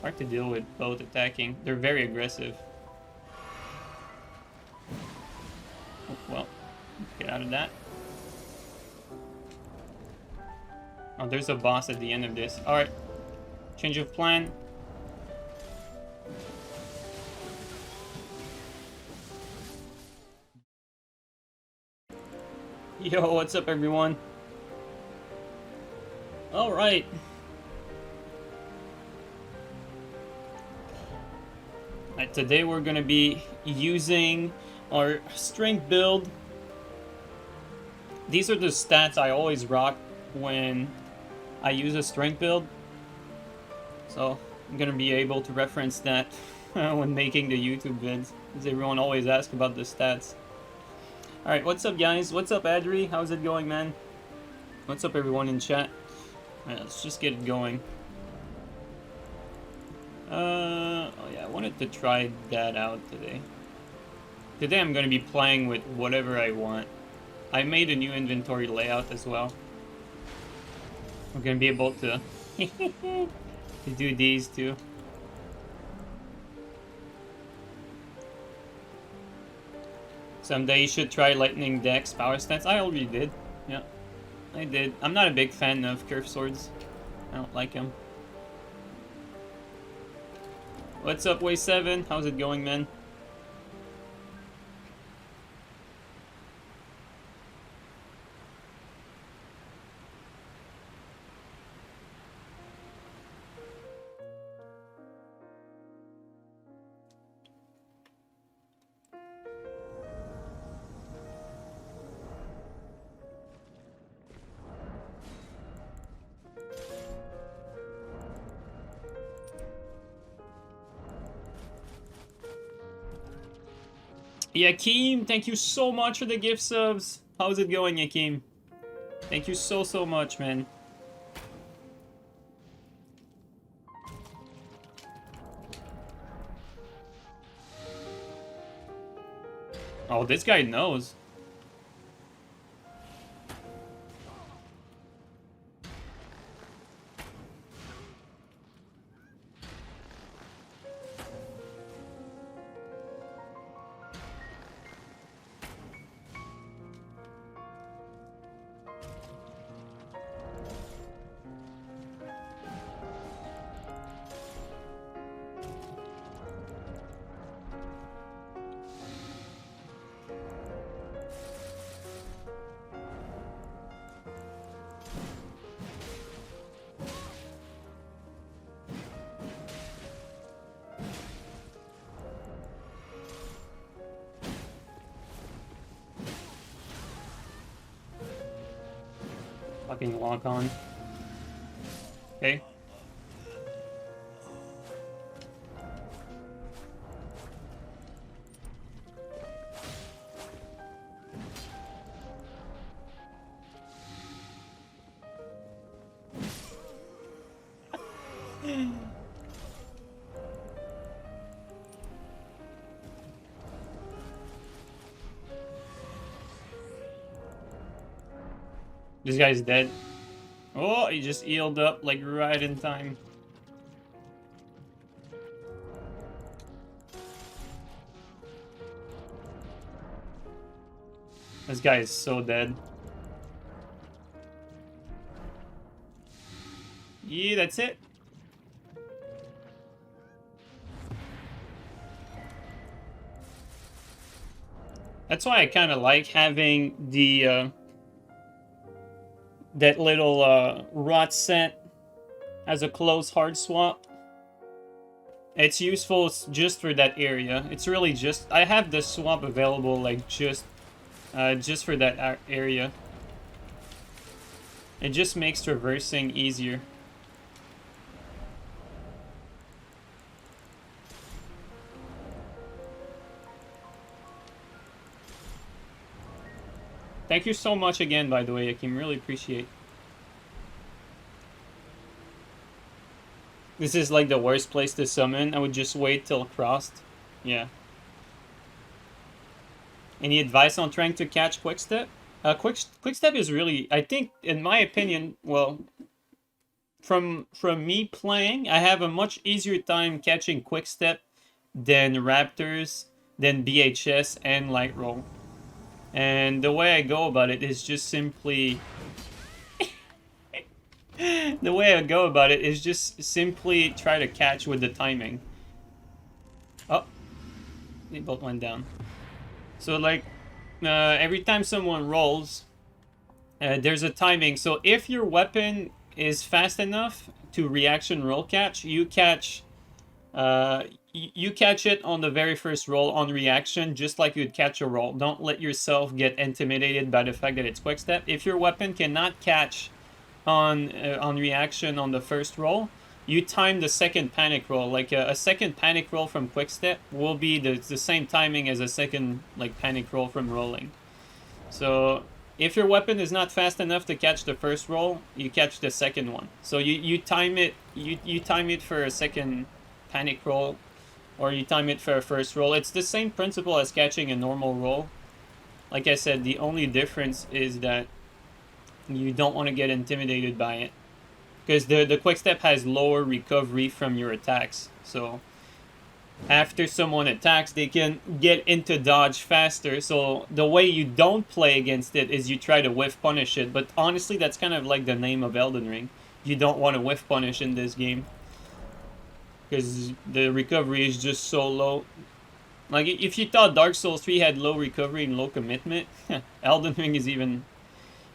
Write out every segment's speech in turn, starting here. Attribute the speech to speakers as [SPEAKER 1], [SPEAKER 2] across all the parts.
[SPEAKER 1] hard to deal with both attacking. They're very aggressive. Oh, well, get out of that. Oh, there's a boss at the end of this. Alright. Change of plan. Yo, what's up, everyone? Alright. Today we're gonna be using our strength build. These are the stats I always rock when I use a strength build. So I'm gonna be able to reference that when making the YouTube vids, because everyone always asks about the stats. Alright, what's up, guys? What's up, Adri? How's it going, man? What's up, everyone in chat? Alright, let's just get it going. Oh yeah, I wanted to try that out today. Today I'm gonna be playing with whatever I want. I made a new inventory layout as well. I'm gonna be able to, to do these too. Someday you should try Lightning Dex power stance. I already did. Yeah, I did. I'm not a big fan of curved swords. I don't like them. What's up, Way 7? How's it going, man? Yakim, thank you so much for the gift subs. How's it going, Yakim? Thank you so much, man. Oh, this guy knows. Fucking lock on. Okay. This guy's dead. Oh, he just healed up like right in time. This guy is so dead. Yeah, that's it. That's why I kind of like having the that little rot scent as a close hard swap. It's useful just for that area. It's really just, I have the swap available like just for that area. It just makes traversing easier. Thank you so much again, by the way, Akim. Really appreciate. This is like the worst place to summon. I would just wait till crossed. Yeah. Any advice on trying to catch Quickstep? Quickstep is really, I think, in my opinion, well, from me playing, I have a much easier time catching quickstep than raptors, than BHS and light roll. And the way I go about it is just simply the way I go about it is just simply try to catch with the timing. Oh, they both went down. So like every time someone rolls, there's a timing. So if your weapon is fast enough to reaction roll catch, you catch you catch it on the very first roll on reaction, just like you'd catch a roll. Don't let yourself get intimidated by the fact that it's quick step. If your weapon cannot catch on reaction on the first roll, you time the second panic roll. Like a second panic roll from quick step will be the same timing as a second like panic roll from rolling. So if your weapon is not fast enough to catch the first roll, you catch the second one. So you time it you time it for a second panic roll, or you time it for a first roll. It's the same principle as catching a normal roll. Like I said, the only difference is that you don't want to get intimidated by it, because the quick step has lower recovery from your attacks. So after someone attacks, they can get into dodge faster. So the way you don't play against it is you try to whiff punish it. But honestly, that's kind of like the name of Elden Ring. You don't want to whiff punish in this game, because the recovery is just so low. Like, if you thought Dark Souls 3 had low recovery and low commitment, Elden Ring is even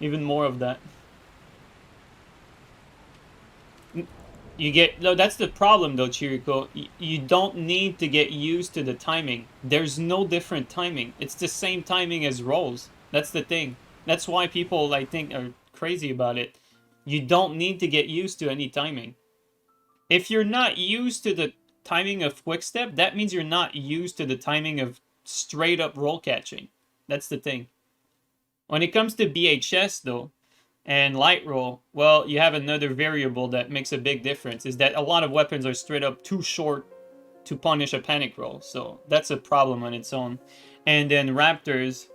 [SPEAKER 1] more of that. You get... No, that's the problem, though, Chirico. You don't need to get used to the timing. There's no different timing. It's the same timing as rolls. That's the thing. That's why people, I think, are crazy about it. You don't need to get used to any timing. If you're not used to the timing of quickstep, that means you're not used to the timing of straight up roll catching. That's the thing. When it comes to BHS though, and light roll, well, you have another variable that makes a big difference, is that a lot of weapons are straight up too short to punish a panic roll. So that's a problem on its own. And then Raptors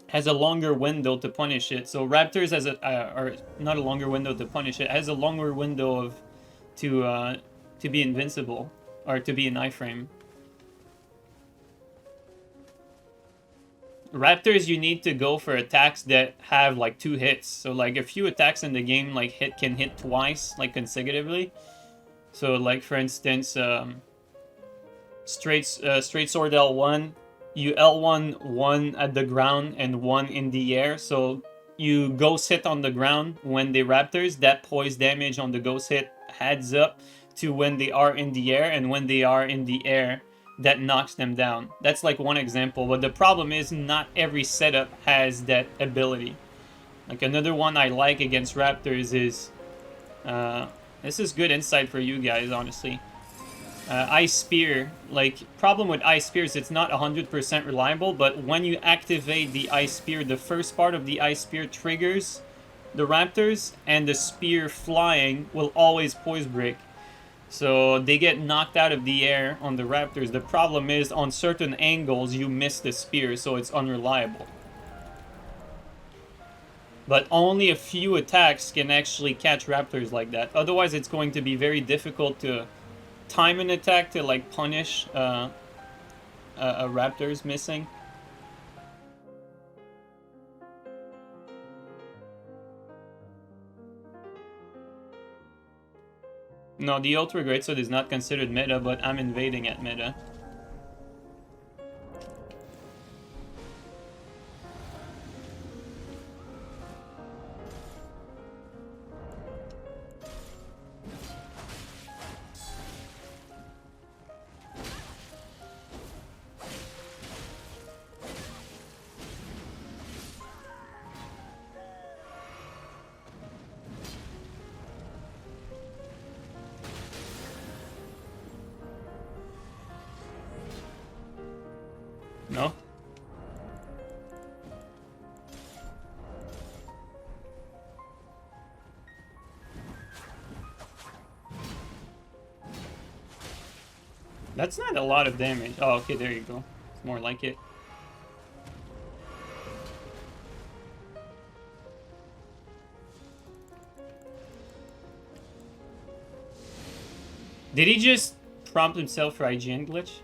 [SPEAKER 1] has a longer window to punish it. So Raptors has or not a longer window to punish it, has a longer window of to be invincible, or to be an iframe. Raptors, you need to go for attacks that have like 2 hits. So like a few attacks in the game like can hit twice, like consecutively. So like for instance, straight sword L1, you L1 1 at the ground and 1 in the air. So you ghost hit on the ground when they Raptors, that poise damage on the ghost hit adds up to when they are in the air, and when they are in the air, that knocks them down. That's like one example, but the problem is not every setup has that ability. Like another one I like against Raptors is, this is good insight for you guys, honestly. Ice Spear. Like, problem with Ice Spear is it's not 100% reliable, but when you activate the Ice Spear, the first part of the Ice Spear triggers the Raptors, and the spear flying will always poise break. So they get knocked out of the air on the Raptors. The problem is on certain angles you miss the spear, so it's unreliable. But only a few attacks can actually catch Raptors like that. Otherwise it's going to be very difficult to time an attack to like punish a Raptor's missing. No, the Ultra Greatsword is not considered meta, but I'm invading at meta. No? That's not a lot of damage. Oh, okay, there you go. It's more like it. Did he just prompt himself for IGN glitch?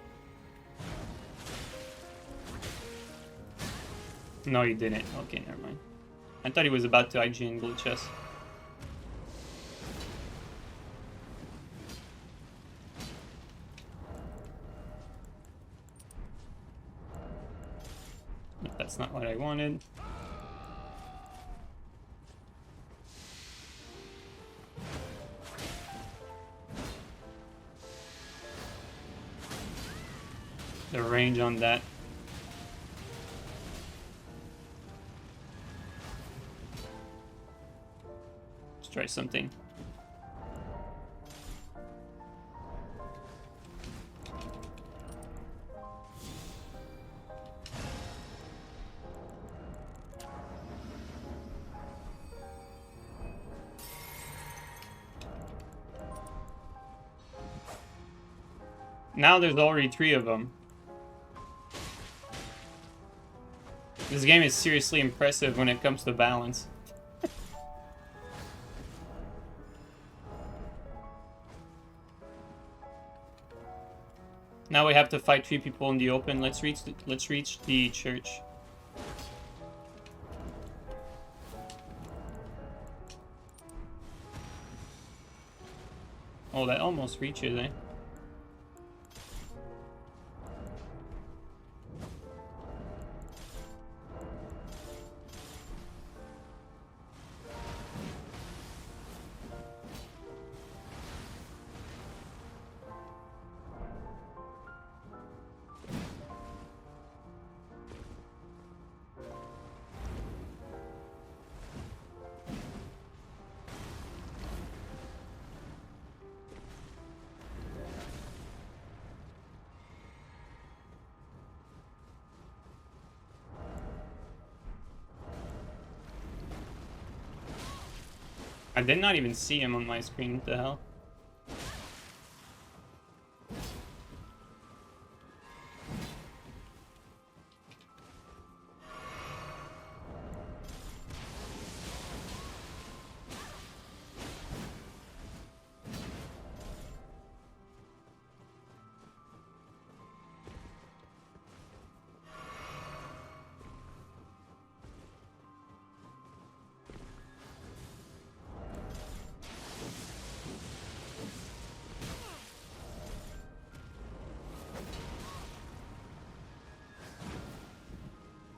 [SPEAKER 1] No, he didn't. Okay, never mind. I thought he was about to IGN glitch us. But that's not what I wanted. The range on that. Let's try something. Now there's already 3 of them. This game is seriously impressive when it comes to balance. Now we have to fight 3 people in the open. Let's reach the church. Oh, that almost reaches, eh? I did not even see him on my screen. What the hell?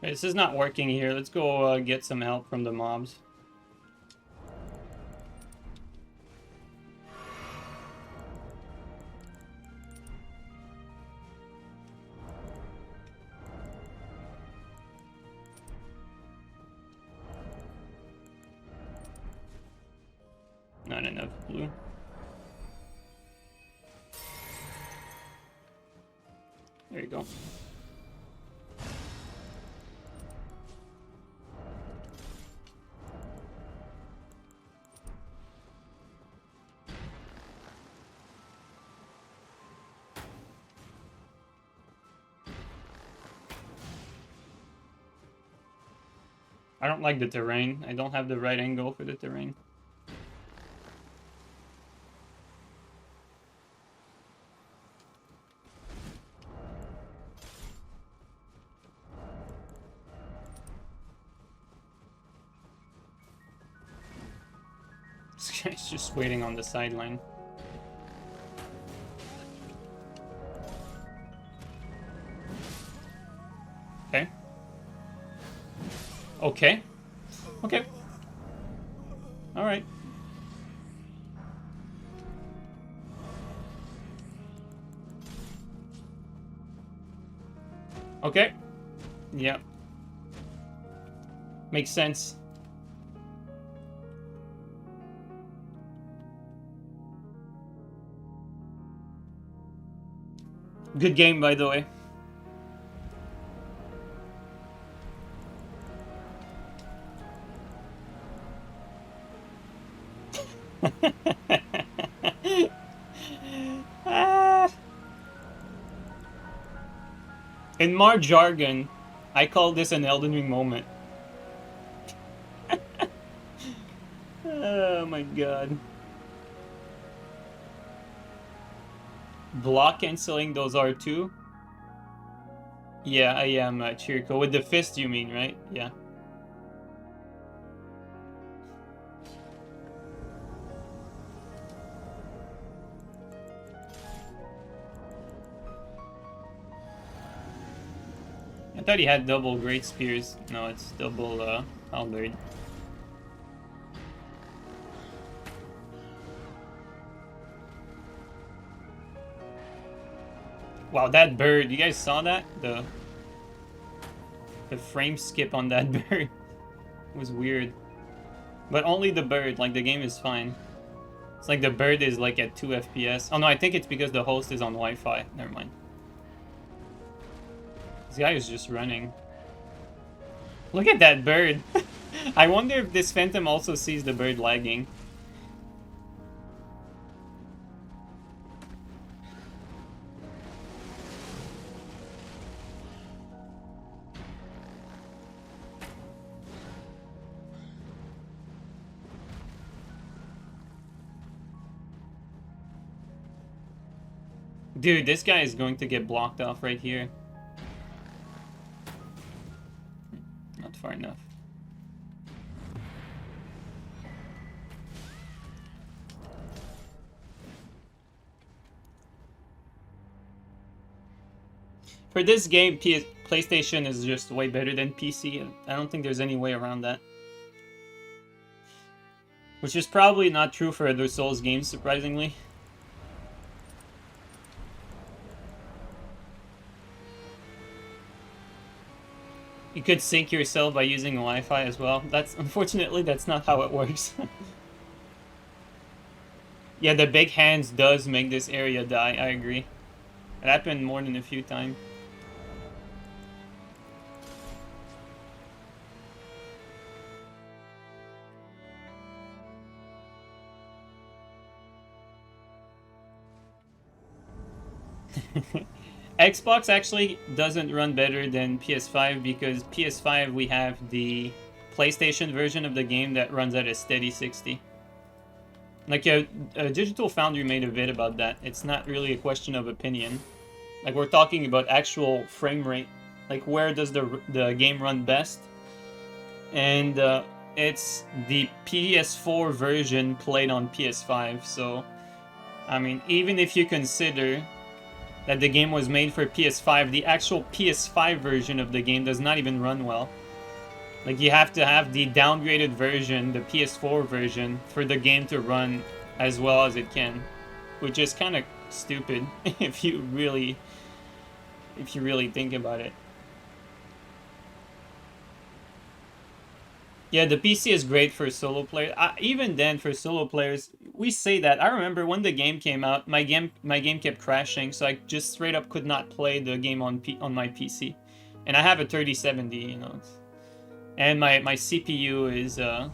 [SPEAKER 1] This is not working here. Let's go get some help from the mobs. Not enough blue. There you go. I don't like the terrain. I don't have the right angle for the terrain. This guy's just waiting on the sideline. Okay. Okay. Okay. All right. Okay. Yep. Makes sense. Good game, by the way. In Mar jargon, I call this an Elden Ring moment. Oh my god. block canceling those R2. Yeah, I am Chirko. With the fist, you mean, right? Yeah. I thought he had double great spears. No, it's double halberd. Wow, that bird! You guys saw that? The frame skip on that bird was weird. But only the bird. Like the game is fine. It's like the bird is like at 2 FPS. Oh no, I think it's because the host is on Wi-Fi. Never mind. This guy is just running. Look at that bird. I wonder if this Phantom also sees the bird lagging. Dude, this guy is going to get blocked off right here. Not far enough. For this game, PlayStation is just way better than PC. I don't think there's any way around that. Which is probably not true for other Souls games, surprisingly. You could sync yourself by using Wi-Fi as well. Unfortunately, that's not how it works. Yeah, the big hands does make this area die, I agree. It happened more than a few times. Xbox actually doesn't run better than PS5 because PS5 we have the PlayStation version of the game that runs at a steady 60. Like a Digital Foundry made a vid about that. It's not really a question of opinion. Like we're talking about actual frame rate. Like where does the game run best? And it's the PS4 version played on PS5. So, I mean, even if you consider that the game was made for PS5, the actual PS5 version of the game does not even run well. Like you have to have the downgraded version, the PS4 version, for the game to run as well as it can, which is kind of stupid if you really think about it. Yeah, the PC is great for solo players. Even then, for solo players, we say that. I remember when the game came out, my game kept crashing, so I just straight up could not play the game on my PC. And I have a 3070, you know. And my CPU is a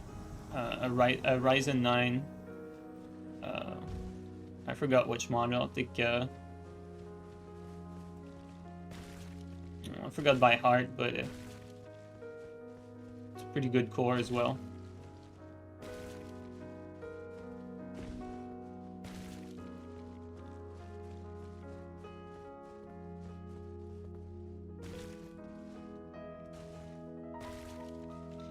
[SPEAKER 1] Ryzen 9. I forgot which model. I think I forgot by heart, but it's a pretty good core as well.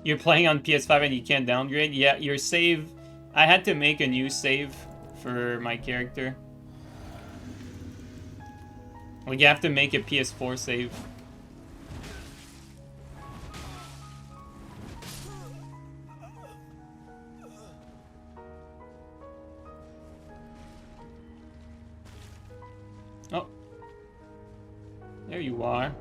[SPEAKER 1] You're playing on PS5 and you can't downgrade? Yeah, your save... I had to make a new save for my character. Like, you have to make a PS4 save. Oh. There you are.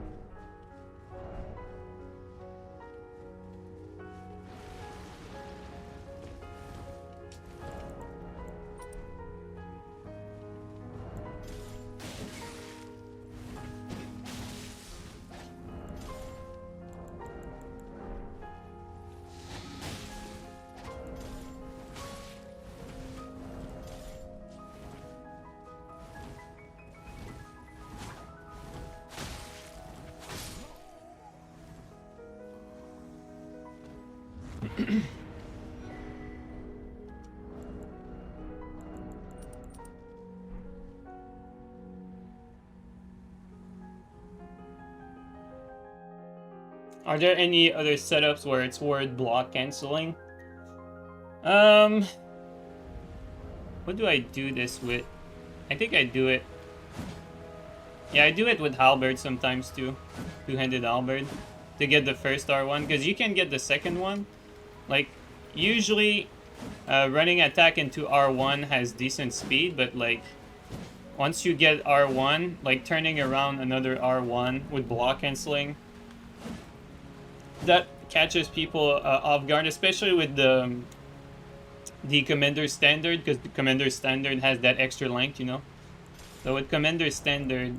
[SPEAKER 1] Are there any other setups where it's word block canceling? What do I do this with? I think I do it. Yeah, I do it with halberd sometimes too. Two-handed halberd. To get the first R1. Because you can get the second one. Like, usually, running attack into R1 has decent speed, but like, once you get R1, like turning around another R1 with block canceling, that catches people off guard, especially with the Commander Standard, because the Commander Standard has that extra length, you know? So with Commander Standard,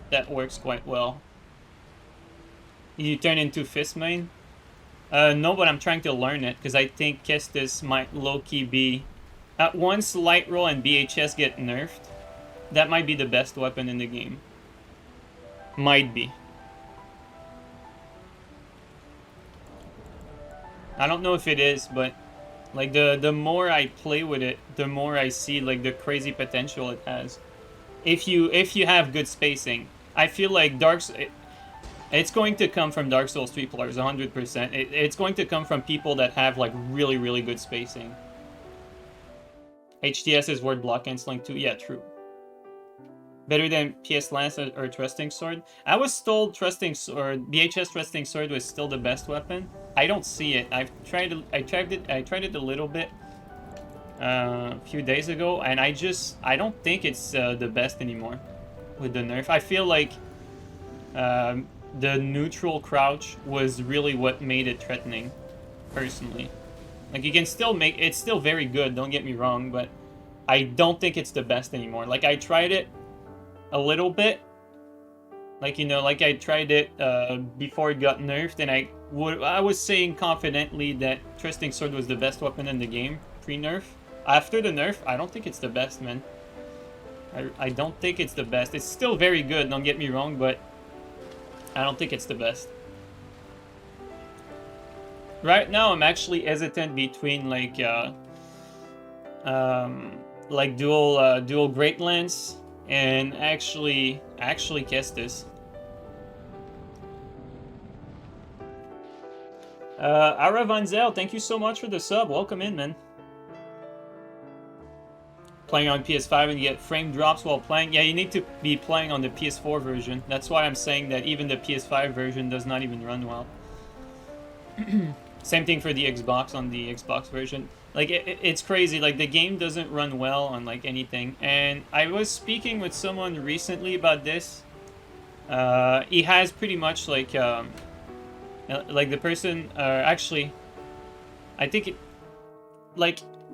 [SPEAKER 1] that works quite well. You turn into Fist Main? No, but I'm trying to learn it, because I think Kestis might low-key be... once Light Roll and BHS get nerfed, that might be the best weapon in the game. Might be. I don't know if it is, but like the more I play with it, the more I see like the crazy potential it has. If you have good spacing, I feel like it's going to come from Dark Souls 3 players 100%. It's going to come from people that have like really good spacing. HTS is word block canceling too. Yeah, true. Better than PS Lance or Trusting Sword. I was told Trusting Sword, BHS Trusting Sword was still the best weapon. I don't see it. I tried it a little bit a few days ago, and I don't think it's the best anymore with the nerf. I feel like the neutral crouch was really what made it threatening, personally. Like, you can still make it's still very good, don't get me wrong, but I don't think it's the best anymore. Like, I tried it a little bit, like, you know, like I tried it before it got nerfed, and I was saying confidently that Trusting Sword was the best weapon in the game pre-nerf. After the nerf, I don't think it's the best, man. I don't think it's the best. It's still very good, don't get me wrong, but I don't think it's the best. Right now, I'm actually hesitant between like dual Great Lance and actually Kestis. Ara Vanzel, thank you so much for the sub. Welcome in, man. Playing on PS5 and you get frame drops while playing. Yeah, you need to be playing on the PS4 version. That's why I'm saying that even the PS5 version does not even run well. Same thing for the Xbox on the Xbox version. Like, it's crazy. Like, the game doesn't run well on, like, anything. And I was speaking with someone recently about this. He has pretty much, like the person... actually, I think...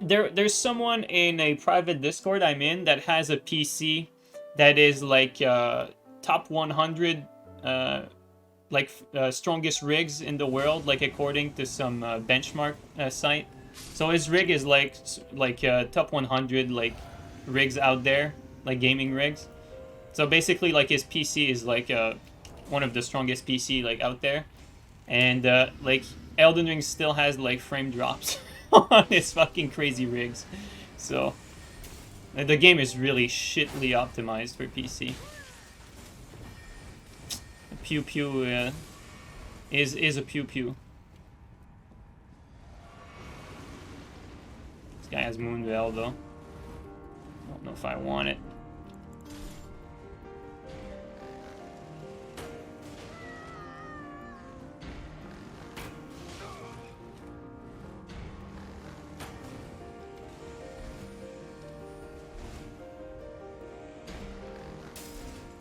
[SPEAKER 1] There's someone in a private Discord I'm in that has a PC that is, like, top 100... strongest rigs in the world, like according to some benchmark site. So his rig is like top 100 like rigs out there, like gaming rigs. So basically, like, his PC is like one of the strongest PC like out there, and like Elden Ring still has like frame drops on his fucking crazy rigs. So the game is really shitly optimized for PC. Pew Pew is a Pew Pew. This guy has Moonveil though. I don't know if I want it.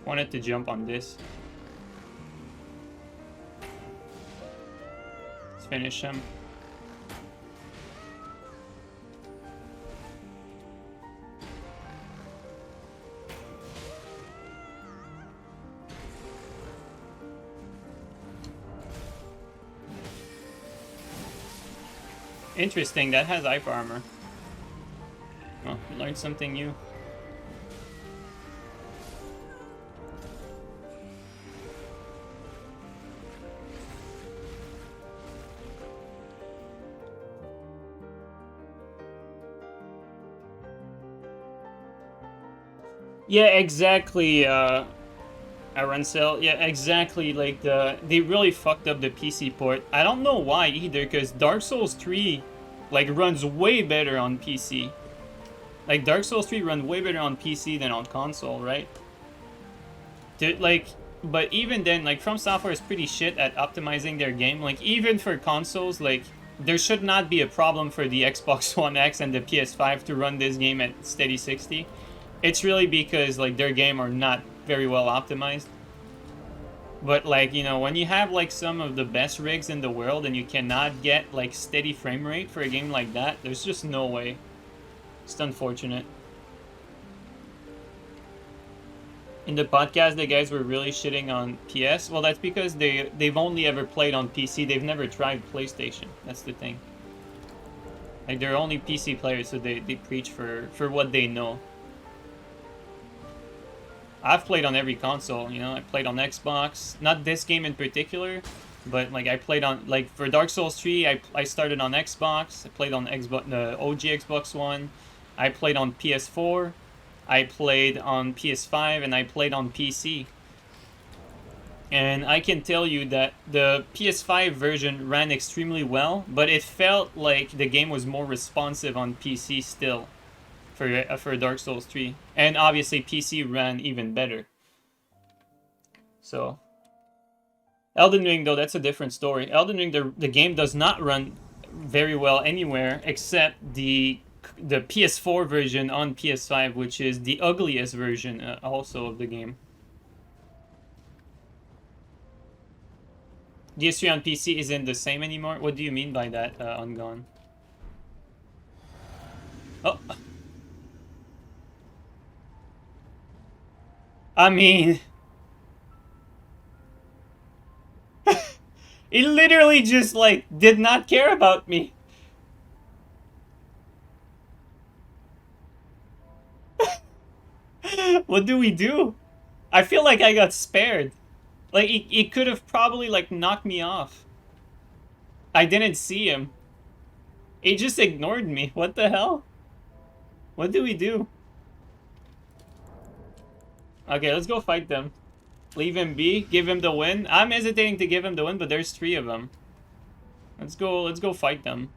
[SPEAKER 1] Wanted to jump on this. Finish him. Interesting, that has hyper armor. Well, we learned something new. Yeah, exactly, I run Cell. Yeah, exactly. Like they really fucked up the PC port. I don't know why either, because Dark Souls 3 like runs way better on PC. Like Dark Souls 3 runs way better on PC than on console, right? Dude, like, but even then, like From Software is pretty shit at optimizing their game. Like even for consoles, like there should not be a problem for the Xbox One X and the PS5 to run this game at steady 60. It's really because like their game are not very well optimized. But like, you know, when you have like some of the best rigs in the world and you cannot get like steady frame rate for a game like that, there's just no way. It's unfortunate. In the podcast, the guys were really shitting on PS. Well, that's because they've only ever played on PC. They've never tried PlayStation. That's the thing. Like, they're only PC players, so they preach for what they know. I've played on every console, you know. I played on Xbox. Not this game in particular, but, like, I played on... Like, for Dark Souls 3, I started on Xbox. I played on Xbox, the OG Xbox One. I played on PS4. I played on PS5 and I played on PC. And I can tell you that the PS5 version ran extremely well, but it felt like the game was more responsive on PC still for Dark Souls 3. And obviously PC ran even better. So Elden Ring, though, that's a different story. Elden Ring, the game does not run very well anywhere except the PS4 version on PS5, which is the ugliest version also of the game. DS3 on PC isn't the same anymore? What do you mean by that, Ungone? Oh. I mean... He literally just, like, did not care about me. What do we do? I feel like I got spared. Like, he could have probably, like, knocked me off. I didn't see him. He just ignored me. What the hell? What do we do? Okay, let's go fight them. Leave him be. Give him the win. I'm hesitating to give him the win, but there's 3 of them. Let's go fight them.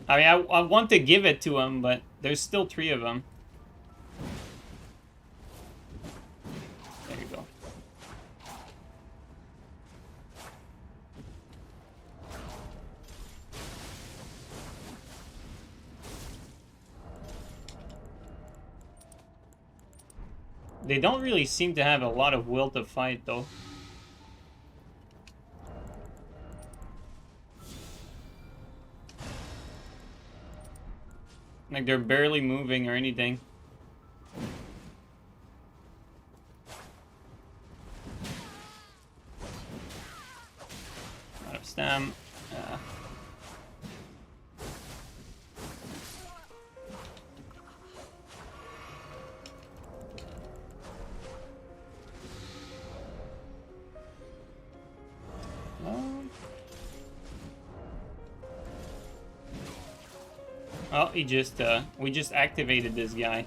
[SPEAKER 1] I mean, I want to give it to him, but there's still 3 of them. There you go. They don't really seem to have a lot of will to fight, though. Like, they're barely moving or anything. Out of stam. Oh, he just, we just activated this guy.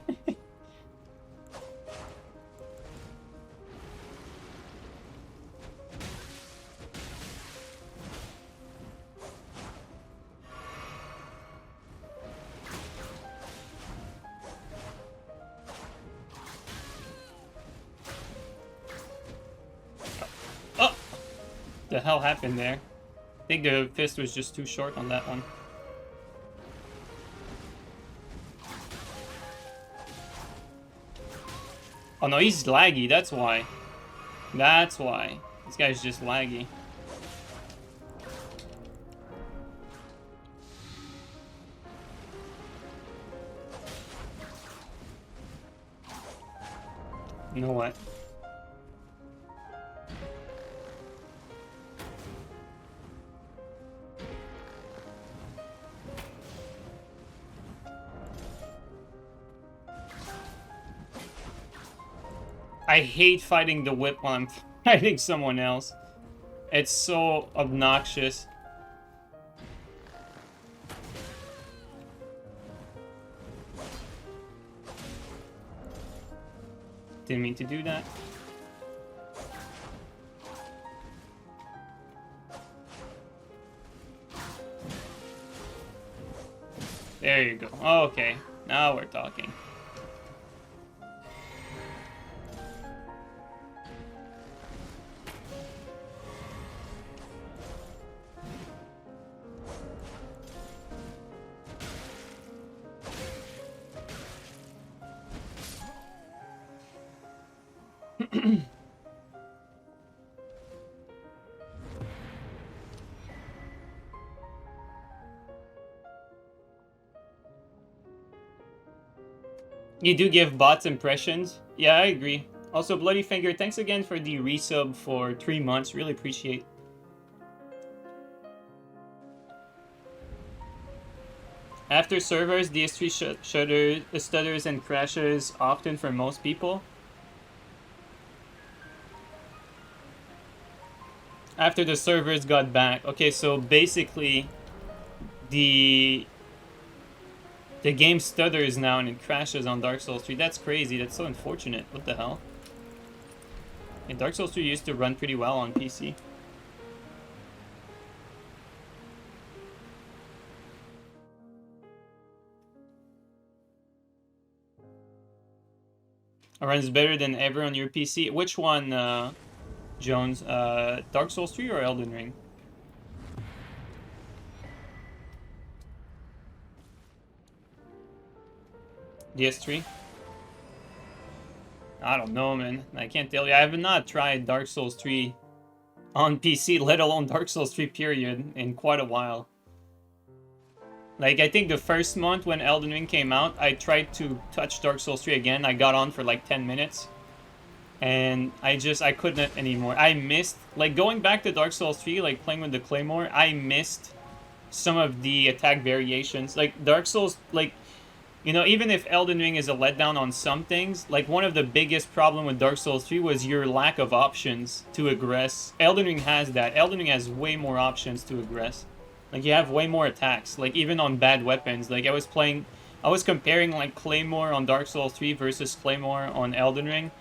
[SPEAKER 1] Oh! The hell happened there? I think the fist was just too short on that one. Oh no, he's laggy, that's why. That's why. This guy's just laggy. You know what? I hate fighting the whip while I'm fighting someone else. It's so obnoxious. Didn't mean to do that. There you go. Okay, now we're talking. You do give bots impressions? Yeah, I agree. Also, Bloody Finger, thanks again for the resub for 3 months. Really appreciate. After servers, DS3 stutters and crashes often for most people. After the servers got back. Okay, so basically, the game stutters now and it crashes on Dark Souls 3. That's crazy. That's so unfortunate. What the hell? Yeah, Dark Souls 3 used to run pretty well on PC. It runs better than ever on your PC. Which one, Jones? Dark Souls 3 or Elden Ring? DS3? I don't know, man. I can't tell you. I have not tried Dark Souls 3 on PC, let alone Dark Souls 3 period, in quite a while. Like, I think the first month when Elden Ring came out, I tried to touch Dark Souls 3 again. I got on for like 10 minutes. And I couldn't anymore. I missed, like, going back to Dark Souls 3, like, playing with the Claymore, I missed some of the attack variations. Like, Dark Souls, like, you know, even if Elden Ring is a letdown on some things, like, one of the biggest problem with Dark Souls 3 was your lack of options to aggress. Elden Ring has that. Elden Ring has way more options to aggress. Like, you have way more attacks. Like, even on bad weapons. Like, I was comparing, like, Claymore on Dark Souls 3 versus Claymore on Elden Ring.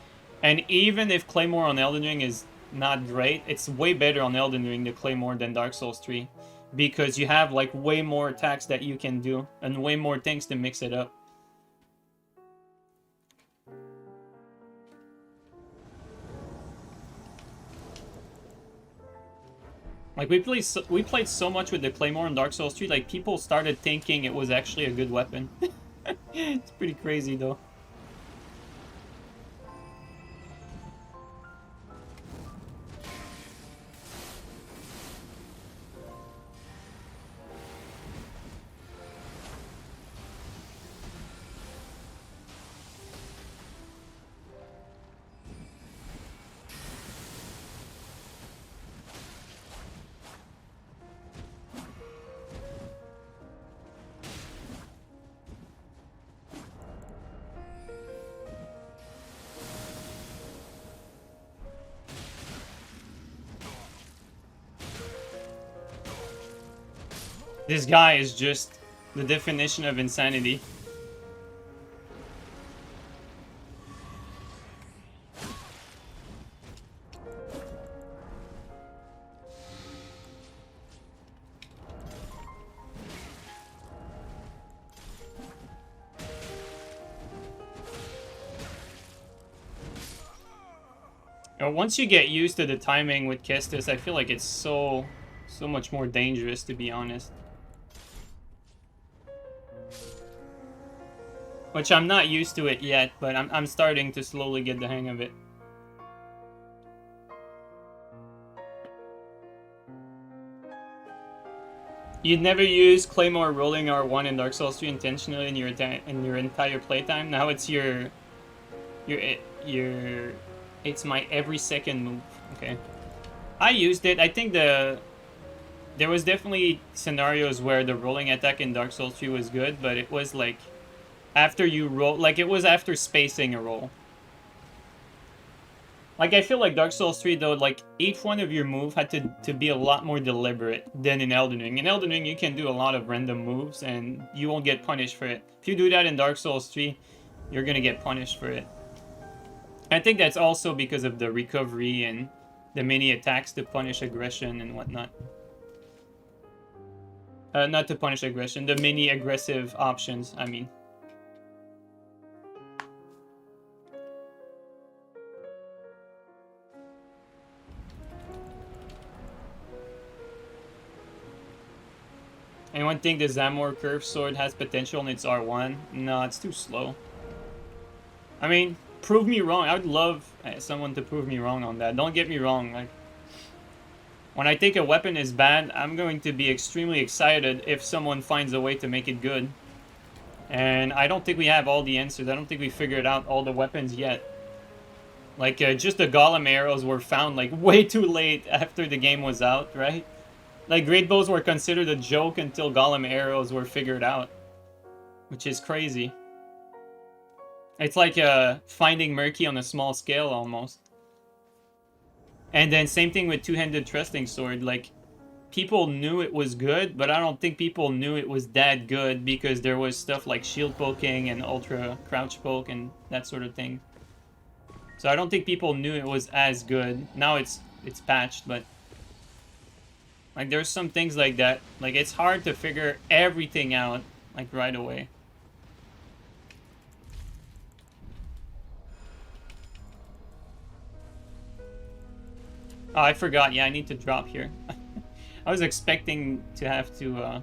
[SPEAKER 1] And even if Claymore on Elden Ring is not great, it's way better on Elden Ring, the Claymore, than Dark Souls 3. Because you have, like, way more attacks that you can do, and way more things to mix it up. Like, we played so much with the Claymore in Dark Souls 3, like, people started thinking it was actually a good weapon. It's pretty crazy, though. This guy is just the definition of insanity. Once you get used to the timing with Kestis, I feel like it's so much more dangerous, to be honest. Which I'm not used to it yet, but I'm starting to slowly get the hang of it. You'd never use Claymore rolling R1 in Dark Souls 3 intentionally in your entire playtime. Now it's it's my every second move. Okay, I used it. I think there was definitely scenarios where the rolling attack in Dark Souls 3 was good, but it was like after you roll, like it was after spacing a roll. Like, I feel like Dark Souls 3, though, like, each one of your move had to be a lot more deliberate than in Elden Ring. In Elden Ring, you can do a lot of random moves, and you won't get punished for it. If you do that in Dark Souls 3, you're gonna get punished for it. I think that's also because of the recovery and the mini attacks to punish aggression and whatnot. Not to punish aggression, the mini aggressive options, I mean. Anyone think the Zamor Curve Sword has potential in its R1? No, it's too slow. I mean, prove me wrong. I would love someone to prove me wrong on that. Don't get me wrong. Like, when I think a weapon is bad, I'm going to be extremely excited if someone finds a way to make it good. And I don't think we have all the answers. I don't think we figured out all the weapons yet. Like, just the golem arrows were found, like, way too late after the game was out, right? Like, great bows were considered a joke until golem arrows were figured out. Which is crazy. It's like finding Murky on a small scale, almost. And then same thing with two-handed thrusting sword. Like, people knew it was good, but I don't think people knew it was that good because there was stuff like shield poking and ultra crouch poke and that sort of thing. So I don't think people knew it was as good. Now it's patched, but... Like, there's some things like that. Like, it's hard to figure everything out, like, right away. Oh, I forgot. Yeah, I need to drop here. I was expecting to have to,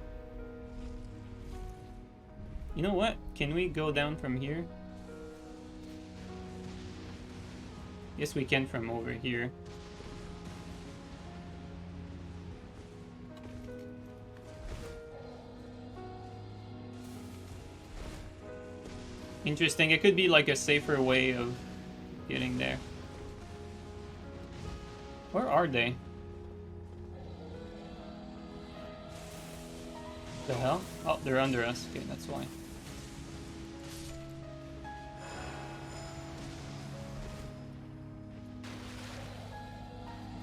[SPEAKER 1] You know what? Can we go down from here? Yes, we can from over here. Interesting. It could be like a safer way of getting there. Where are they? The hell? Oh, they're under us. Okay, that's why.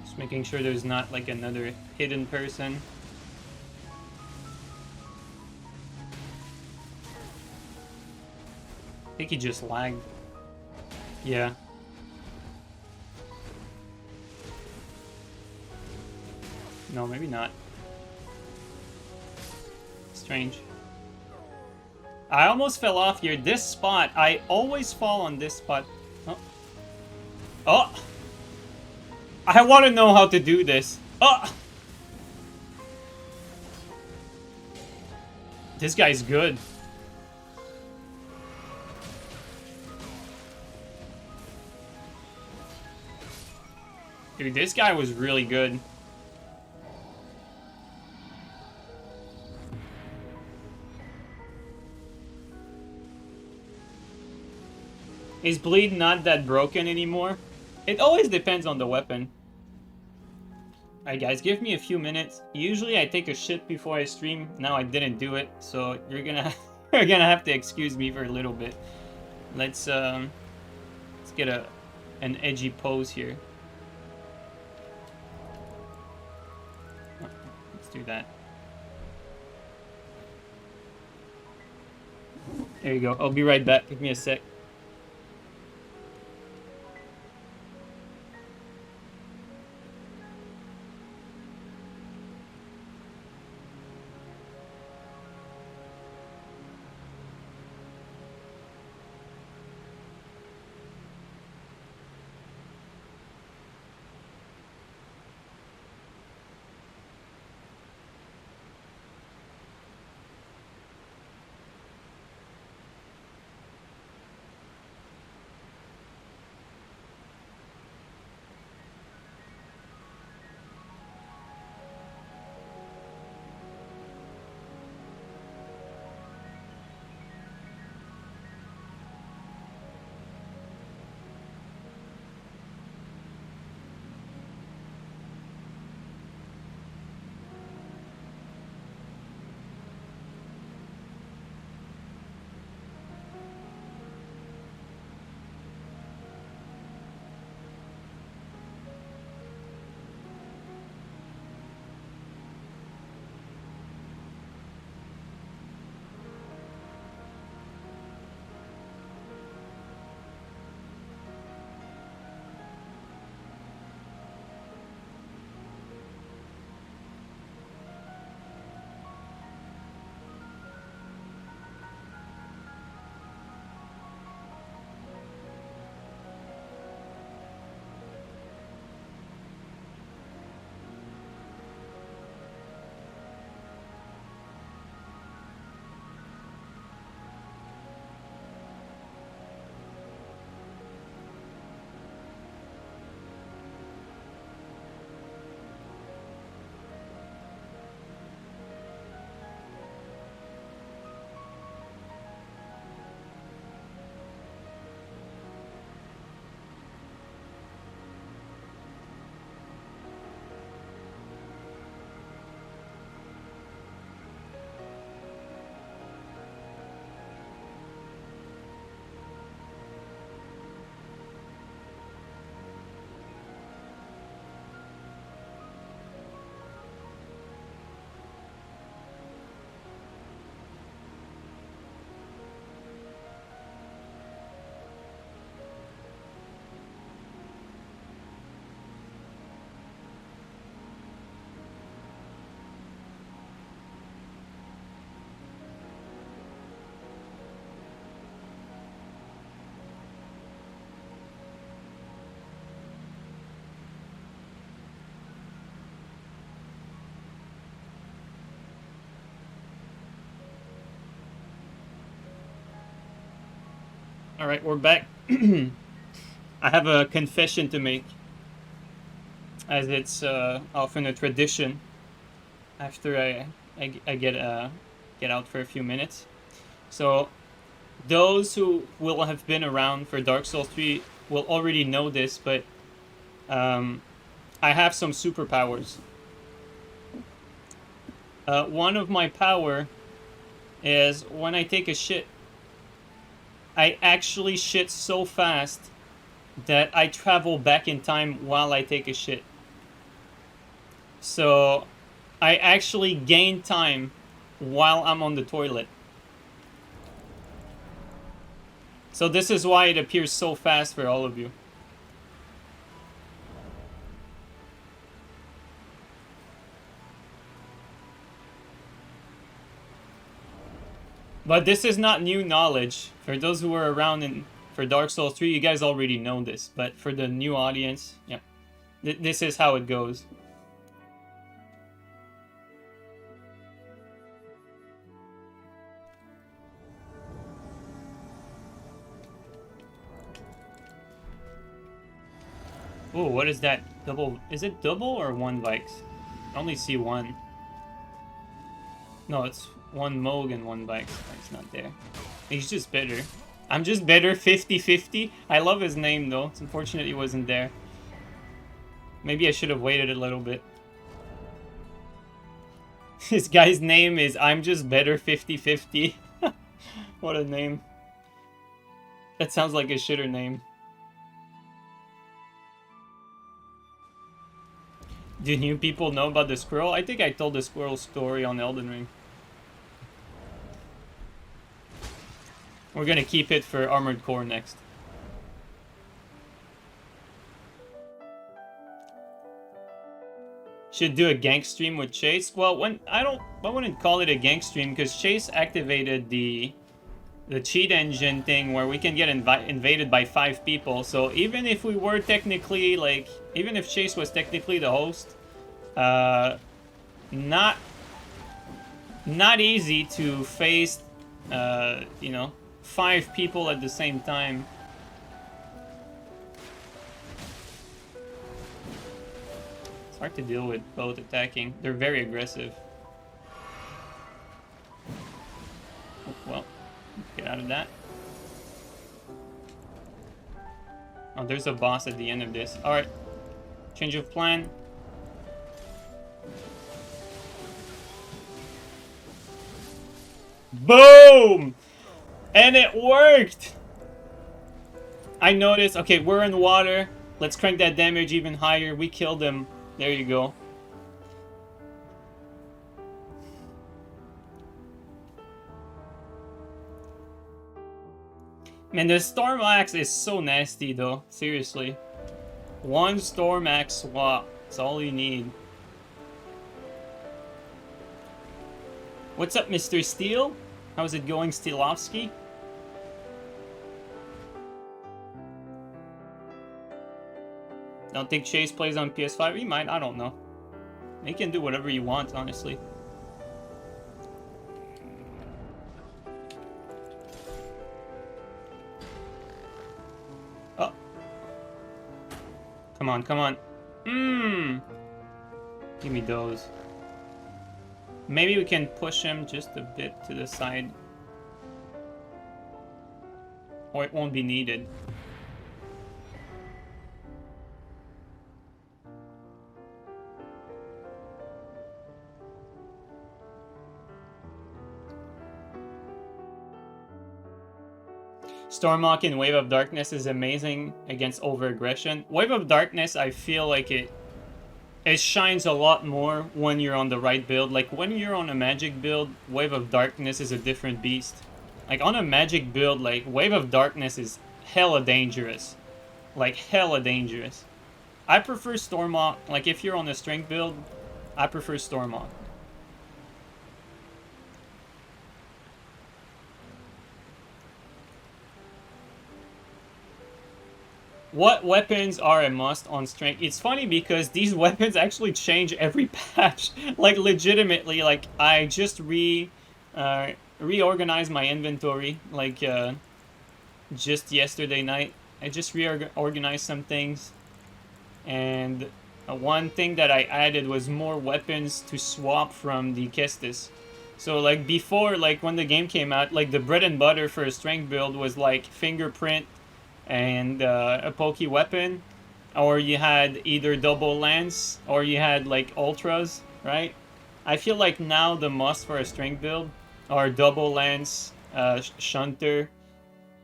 [SPEAKER 1] Just making sure there's not like another hidden person. I think he just lagged. Yeah. No, maybe not. Strange. I almost fell off here. This spot, I always fall on this spot. Oh. Oh! I want to know how to do this. Oh! This guy's good. Dude, this guy was really good. Is bleed not that broken anymore? It always depends on the weapon. Alright guys, give me a few minutes. Usually I take a shit before I stream. Now I didn't do it, so you're gonna have to excuse me for a little bit. Let's get an edgy pose here. Let's do that. There you go. I'll be right back. Give me a sec. Alright, we're back. I have a confession to make, as it's often a tradition after I get out for a few minutes. So, those who will have been around for Dark Souls 3 will already know this, but I have some superpowers. One of my power is when I take a shit, I actually shit so fast that I travel back in time while I take a shit. So I actually gain time while I'm on the toilet. So this is why it appears so fast for all of you. But this is not new knowledge. For those who were around for Dark Souls 3, you guys already know this. But for the new audience, yeah, this is how it goes. Oh, what is that? Double? Is it double or one bikes? I only see one. No, it's one Moog and one bike. It's not there. He's just better. I'm just better 50-50. I love his name though. It's unfortunate he wasn't there. Maybe I should have waited a little bit. This guy's name is I'm just better 50-50. What a name. That sounds like a shitter name. Do new people know about the squirrel? I think I told the squirrel story on Elden Ring. We're gonna keep it for Armored Core next. Should do a gank stream with Chase. Well, I wouldn't call it a gank stream because Chase activated the cheat engine thing where we can get invaded by 5 people. So even if we were technically even if Chase was technically the host, not easy to face, you know, 5 people at the same time. It's hard to deal with both attacking. They're very aggressive. Oh, well, get out of that. Oh, there's a boss at the end of this. Alright. Change of plan. Boom! And it worked! I noticed. Okay, we're in water. Let's crank that damage even higher. We killed him. There you go. Man, the Storm Axe is so nasty though. Seriously. One Storm Axe swap. That's all you need. What's up, Mr. Steel? How's it going, Steelovsky? Don't think Chase plays on PS5? He might, I don't know. He can do whatever he wants, honestly. Oh. Come on, come on. Give me those. Maybe we can push him just a bit to the side. Or it won't be needed. Stormhawk in Wave of Darkness is amazing against over-aggression. Wave of Darkness, I feel like it shines a lot more when you're on the right build. Like, when you're on a magic build, Wave of Darkness is a different beast. Like, on a magic build, like, Wave of Darkness is hella dangerous. Like, hella dangerous. I prefer Stormhawk. Like, if you're on a strength build, I prefer Stormhawk. What weapons are a must on strength? It's funny because these weapons actually change every patch. Like, legitimately, like, I just reorganized my inventory, like, just yesterday night. I just reorganized some things, and one thing that I added was more weapons to swap from the Kestis. So like before, like when the game came out, like the bread and butter for a strength build was like fingerprint and a pokey weapon, or you had either double lance or you had like ultras, right? I feel like now the must for a strength build are double lance, shunter,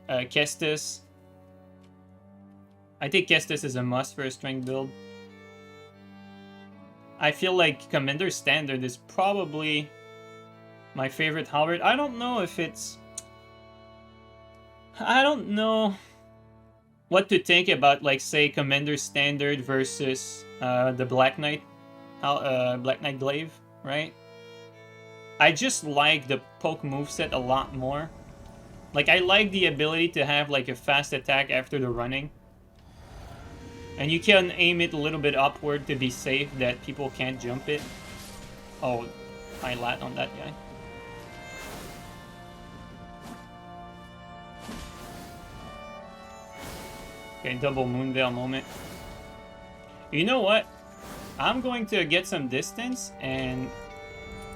[SPEAKER 1] Kestis. I think Kestis is a must for a strength build. I feel like Commander Standard is probably my favorite halberd. I don't know if it's... I don't know what to think about, like, say, Commander Standard versus the Black Knight Glaive, right? I just like the poke moveset a lot more. Like, I like the ability to have, like, a fast attack after the running. And you can aim it a little bit upward to be safe that people can't jump it. Oh, I lat on that guy. Okay, double Moonveil moment. You know what? I'm going to get some distance and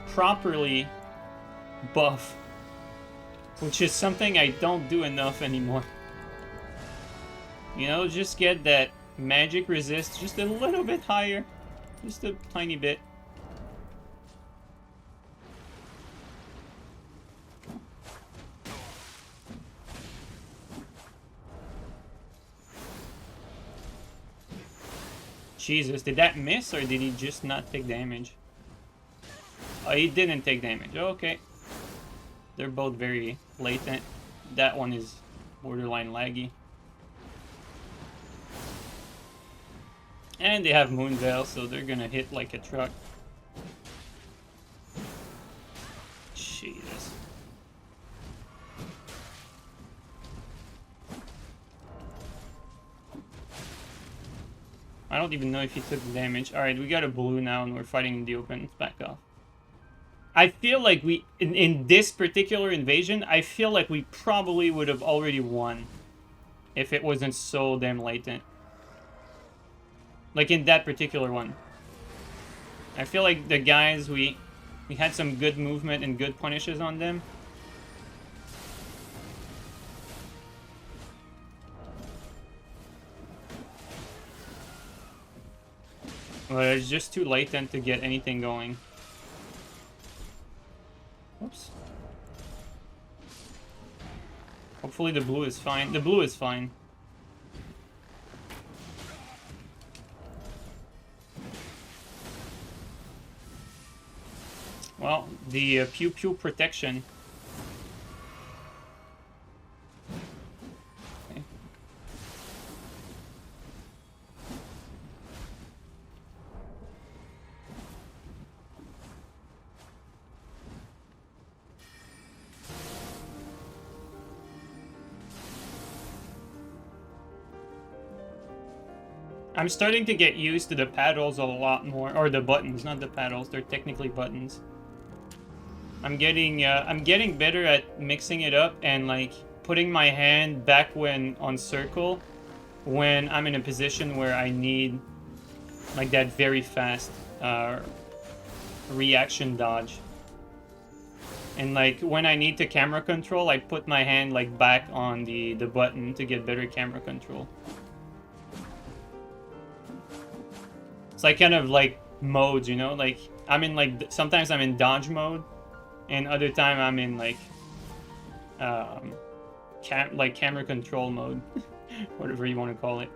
[SPEAKER 1] properly buff, which is something I don't do enough anymore. You know, just get that magic resist just a little bit higher. Just a tiny bit. Jesus, did that miss or did he just not take damage? Oh, he didn't take damage. Okay. They're both very latent. That one is borderline laggy. And they have Moonveil, so they're gonna hit like a truck. Jesus. I don't even know if he took damage. Alright, we got a blue now and we're fighting in the open. Back off. I feel like we, in this particular invasion, I feel like we probably would have already won if it wasn't so damn latent. Like in that particular one. I feel like the guys, we had some good movement and good punishes on them. But it's just too latent to get anything going. Oops. Hopefully the blue is fine. The blue is fine. Well, the pew pew protection. Okay. I'm starting to get used to the paddles a lot more, or the buttons, not the paddles. They're technically buttons. I'm getting better at mixing it up and like putting my hand back when on circle when I'm in a position where I need like that very fast reaction dodge. And like when I need to camera control, I put my hand like back on the button to get better camera control. It's like kind of like modes, you know, like I'm in like sometimes I'm in dodge mode. And other time I'm in like camera control mode, whatever you want to call it.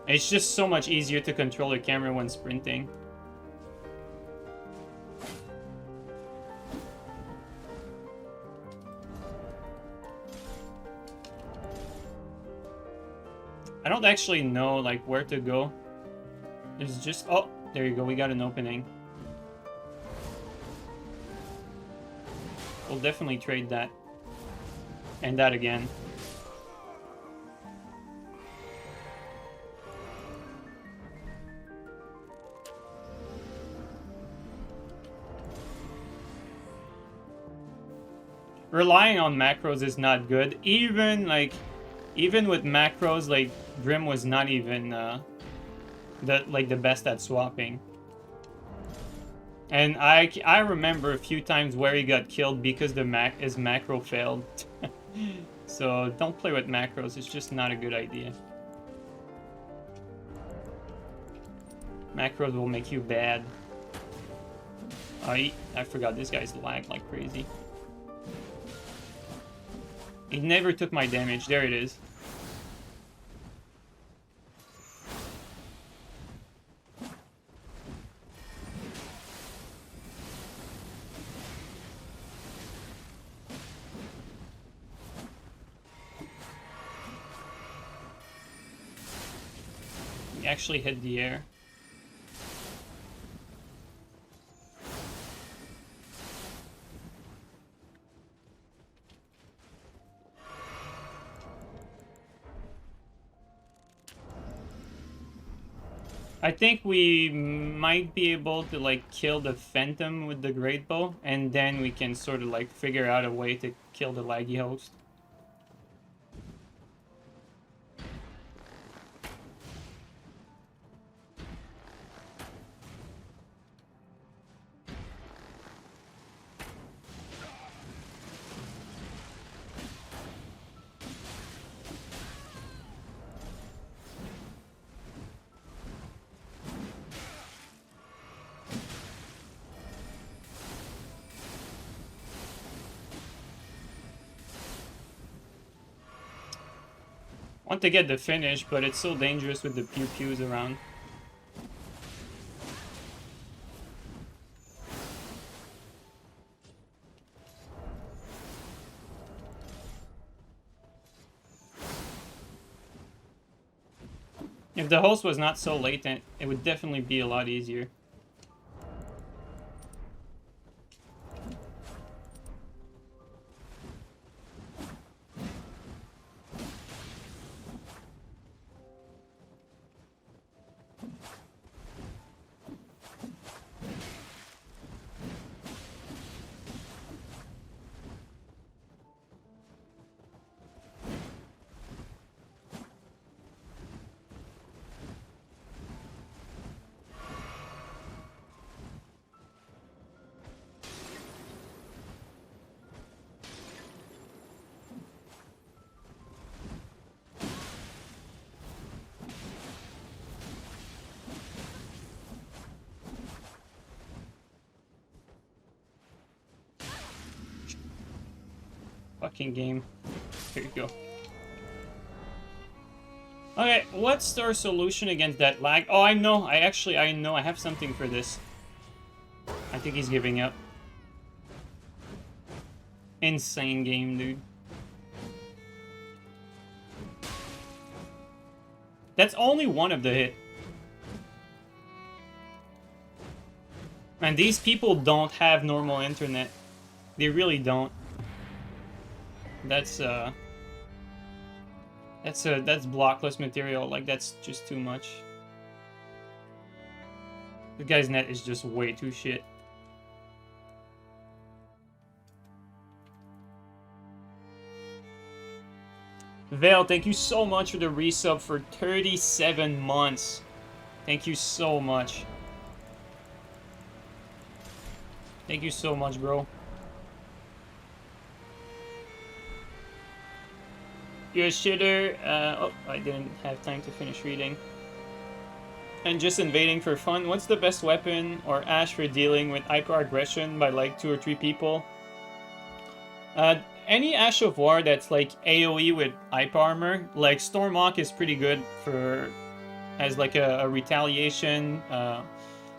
[SPEAKER 1] It's just so much easier to control the camera when sprinting. I don't actually know like where to go. There's just oh. There you go, we got an opening. We'll definitely trade that. And that again. relying on macros is not good. Even with macros, like Grim was not even the best at swapping. And I remember a few times where he got killed because his macro failed. So don't play with macros, it's just not a good idea. Macros will make you bad. I forgot this guy's lagged like crazy. He never took my damage. There it is. He actually hit the air. I think we might be able to like kill the Phantom with the Great Bow, and then we can sort of like figure out a way to kill the laggy host. Want to get the finish, but it's so dangerous with the pew-pews around. If the host was not so latent, it would definitely be a lot easier. Fucking game. Here you go. Okay, what's our solution against that lag? Oh, I know. I know. I have something for this. I think he's giving up. Insane game, dude. That's only one of the hit. Man, these people don't have normal internet. They really don't. That's blockless material. Like, that's just too much. The guy's net is just way too shit. Vale, thank you so much for the resub for 37 months. Thank you so much. Thank you so much, bro. You're a shitter. Oh, I didn't have time to finish reading. And just invading for fun. What's the best weapon or Ash for dealing with hyper aggression by like 2 or 3 people? Any Ash of War that's like AoE with hyper armor, like Stormhawk is pretty good for as like a retaliation.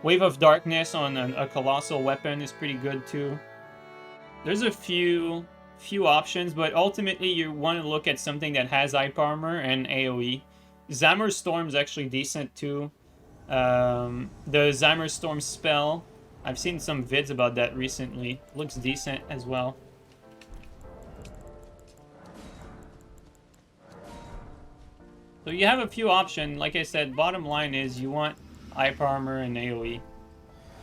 [SPEAKER 1] Wave of Darkness on a colossal weapon is pretty good too. There's a few options, but ultimately you want to look at something that has hyper armor and AoE. Zammer's Storm's actually decent too. The Zammer's Storm spell, I've seen some vids about that recently. Looks decent as well. So you have a few options. Like I said, bottom line is you want hyper armor and AoE.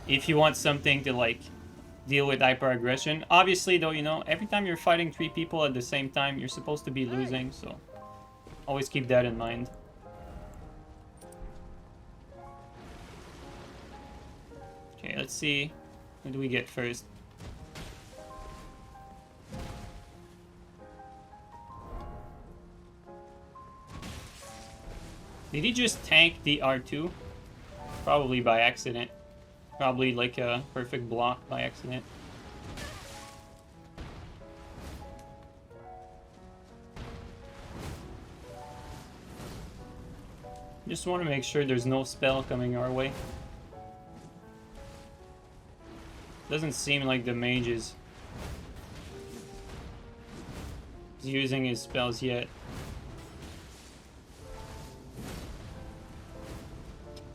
[SPEAKER 1] If you want something to like deal with hyper-aggression. Obviously, though, you know, every time you're fighting 3 people at the same time, you're supposed to be losing, so always keep that in mind. Okay, let's see. What do we get first? Did he just tank the R2? Probably by accident. Probably like a perfect block by accident. Just want to make sure there's no spell coming our way. Doesn't seem like the mage is using his spells yet.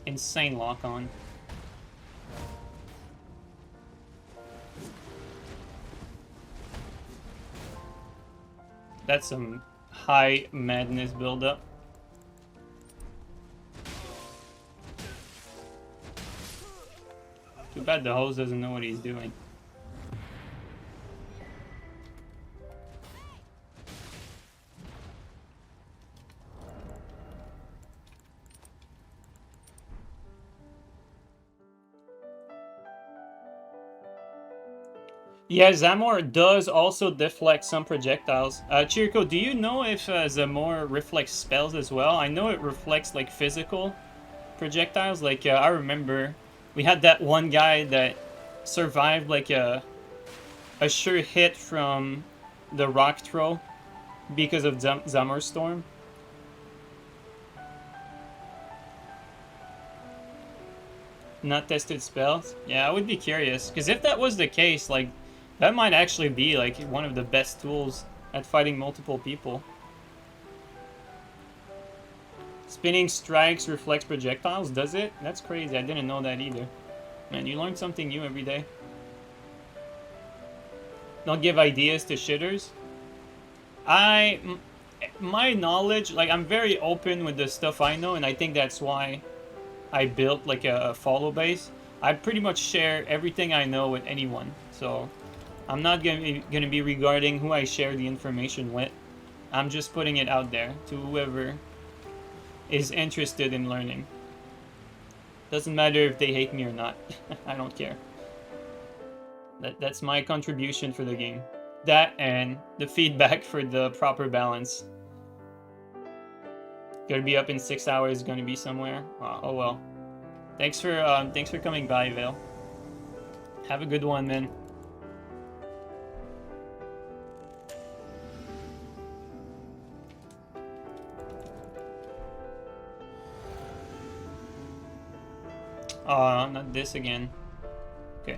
[SPEAKER 1] Insane lock on. That's some high madness buildup. Too bad the hose doesn't know what he's doing. Yeah, Zamor does also deflect some projectiles. Chirko, do you know if Zamor reflects spells as well? I know it reflects like physical projectiles. Like I remember we had that one guy that survived like a sure hit from the rock throw because of Zamor's storm. Not tested spells? Yeah, I would be curious, because if that was the case, like, that might actually be like one of the best tools at fighting multiple people. Spinning strikes reflects projectiles, does it? That's crazy, I didn't know that either. Man, you learn something new every day. Don't give ideas to shitters. My knowledge, like, I'm very open with the stuff I know, and I think that's why I built like a follow base. I pretty much share everything I know with anyone, so I'm not gonna be regarding who I share the information with. I'm just putting it out there to whoever is interested in learning. Doesn't matter if they hate me or not. I don't care. That's my contribution for the game. That and the feedback for the proper balance. Gonna be up in 6 hours, gonna be somewhere. Oh well. Thanks for coming by, Vale. Have a good one, man. Oh, not this again. Okay.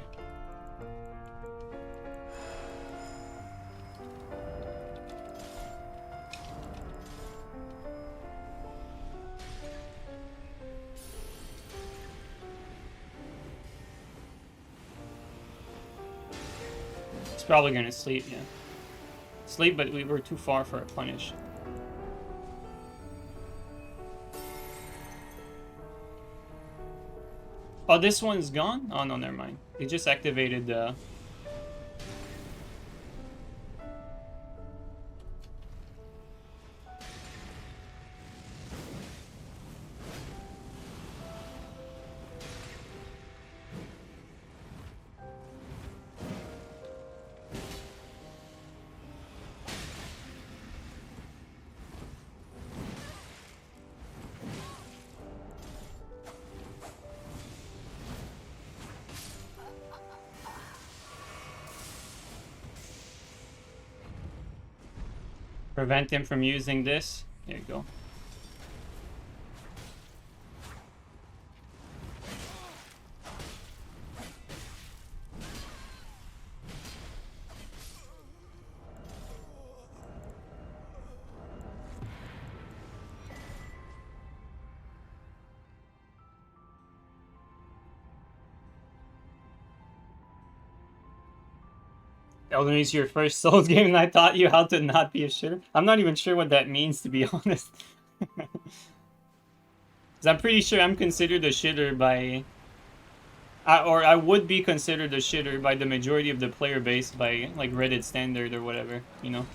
[SPEAKER 1] It's probably gonna sleep, yeah. Sleep, but we were too far for a punish. Oh, this one's gone? Oh, no, never mind. They just activated the... Prevent him from using this. There you go. Elden Ring is your first Souls game, and I taught you how to not be a shitter. I'm not even sure what that means, to be honest. Because I'm pretty sure I'm considered a shitter by I would be considered a shitter by the majority of the player base by like Reddit standard or whatever, you know.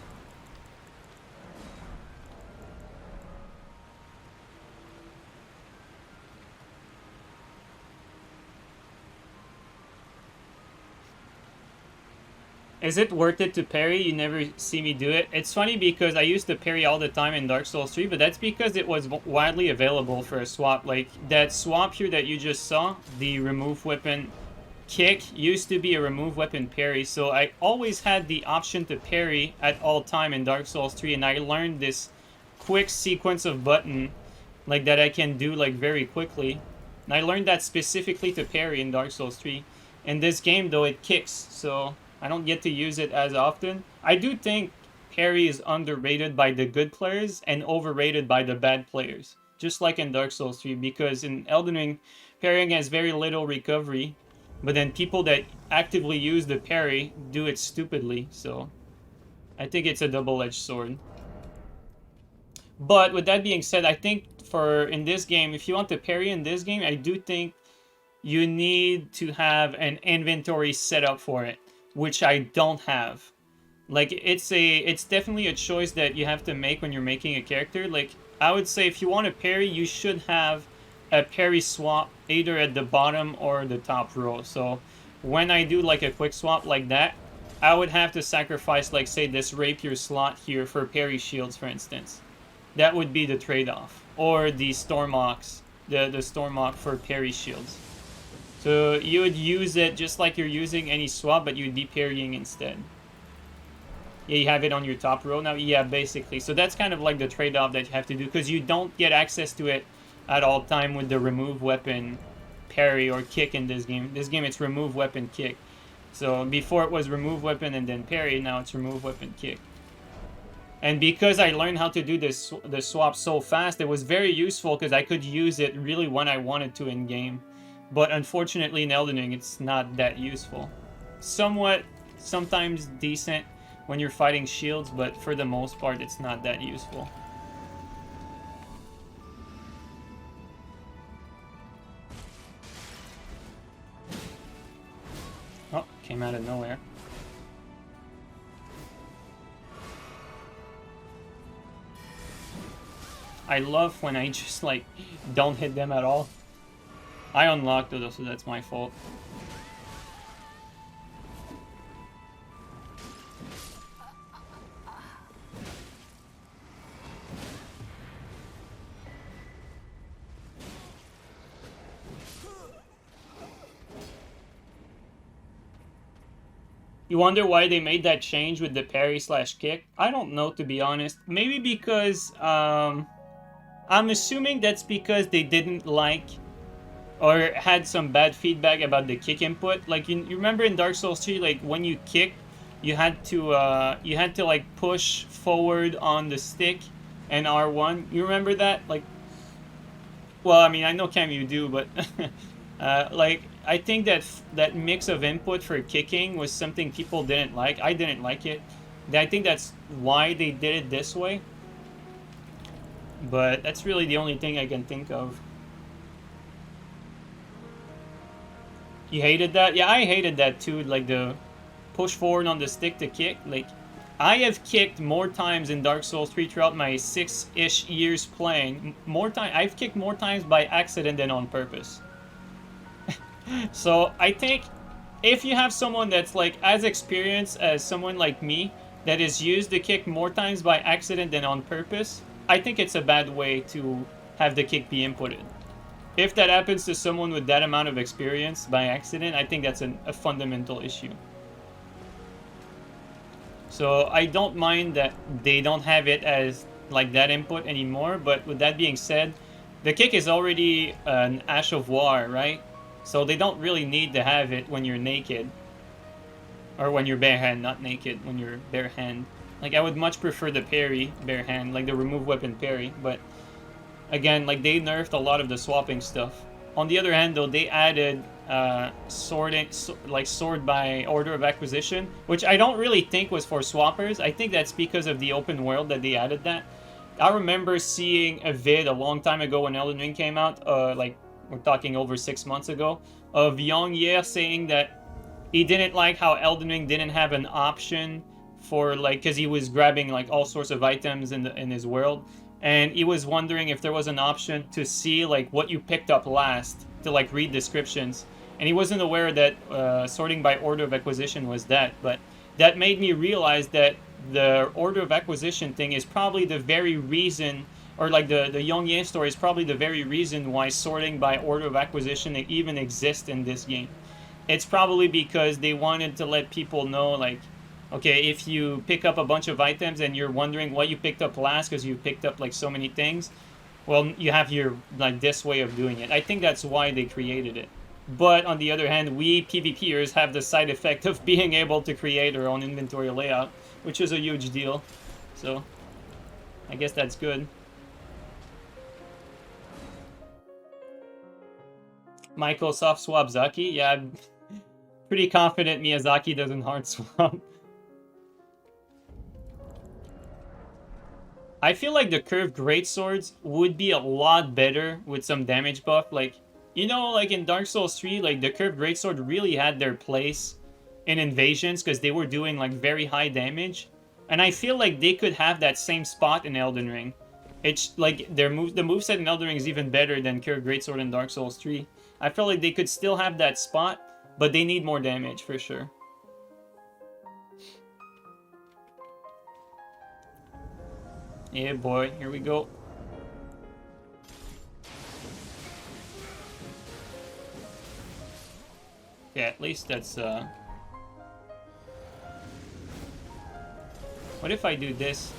[SPEAKER 1] Is it worth it to parry? You never see me do it. It's funny because I used to parry all the time in Dark Souls 3, but that's because it was widely available for a swap. Like, that swap here that you just saw, the remove weapon kick, used to be a remove weapon parry, so I always had the option to parry at all time in Dark Souls 3, and I learned this quick sequence of button, like, that I can do, like, very quickly. And I learned that specifically to parry in Dark Souls 3. In this game, though, it kicks, so I don't get to use it as often. I do think parry is underrated by the good players and overrated by the bad players. Just like in Dark Souls 3, because in Elden Ring, parrying has very little recovery. But then people that actively use the parry do it stupidly, so I think it's a double-edged sword. But with that being said, I think in this game, if you want to parry in this game, I do think you need to have an inventory set up for it, which I don't have. Like, it's definitely a choice that you have to make when you're making a character. Like, I would say if you want to parry, you should have a parry swap either at the bottom or the top row. So when I do like a quick swap like that, I would have to sacrifice, like, say, this rapier slot here for parry shields, for instance. That would be the trade-off. Or the Stormox, the Stormox for parry shields. So you would use it just like you're using any swap, but you'd be parrying instead. Yeah, you have it on your top row now? Yeah, basically. So that's kind of like the trade-off that you have to do, because you don't get access to it at all time with the remove weapon parry or kick in this game. This game, it's remove weapon kick. So before it was remove weapon and then parry, now it's remove weapon kick. And because I learned how to do the swap so fast, it was very useful because I could use it really when I wanted to in game. But unfortunately in Elden Ring, it's not that useful. Somewhat, sometimes decent when you're fighting shields, but for the most part, it's not that useful. Oh, came out of nowhere. I love when I just, like, don't hit them at all. I unlocked it, so that's my fault. You wonder why they made that change with the parry/kick? I don't know, to be honest. Maybe because, I'm assuming that's because they didn't like or had some bad feedback about the kick input. Like, you remember in Dark Souls 3, like, when you kick, you had to like, push forward on the stick and R1. You remember that? Like, well, I mean, I know, Cam, you do, but, like, I think that mix of input for kicking was something people didn't like. I didn't like it. I think that's why they did it this way. But that's really the only thing I can think of. You hated that? Yeah, I hated that too, like the push forward on the stick to kick. Like, I have kicked more times in Dark Souls 3 throughout my 6-ish years playing. I've kicked more times by accident than on purpose. So I think if you have someone that's, like, as experienced as someone like me that has used the kick more times by accident than on purpose, I think it's a bad way to have the kick be inputted. If that happens to someone with that amount of experience by accident, I think that's a fundamental issue. So I don't mind that they don't have it as, like, that input anymore, but with that being said, the kick is already an Ash of War, right? So they don't really need to have it when you're naked. Or when you're bare hand, not naked, when you're bare hand. Like, I would much prefer the parry bare hand, like the remove weapon parry, but again, like, they nerfed a lot of the swapping stuff. On the other hand, though, they added sword by order of acquisition, which I don't really think was for swappers. I think that's because of the open world that they added that. I remember seeing a vid a long time ago when Elden Ring came out, like we're talking over 6 months ago, of Yongye saying that he didn't like how Elden Ring didn't have an option for, like, because he was grabbing like all sorts of items in his world, and he was wondering if there was an option to see like what you picked up last, to like read descriptions, and he wasn't aware that sorting by order of acquisition was that. But that made me realize that the order of acquisition thing is probably the very reason, or like the Yongye story is probably the very reason why sorting by order of acquisition even exists in this game. It's probably because they wanted to let people know, like, okay, if you pick up a bunch of items and you're wondering what you picked up last because you picked up like so many things, well, you have your, like, this way of doing it. I think that's why they created it. But on the other hand, we PvPers have the side effect of being able to create our own inventory layout, which is a huge deal. So I guess that's good. Michael soft swap Zaki? Yeah, I'm pretty confident Miyazaki doesn't hard swap. I feel like the curved greatswords would be a lot better with some damage buff. Like, you know, like in Dark Souls 3, like the curved greatsword really had their place in invasions because they were doing like very high damage. And I feel like they could have that same spot in Elden Ring. It's like the moveset in Elden Ring is even better than curved greatsword in Dark Souls 3. I feel like they could still have that spot, but they need more damage for sure. Yeah, boy, here we go. Yeah, at least that's, What if I do this?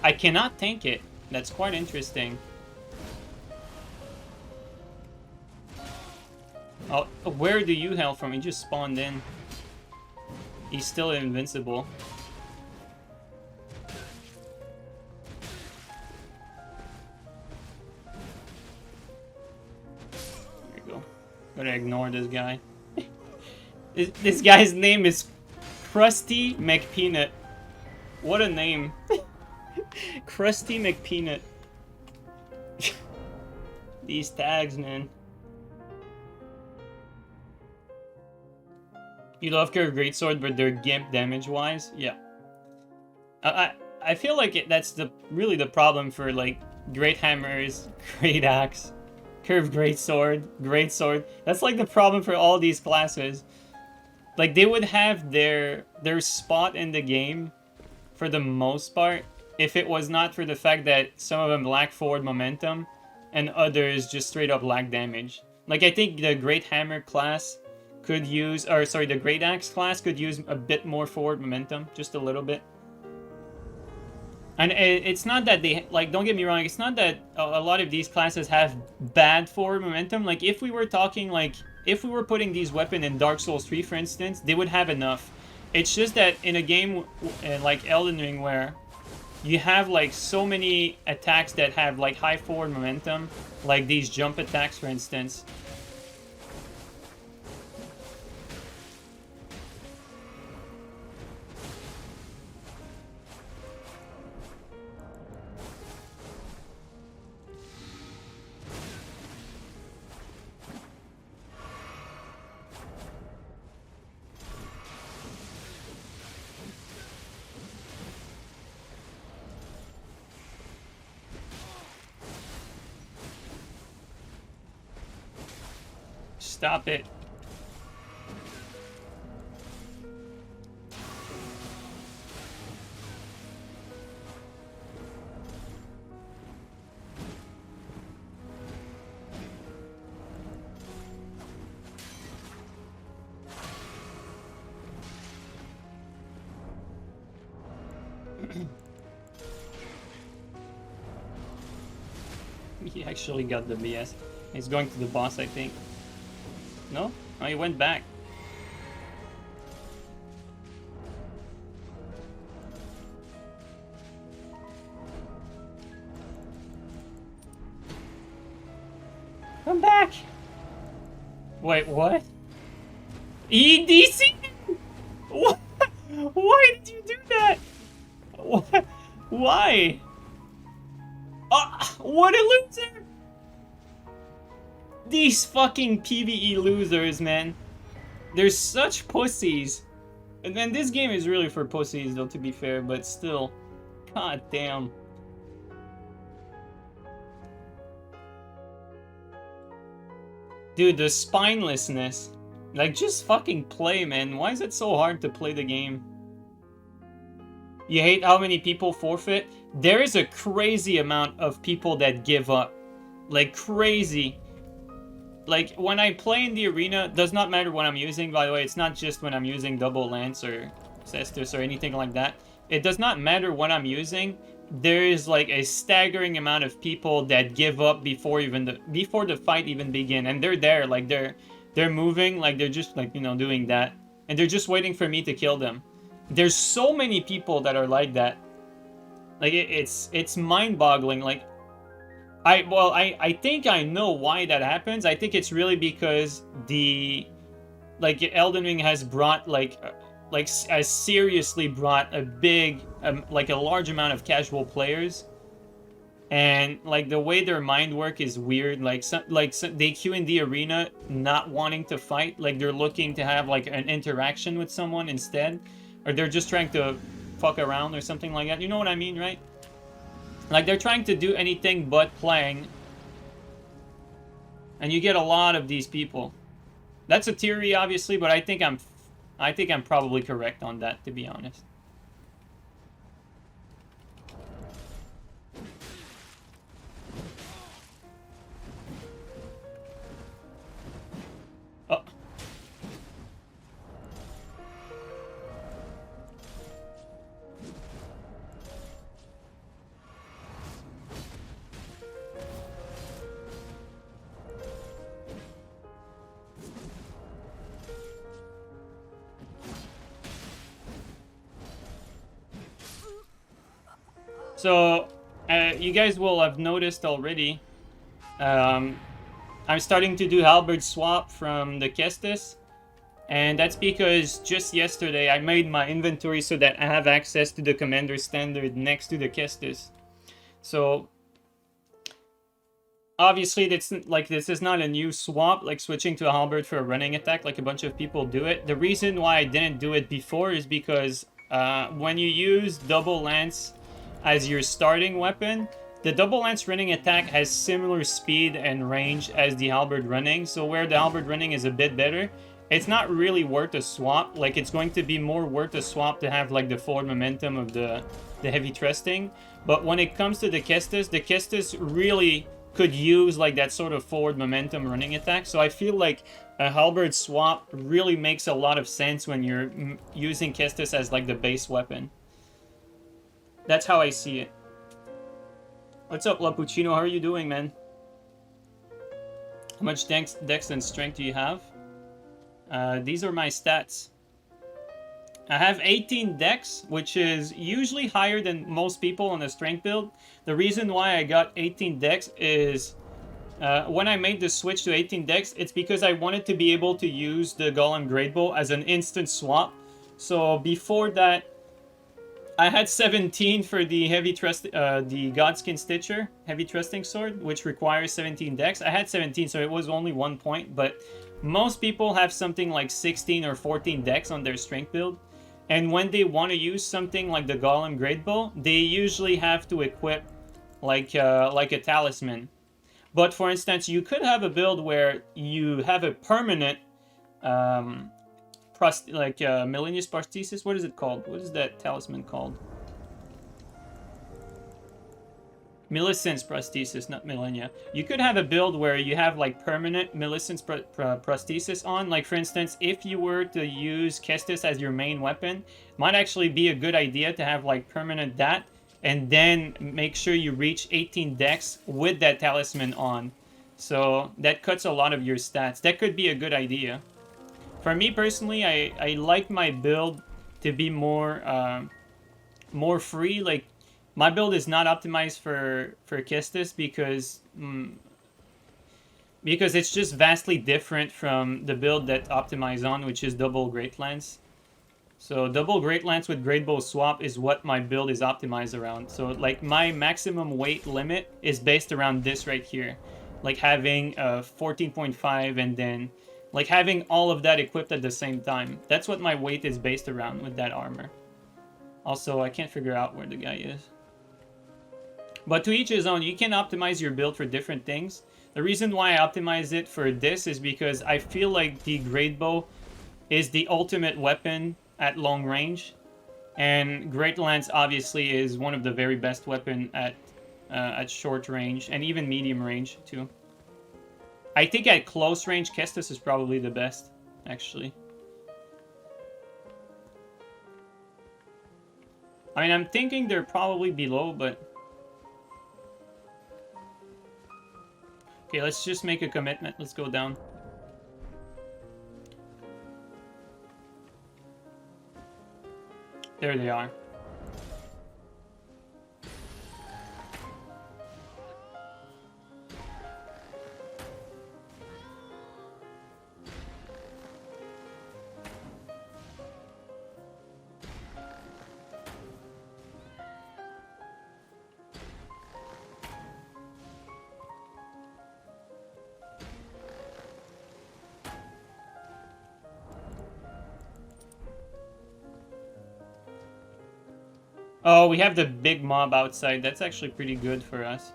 [SPEAKER 1] I cannot tank it. That's quite interesting. Oh, where do you hail from? He just spawned in. He's still invincible. There you go. Gotta ignore this guy. This guy's name is Krusty McPeanut. What a name. Krusty McPeanut. These tags, man. You love Curved Greatsword, but they're gimp damage-wise? Yeah. I feel like that's really the problem for, like, Great Hammers, Great Axe, Curved Greatsword, Greatsword. That's, like, the problem for all these classes. Like, they would have their spot in the game, for the most part, if it was not for the fact that some of them lack forward momentum, and others just straight up lack damage. Like, I think the Great Hammer class could use, or sorry, the Great Axe class could use a bit more forward momentum, just a little bit. And it's not that they, like, don't get me wrong, it's not that a lot of these classes have bad forward momentum. Like, if we were talking, like, if we were putting these weapons in Dark Souls 3, for instance, they would have enough. It's just that in a game like Elden Ring, where you have, like, so many attacks that have, like, high forward momentum, like these jump attacks, for instance. Stop it. He actually got the BS. He's going to the boss, I think. No? Oh, he went back. Come back! Wait, what? EDC? What? Why did you do that? What? Why? What a loser! These fucking PvE losers, man. They're such pussies. And then this game is really for pussies, though, to be fair, but still. God damn. Dude, the spinelessness. Like, just fucking play, man. Why is it so hard to play the game? You hate how many people forfeit? There is a crazy amount of people that give up. Like, crazy. Like, when I play in the arena, does not matter what I'm using, by the way. It's not just when I'm using double lance or cestus or anything like that. It does not matter what I'm using. There is, like, a staggering amount of people that give up before the fight even begin. And they're there, like, they're moving, like, they're just, like, you know, doing that. And they're just waiting for me to kill them. There's so many people that are like that. Like, it's mind-boggling. Like, I think I know why that happens. I think it's really because Elden Ring has brought, has seriously brought a big, a large amount of casual players. And, like, the way their mind work is weird. They queue in the arena not wanting to fight. Like, they're looking to have, like, an interaction with someone instead. Or they're just trying to fuck around or something like that. You know what I mean, right? Like, they're trying to do anything but playing. And you get a lot of these people. That's a theory, obviously, but I think I'm probably correct on that, to be honest. Oh. So, you guys will have noticed already, I'm starting to do halberd swap from the Kestis, and that's because just yesterday I made my inventory so that I have access to the commander standard next to the Kestis. So, obviously, this is not a new swap, like switching to a halberd for a running attack, like a bunch of people do it. The reason why I didn't do it before is because when you use double lance as your starting weapon, the double lance running attack has similar speed and range as the halberd running, so where the halberd running is a bit better, it's not really worth a swap. Like, it's going to be more worth a swap to have, like, the forward momentum of the heavy thrusting. But when it comes to the Kestis really could use, like, that sort of forward momentum running attack. So I feel like a halberd swap really makes a lot of sense when you're using Kestis as, like, the base weapon. That's how I see it. What's up, Lapuccino? How are you doing, man? How much dex and strength do you have? These are my stats. I have 18 dex, which is usually higher than most people on the strength build. The reason why I got 18 dex is when I made the switch to 18 dex, it's because I wanted to be able to use the Golem Greatbow as an instant swap. So before that, I had 17 for the heavy thrust, the Godskin Stitcher heavy thrusting sword, which requires 17 dex. I had 17, so it was only 1 point, but most people have something like 16 or 14 dex on their strength build. And when they want to use something like the Golem Greatbow, they usually have to equip like a talisman. But for instance, you could have a build where you have a permanent Millennius Prosthesis. What is it called? What is that talisman called? Millicent's Prosthesis, not Millennia. You could have a build where you have like permanent Millicent's Prosthesis on. Like, for instance, if you were to use Kestis as your main weapon, it might actually be a good idea to have like permanent that, and then make sure you reach 18 dex with that talisman on. So that cuts a lot of your stats. That could be a good idea. For me personally, I like my build to be more free. Like, my build is not optimized for Kestis because it's just vastly different from the build that optimized on, which is double Great Lance. So double Great Lance with Great Bow swap is what my build is optimized around. So like my maximum weight limit is based around this right here. like having a 14.5 and then like having all of that equipped at the same time. That's what my weight is based around with that armor. Also, I can't figure out where the guy is. But to each his own, you can optimize your build for different things. The reason why I optimize it for this is because I feel like the great bow is the ultimate weapon at long range. And Great Lance obviously is one of the very best weapon at short range and even medium range too. I think at close range, Kestis is probably the best, actually. I mean, I'm thinking they're probably below, but... Okay, let's just make a commitment. Let's go down. There they are. Oh, we have the big mob outside. That's actually pretty good for us.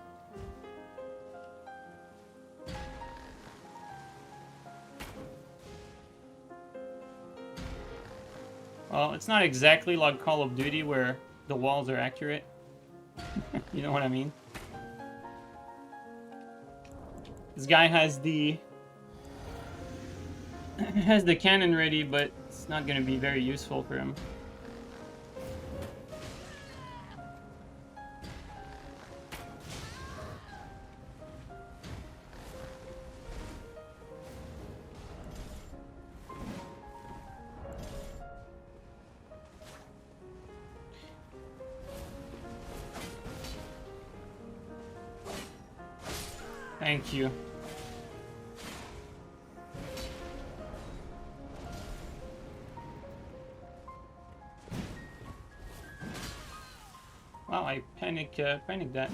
[SPEAKER 1] Well, it's not exactly like Call of Duty where the walls are accurate. You know what I mean? This guy has the cannon ready, but it's not going to be very useful for him. Thank you. Wow, I panicked that.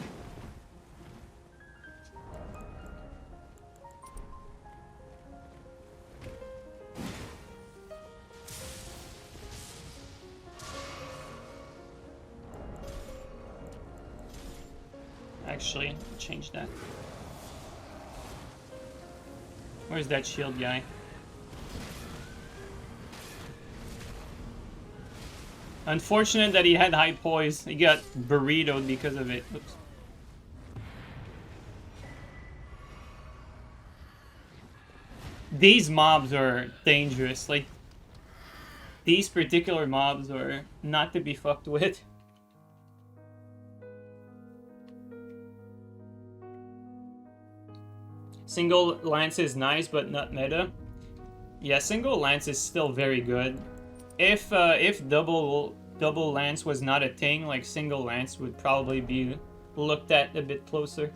[SPEAKER 1] Actually, change that. Where's that shield guy? Unfortunate that he had high poise. He got burritoed because of it. Oops. These mobs are dangerous. Like, these particular mobs are not to be fucked with. Single lance is nice, but not meta. Yeah, single lance is still very good. If double lance was not a thing, like single lance would probably be looked at a bit closer.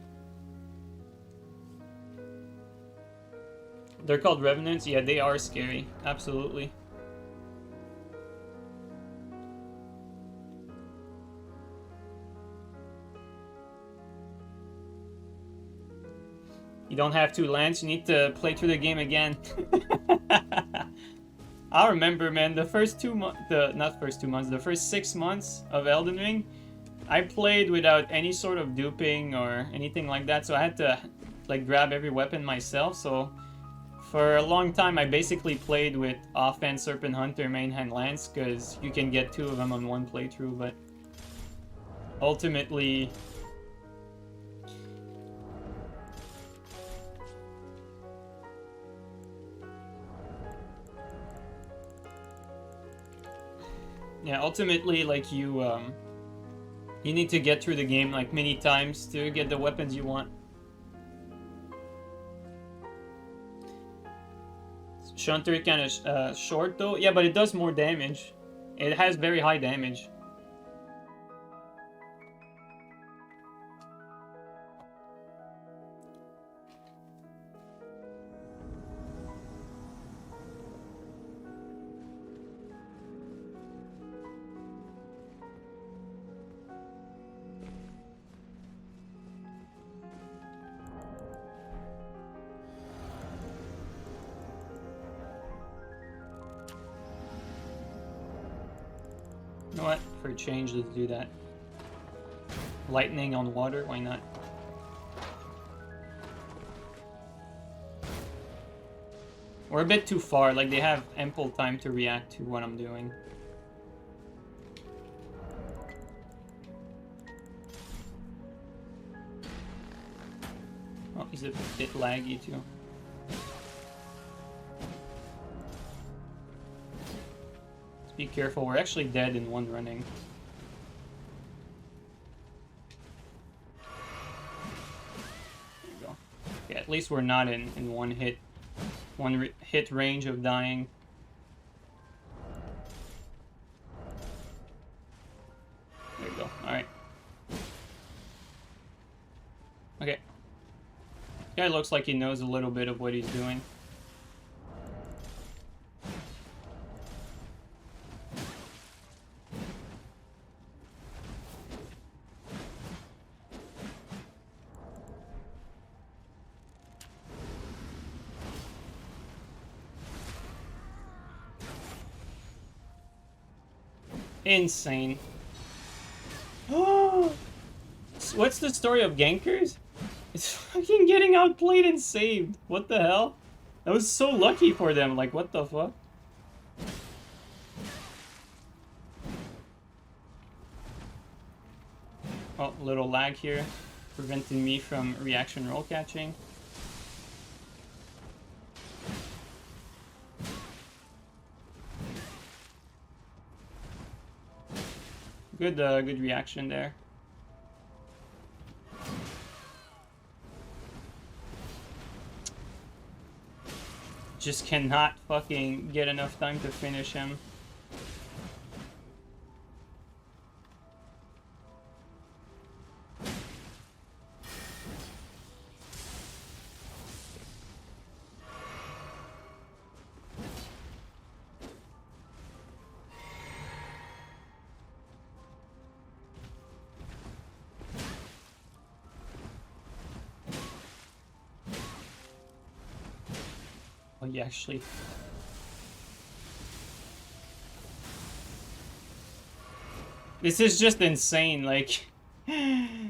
[SPEAKER 1] They're called revenants. Yeah, they are scary. Absolutely. You don't have to lance, you need to play through the game again. I remember, man, the first 2 months, the first 6 months of Elden Ring, I played without any sort of duping or anything like that, so I had to, like, grab every weapon myself, so for a long time I basically played with offhand Serpent Hunter, main hand Lance, because you can get 2 of them on one playthrough, but ultimately... Yeah, ultimately, like, you need to get through the game, like, many times to get the weapons you want. Shunter kind of short, though. Yeah, but it does more damage. It has very high damage. You know what? For a change, let's do that. Lightning on water, why not? We're a bit too far, like they have ample time to react to what I'm doing. Oh, he's a bit laggy too. Let's be careful, we're actually dead in one running. There you go. Okay, at least we're not in one hit. Hit range of dying. There you go. Alright. Okay. Guy looks like he knows a little bit of what he's doing. Insane. Oh, what's the story of gankers? It's fucking getting outplayed and saved. What the hell? That was so lucky for them. Like, what the fuck? Oh, a little lag here, preventing me from reaction roll catching. Good reaction there. Just cannot fucking get enough time to finish him. Actually, this is just insane. Like,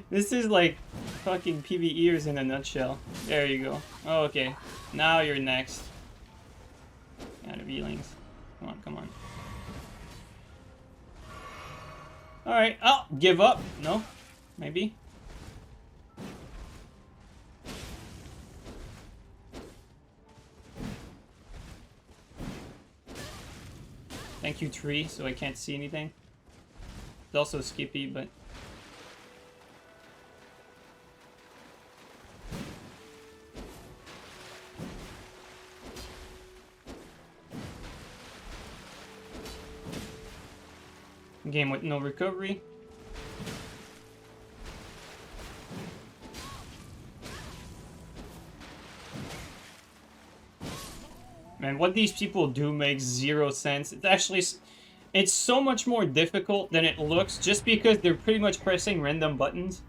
[SPEAKER 1] this is like fucking PvEers in a nutshell. There you go. Oh, okay, now you're next. Out of healings. Come on, come on. All right. Oh, give up? No, maybe. Thank you, tree, so I can't see anything. It's also skippy, but... Game with no recovery. Man, what these people do makes zero sense. It's actually... It's so much more difficult than it looks just because they're pretty much pressing random buttons.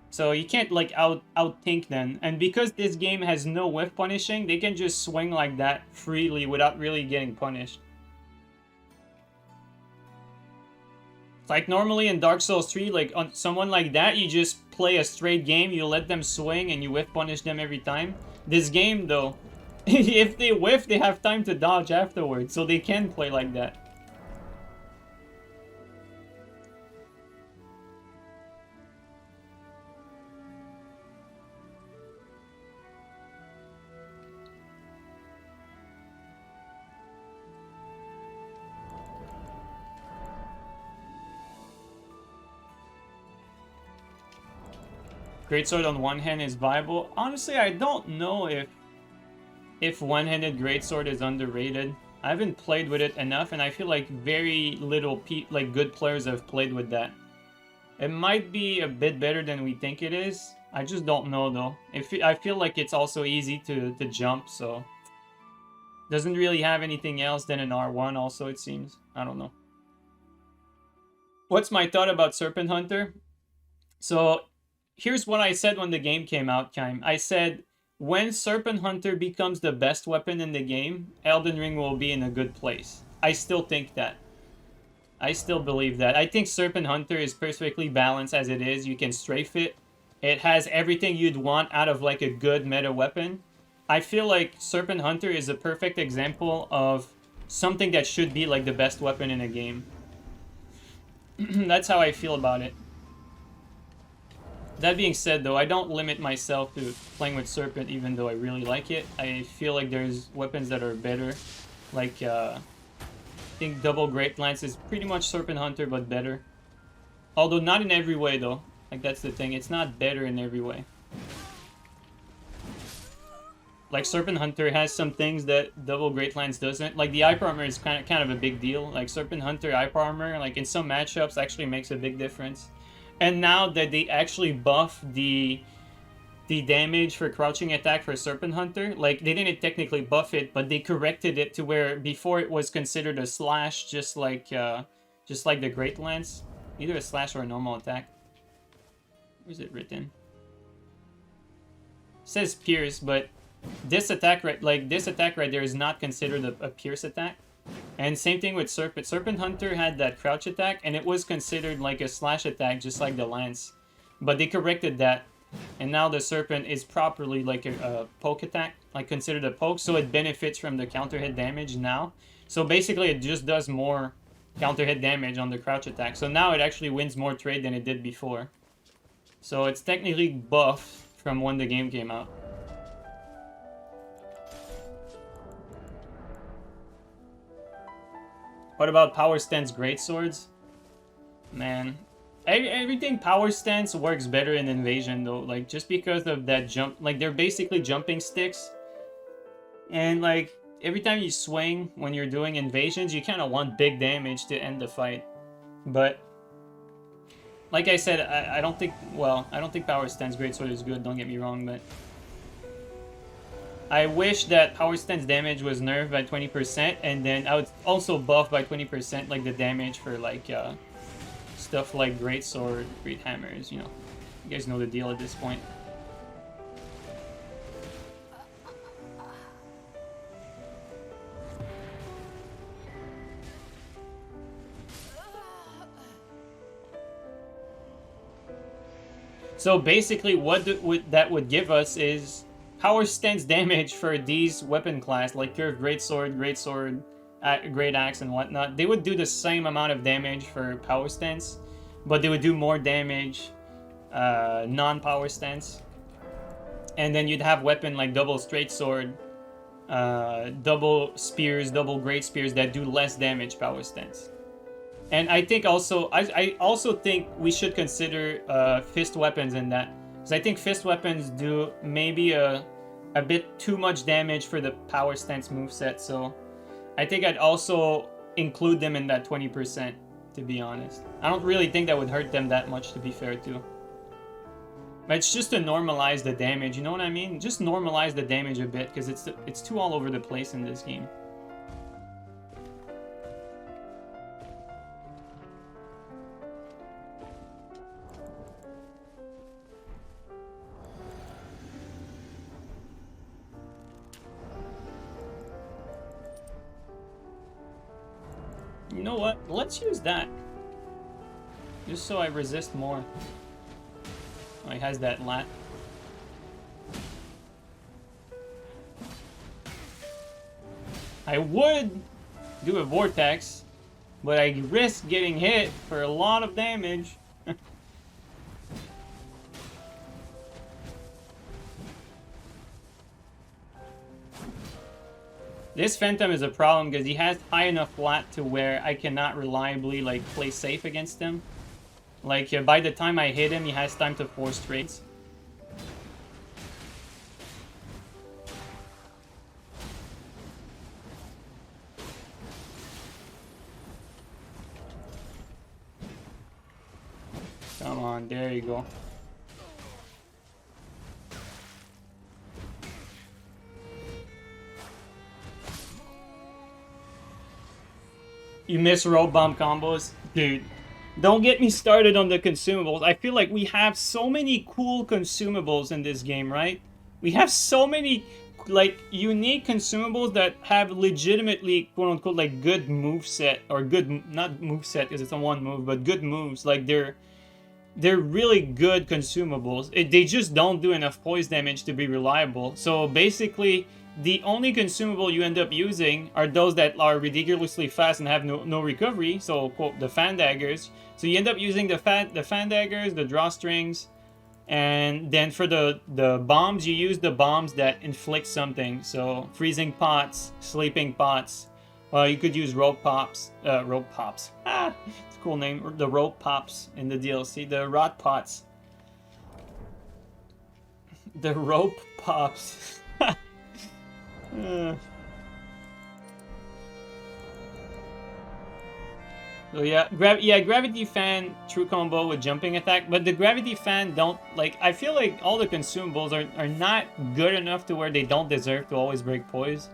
[SPEAKER 1] So you can't, like, out-think them. And because this game has no whiff punishing, they can just swing like that freely without really getting punished. Like, normally in Dark Souls 3, like, on someone like that, you just play a straight game, you let them swing, and you whiff punish them every time. This game, though... If they whiff, they have time to dodge afterwards, so they can play like that. Greatsword on one hand is viable. Honestly, I don't know if one-handed greatsword is underrated. I haven't played with it enough, and I feel like very little good players have played with that. It might be a bit better than we think it is. I just don't know, though. I feel like it's also easy to jump, so... Doesn't really have anything else than an R1 also, it seems. I don't know. What's my thought about Serpent Hunter? So, here's what I said when the game came out, Kaim. I said... When Serpent Hunter becomes the best weapon in the game, Elden Ring will be in a good place. I still think that. I still believe that. I think Serpent Hunter is perfectly balanced as it is. You can strafe it. It has everything you'd want out of like a good meta weapon. I feel like Serpent Hunter is a perfect example of something that should be like the best weapon in a game. That's how I feel about it. That being said, though, I don't limit myself to playing with Serpent, even though I really like it. I feel like there's weapons that are better. Like, I think Double Great Lance is pretty much Serpent Hunter, but better. Although not in every way, though. Like, that's the thing. It's not better in every way. Like, Serpent Hunter has some things that Double Great Lance doesn't. Like, the Hyper Armor is kind of a big deal. Like, Serpent Hunter Hyper Armor, like, in some matchups, actually makes a big difference. And now that they actually buff the damage for crouching attack for Serpent Hunter, like, they didn't technically buff it, but they corrected it to where before it was considered a slash, just like the Great Lance. Either a slash or a normal attack. Where's it written? It says pierce, but this attack right there is not considered a pierce attack. And same thing with Serpent. Serpent Hunter had that crouch attack, and it was considered like a slash attack, just like the Lance. But they corrected that, and now the Serpent is properly like a poke attack, like considered a poke, so it benefits from the counter hit damage now. So basically it just does more counter hit damage on the crouch attack. So now it actually wins more trade than it did before. So it's technically buffed from when the game came out. What about Power Stance Greatswords? Man, everything Power Stance works better in Invasion though. Like, just because of that jump, like, they're basically jumping sticks. And like, every time you swing when you're doing invasions, you kind of want big damage to end the fight. But like I said, I don't think, well, I don't think Power Stance Greatsword is good, don't get me wrong, but I wish that Power Stance damage was nerfed by 20%, and then I would also buff by 20% like the damage for like stuff like Greatsword, Great Hammers, you know. You guys know the deal at this point. So basically what that would give us is Power Stance damage for these weapon class, like Curved Greatsword, Great Axe, and whatnot. They would do the same amount of damage for Power Stance, but they would do more damage non-Power Stance. And then you'd have weapon like Double Straight Sword, Double Spears, Double Great Spears that do less damage Power Stance. And I think also, I also think we should consider fist weapons in that. Because I think fist weapons do maybe a bit too much damage for the Power Stance moveset. So I think I'd also include them in that 20%, to be honest. I don't really think that would hurt them that much, to be fair, too. But it's just to normalize the damage, you know what I mean? Just normalize the damage a bit, because it's too all over the place in this game. You know what? Let's use that. Just so I resist more. Oh, he has that lat. I would do a vortex, but I risk getting hit for a lot of damage. This Phantom is a problem because he has high enough lat to where I cannot reliably like play safe against him. Like by the time I hit him, he has time to force trades. Come on, there you go. You miss rope bomb combos? Dude, don't get me started on the consumables. I feel like we have so many cool consumables in this game, right? We have so many like unique consumables that have legitimately quote unquote like good move set, or good, not move set because it's a one move, but good moves. Like they're really good consumables. They just don't do enough poise damage to be reliable. So basically, the only consumable you end up using are those that are ridiculously fast and have no recovery. So quote the fan daggers. So you end up using the fan daggers, the drawstrings, and then for the bombs, you use the bombs that inflict something. So freezing pots, sleeping pots. You could use rope pops. Ah, it's a cool name. The rope pops in the DLC. The rot pots. The rope pops. So yeah, gravity fan, true combo with jumping attack, but the gravity fan don't, like, I feel like all the consumables are not good enough to where they don't deserve to always break poise.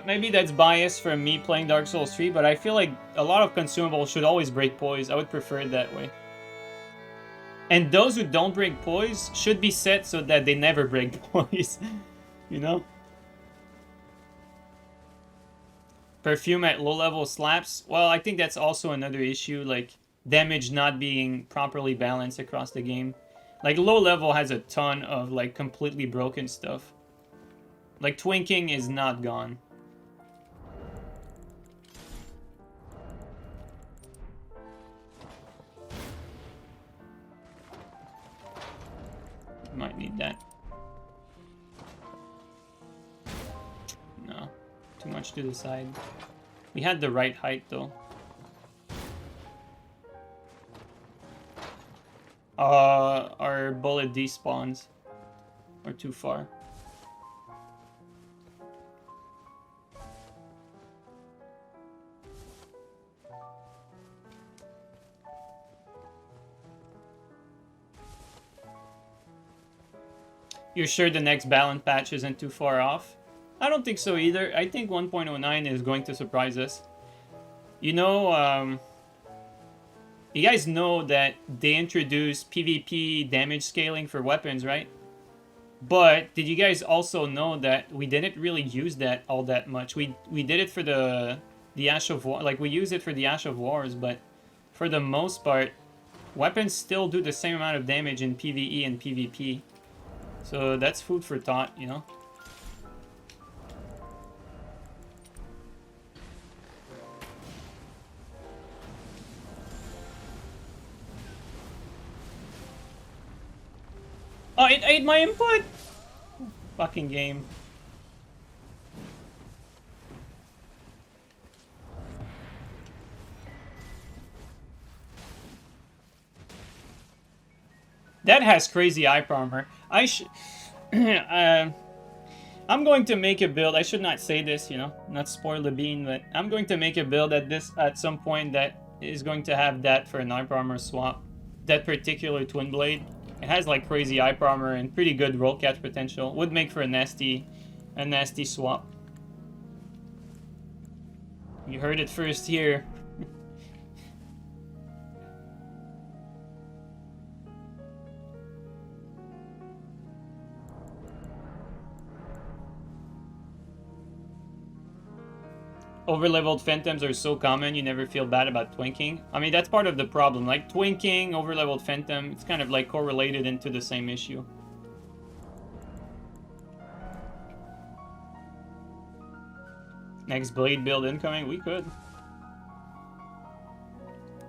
[SPEAKER 1] Maybe that's biased from me playing Dark Souls 3, but I feel like a lot of consumables should always break poise. I would prefer it that way. And those who don't break poise should be set so that they never break poise, you know? Perfume at low level slaps. Well, I think that's also another issue, like damage not being properly balanced across the game. Like low level has a ton of like completely broken stuff. Like twinking is not gone. Might need that. No. Too much to the side. We had the right height though. Our bullet despawns are too far. You're sure the next balance patch isn't too far off? I don't think so either. I think 1.09 is going to surprise us. You know, you guys know that they introduced PvP damage scaling for weapons, right? But did you guys also know that we didn't really use that all that much? We did it for the Ash of War, like we use it for the Ash of Wars, but for the most part, weapons still do the same amount of damage in PvE and PvP. So that's food for thought, you know? Oh, it ate my input! Fucking game. That has crazy eye armor. I should... I'm going to make a build. I should not say this, you know, not spoil the bean, but I'm going to make a build at some point that is going to have that for an eye armor swap. That particular twin blade. It has like crazy eye armor and pretty good roll catch potential. Would make for a nasty swap. You heard it first here. Overleveled phantoms are so common, you never feel bad about twinking. I mean, that's part of the problem. Like, twinking, overleveled phantom, it's kind of like correlated into the same issue. Next blade build incoming? We could.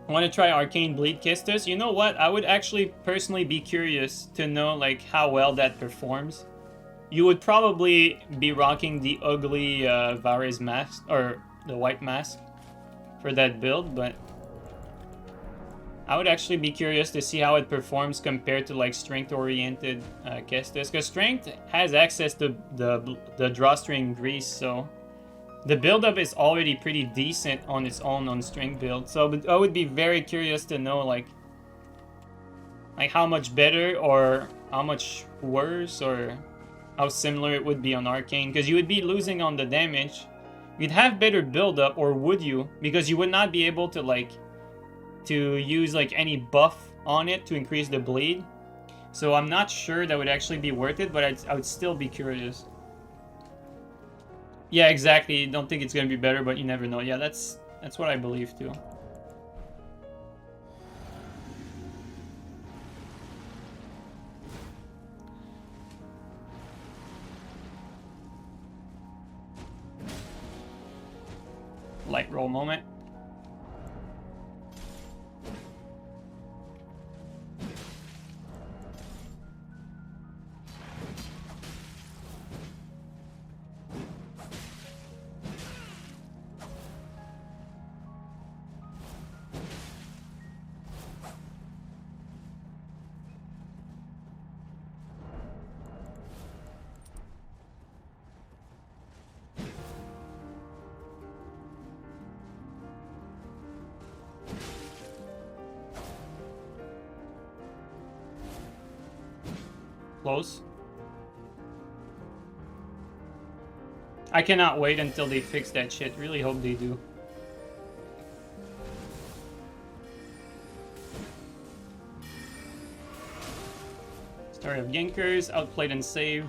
[SPEAKER 1] I want to try Arcane Bleed Kistus. You know what? I would actually personally be curious to know, like, how well that performs. You would probably be rocking the ugly Varys mask, or the white mask, for that build, but I would actually be curious to see how it performs compared to like strength-oriented Kestis, because strength has access to the drawstring grease, so the build-up is already pretty decent on its own on strength build. So I would be very curious to know like how much better or how much worse or how similar it would be on Arcane, because you would be losing on the damage. You'd have better build-up, or would you? Because you would not be able to like to use like any buff on it to increase the bleed. So I'm not sure that would actually be worth it, but I would still be curious. Yeah, exactly. Don't think it's gonna be better, but you never know. Yeah, that's what I believe too. Light roll moment. Close. I cannot wait until they fix that shit. Really hope they do. Story of Yankers, outplayed and saved.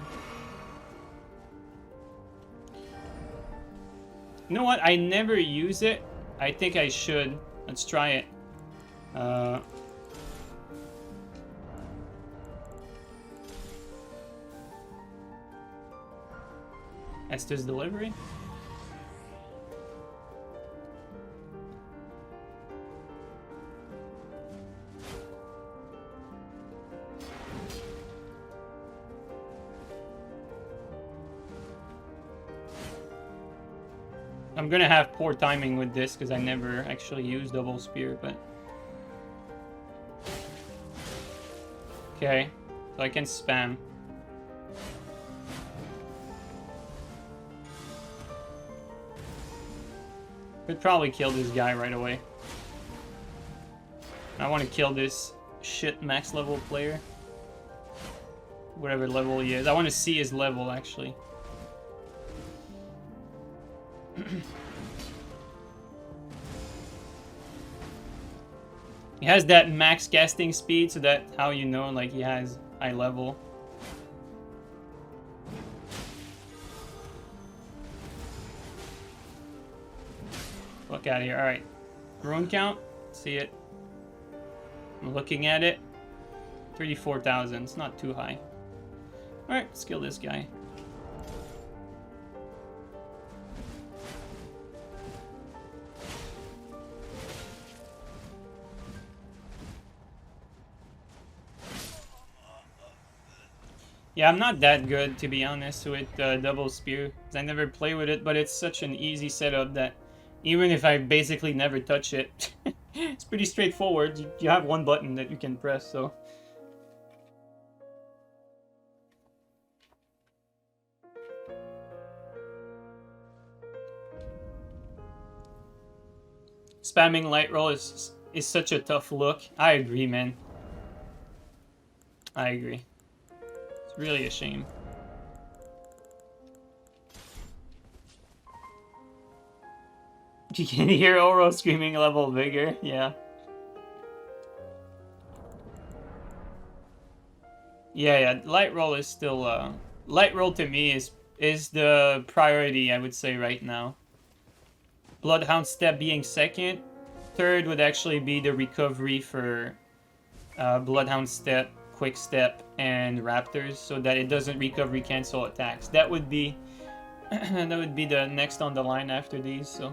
[SPEAKER 1] You know what? I never use it. I think I should. Let's try it. Estes delivery. I'm gonna have poor timing with this because I never actually use double spear, but okay, so I can spam. Could probably kill this guy right away. I want to kill this shit max level player. Whatever level he is. I want to see his level, actually. He has that max casting speed, so that's how you know, like, he has high level. Look out of here. Alright. Rune count. See it. I'm looking at it. 34,000. It's not too high. Alright, let's kill this guy. Yeah, I'm not that good, to be honest, with double spear. I never play with it, but it's such an easy setup that even if I basically never touch it, it's pretty straightforward. You have one button that you can press, so. Spamming light roll is such a tough look. I agree, man. I agree. It's really a shame. You can hear Oro screaming level bigger, yeah. Yeah, light roll is still, light roll to me is the priority, I would say, right now. Bloodhound Step being second. Third would actually be the recovery for Bloodhound Step, Quick Step, and Raptors, so that it doesn't recovery cancel attacks. That would be the next on the line after these, so.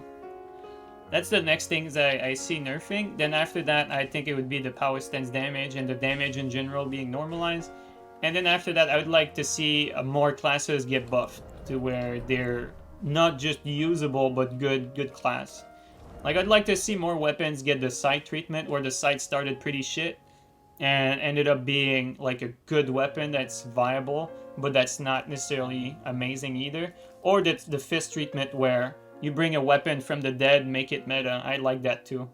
[SPEAKER 1] That's the next things I see nerfing. Then after that, I think it would be the power stance damage and the damage in general being normalized. And then after that, I would like to see more classes get buffed to where they're not just usable, but good class. Like, I'd like to see more weapons get the sight treatment, where the sight started pretty shit and ended up being like a good weapon that's viable, but that's not necessarily amazing either. Or the fist treatment where you bring a weapon from the dead, make it meta. I like that too.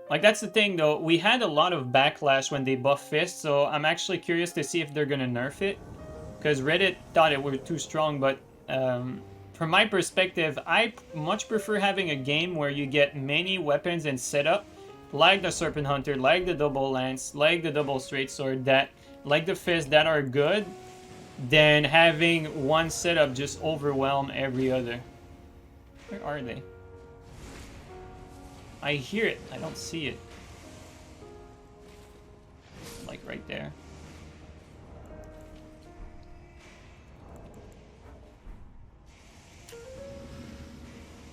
[SPEAKER 1] Like, that's the thing though. We had a lot of backlash when they buffed Fist, so I'm actually curious to see if they're gonna nerf it. Because Reddit thought it were too strong, but from my perspective, I much prefer having a game where you get many weapons and setup, like the Serpent Hunter, like the double lance, like the double straight sword, that, like the Fist, that are good, than having one setup just overwhelm every other. Where are they? I hear it. I don't see it. Like right there.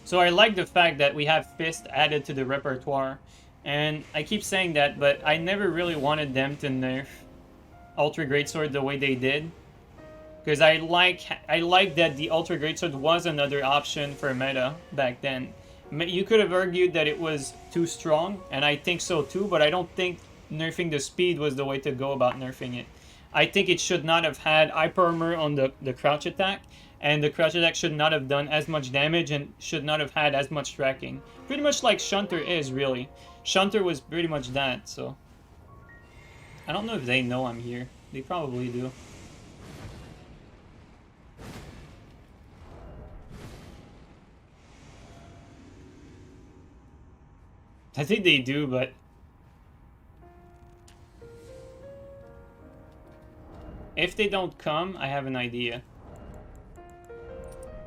[SPEAKER 1] So I like the fact that we have Fist added to the repertoire. And I keep saying that, but I never really wanted them to nerf Ultra Greatsword the way they did. Because I like that the Ultra Greatsword was another option for meta back then. You could have argued that it was too strong, and I think so too, but I don't think nerfing the speed was the way to go about nerfing it. I think it should not have had hyper armor on the crouch attack, and the crouch attack should not have done as much damage and should not have had as much tracking. Pretty much like Shunter is, really. Shunter was pretty much that, so... I don't know if they know I'm here. They probably do. I think they do, but... if they don't come, I have an idea.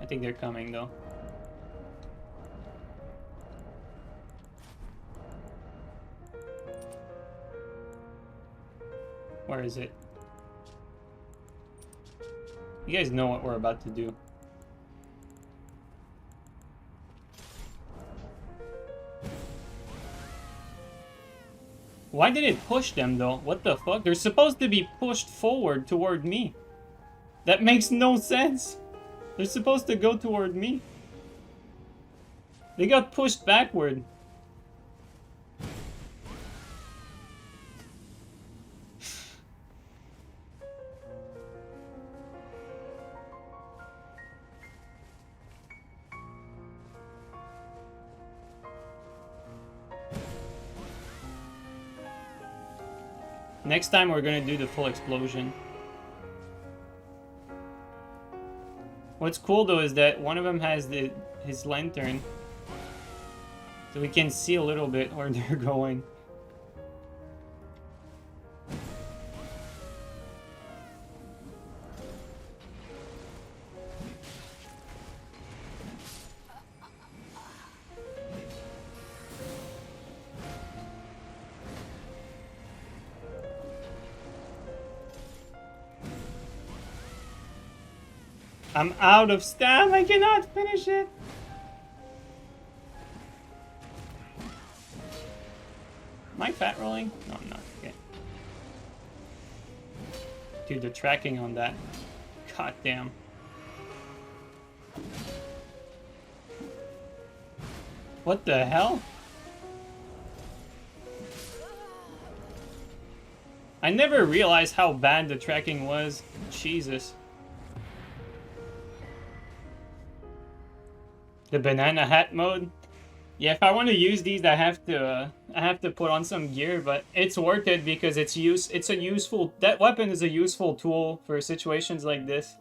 [SPEAKER 1] I think they're coming, though. Where is it? You guys know what we're about to do. Why did it push them, though? What the fuck? They're supposed to be pushed forward toward me. That makes no sense. They're supposed to go toward me. They got pushed backward. Next time we're gonna do the full explosion. What's cool though is that one of them has his lantern. So we can see a little bit where they're going. I'm out of stam, I cannot finish it! Am I fat rolling? No, I'm not. Okay. Dude, the tracking on that. God damn. What the hell? I never realized how bad the tracking was. Jesus. The banana hat mode? Yeah, if I want to use these, I have to put on some gear, but it's worth it because it's a useful, that weapon is a useful tool for situations like this.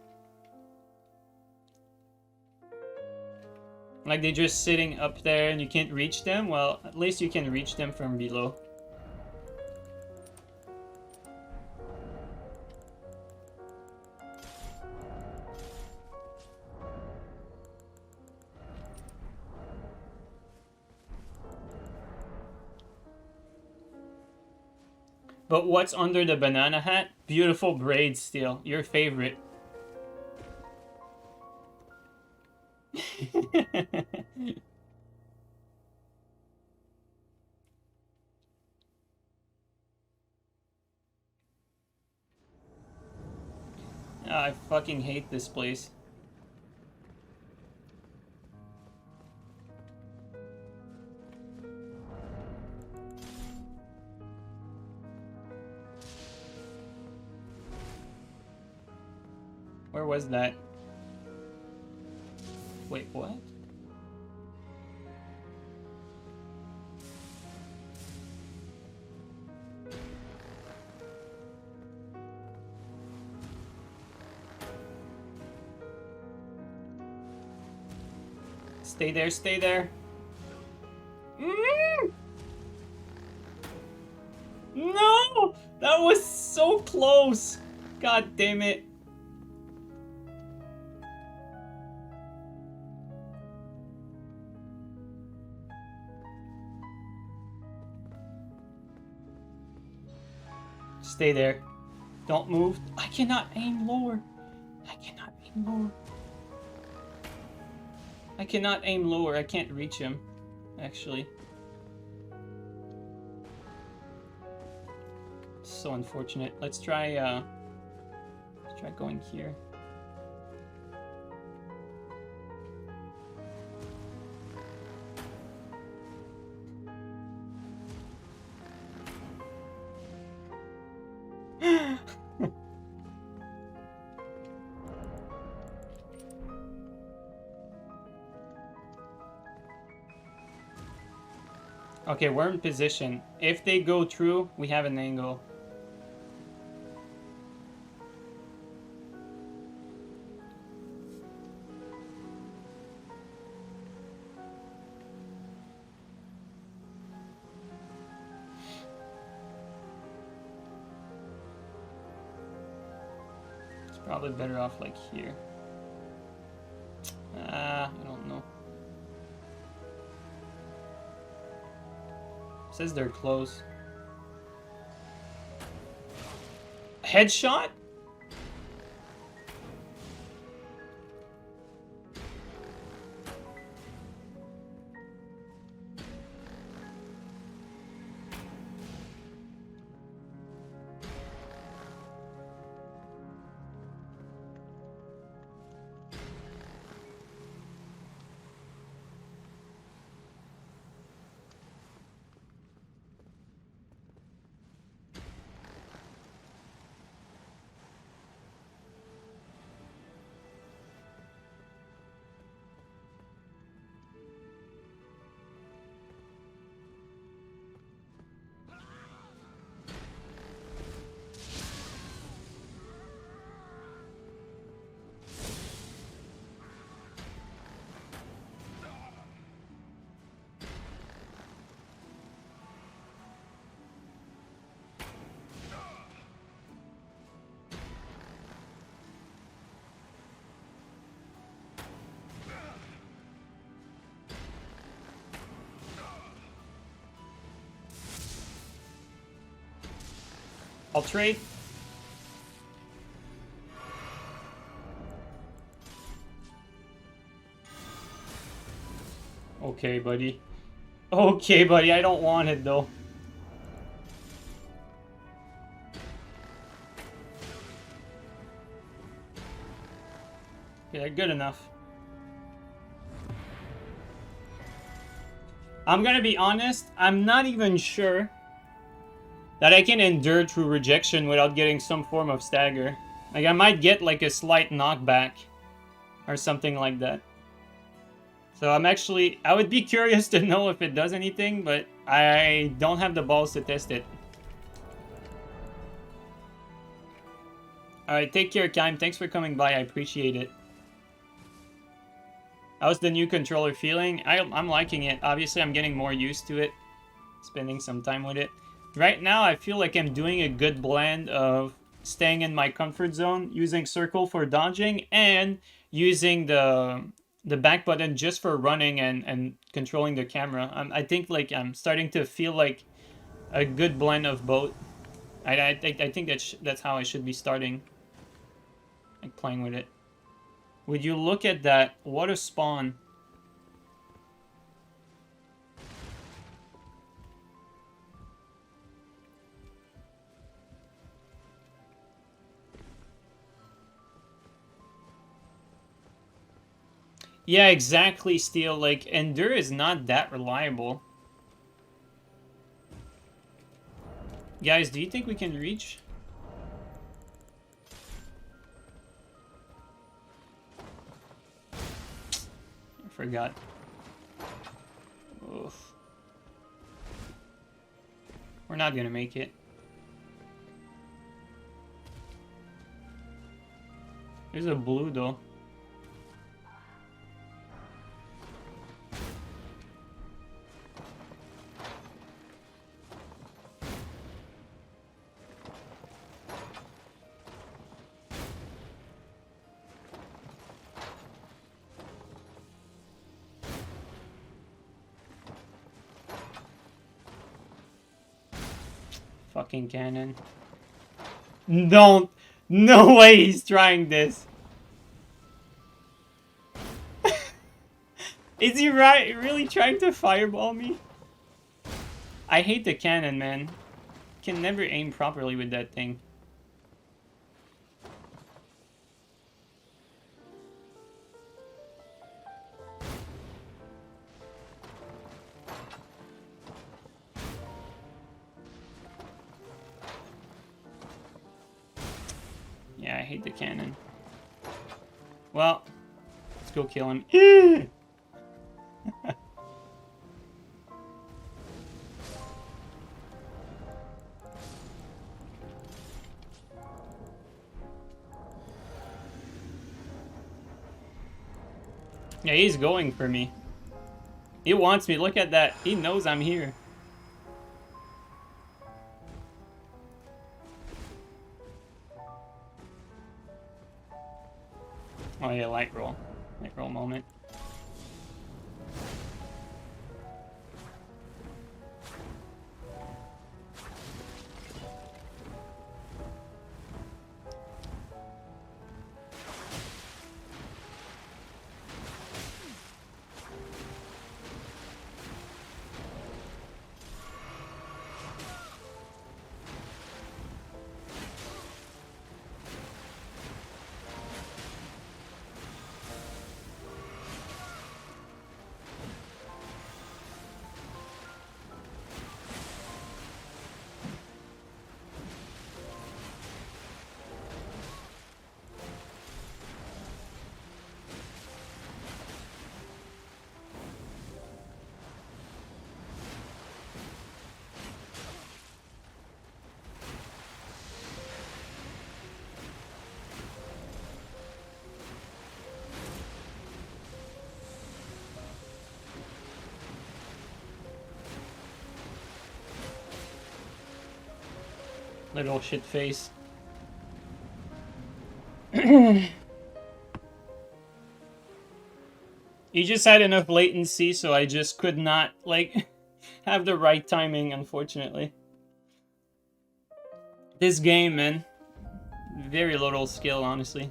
[SPEAKER 1] Like they're just sitting up there and you can't reach them. Well, at least you can reach them from below. But what's under the banana hat? Beautiful braids still. Your favorite. I fucking hate this place. Where was that? Wait, what? Stay there, stay there. No! That was so close! God damn it. Stay there. Don't move. I cannot aim lower. I cannot aim lower. I cannot aim lower. I can't reach him, actually. So unfortunate. Let's try going here. Okay, we're in position. If they go through, we have an angle. It's probably better off like here. I don't know. Says they're close. Headshot? I'll trade. Okay, buddy. Okay, buddy. I don't want it, though. Yeah, good enough. I'm gonna be honest. I'm not even sure that I can endure through rejection without getting some form of stagger. Like, I might get, like, a slight knockback or something like that. So I would be curious to know if it does anything, but I don't have the balls to test it. Alright, take care, Kaim. Thanks for coming by. I appreciate it. How's the new controller feeling? I'm liking it. Obviously, I'm getting more used to it. Spending some time with it. Right now, I feel like I'm doing a good blend of staying in my comfort zone, using circle for dodging, and using the back button just for running and controlling the camera. I think like I'm starting to feel like a good blend of both. I think that's how I should be starting, like playing with it. Would you look at that? What a spawn. Yeah, exactly, Steel. Like, Endure is not that reliable. Guys, do you think we can reach? I forgot. Oof. We're not gonna make it. There's a blue, though. Fucking cannon. Don't. No way he's trying this. Is he really trying to fireball me? I hate the cannon, man. Can never aim properly with that thing. Yeah, I hate the cannon. Well, let's go kill him. Yeah, he's going for me. He wants me. Look at that. He knows I'm here. Oh yeah, light roll. Light roll moment. Little shit face. He just had enough latency, so I just could not, like, have the right timing, unfortunately. This game, man. Very little skill, honestly.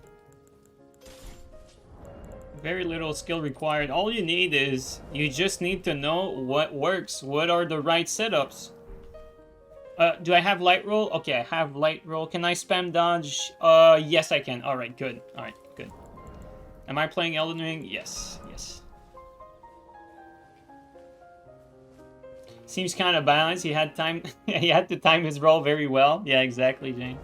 [SPEAKER 1] Very little skill required. All you need is, you just need to know what works. What are the right setups? Do I have light roll? Okay, I have light roll. Can I spam dodge? Yes I can. Alright, good. Alright, good. Am I playing Elden Ring? Yes, yes. Seems kind of balanced. He had time. He had to time his roll very well. Yeah, exactly, Jane.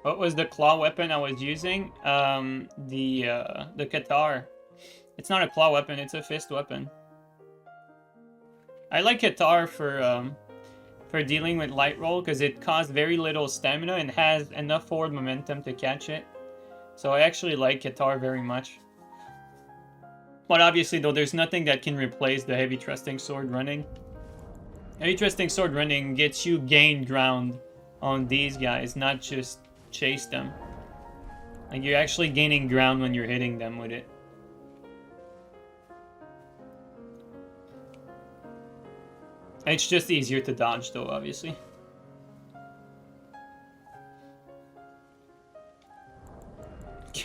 [SPEAKER 1] What was the claw weapon I was using? The Katar. It's not a claw weapon, it's a fist weapon. I like Katar for dealing with light roll because it costs very little stamina and has enough forward momentum to catch it. So I actually like Katar very much. But obviously though, there's nothing that can replace the heavy thrusting sword running. Heavy thrusting sword running gets you gain ground on these guys, not just chase them. Like, you're actually gaining ground when you're hitting them with it. It's just easier to dodge though, obviously.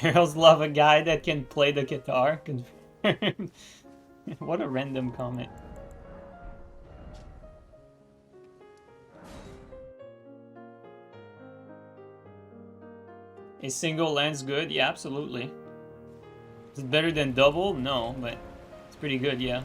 [SPEAKER 1] Girls love a guy that can play the guitar. What a random comment. Is single lens good? Yeah, absolutely. Is it better than double? No, but it's pretty good, yeah.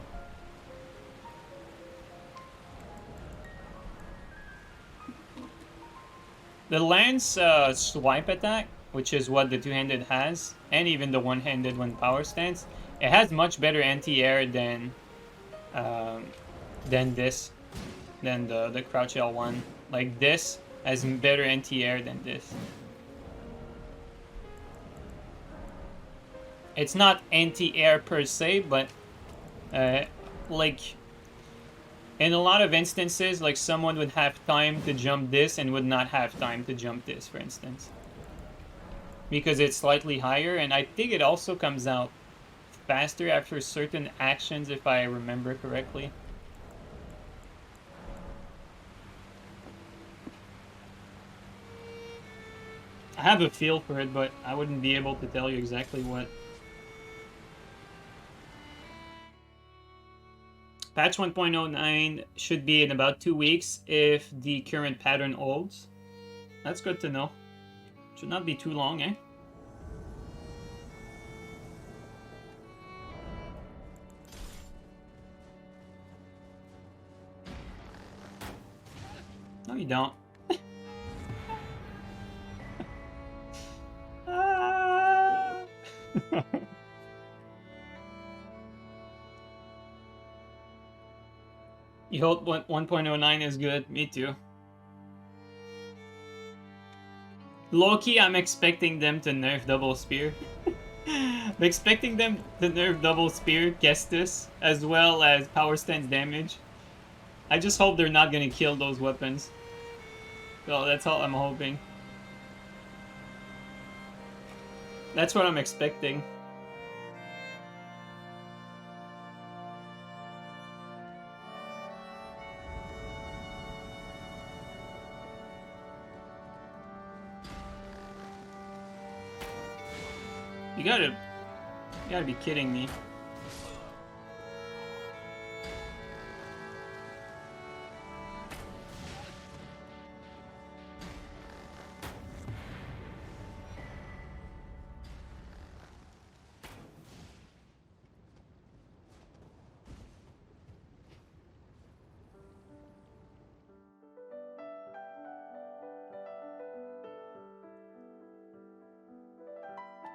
[SPEAKER 1] The lance swipe attack, which is what the two-handed has, and even the one-handed when power stance, it has much better anti-air than this, than the crouch L1. Like, this has better anti-air than this. It's not anti-air per se, but like, In a lot of instances, like someone would have time to jump this and would not have time to jump this, for instance. Because it's slightly higher, and I think it also comes out faster after certain actions, if I remember correctly. I have a feel for it, but I wouldn't be able to tell you exactly what. Patch 1.09 should be in about 2 weeks if the current pattern holds. That's good to know. Should not be too long, eh? No, you don't. You hope 1.09 is good? Me too. Low-key, I'm expecting them to nerf double spear. I'm expecting them to nerf double spear, Kestis, as well as power stance damage. I just hope they're not gonna kill those weapons. So that's all I'm hoping. That's what I'm expecting. You gotta be kidding me.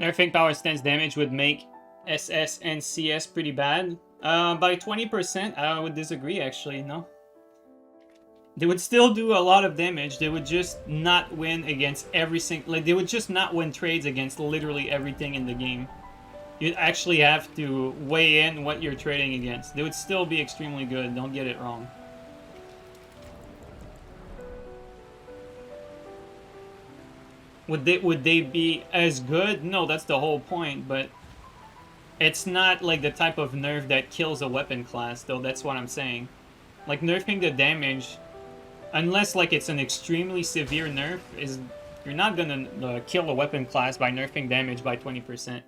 [SPEAKER 1] Nerfing power stance damage would make SS and CS pretty bad. By 20%, I would disagree actually, no. They would still do a lot of damage, they would just not win against every single... Like, they would just not win trades against literally everything in the game. You'd actually have to weigh in what you're trading against. They would still be extremely good, don't get it wrong. Would they be as good? No, that's the whole point, but it's not like the type of nerf that kills a weapon class, though. That's what I'm saying. Like, nerfing the damage, unless like it's an extremely severe nerf, is you're not gonna kill a weapon class by nerfing damage by 20%.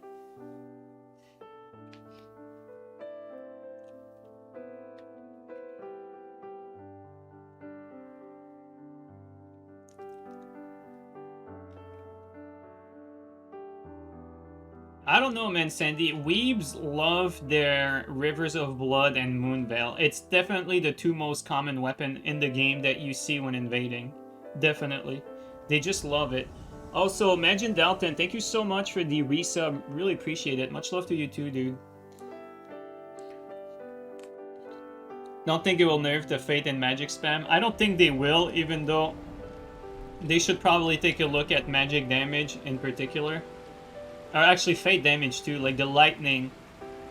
[SPEAKER 1] I don't know, man, Sandy. Weebs love their Rivers of Blood and Moonveil. It's definitely the two most common weapon in the game that you see when invading. Definitely. They just love it. Also, Imagine Dalton, thank you so much for the resub. Really appreciate it. Much love to you too, dude. Don't think it will nerf the Fate and Magic spam. I don't think they will, even though they should probably take a look at magic damage in particular. Or actually Fate damage too, like the lightning.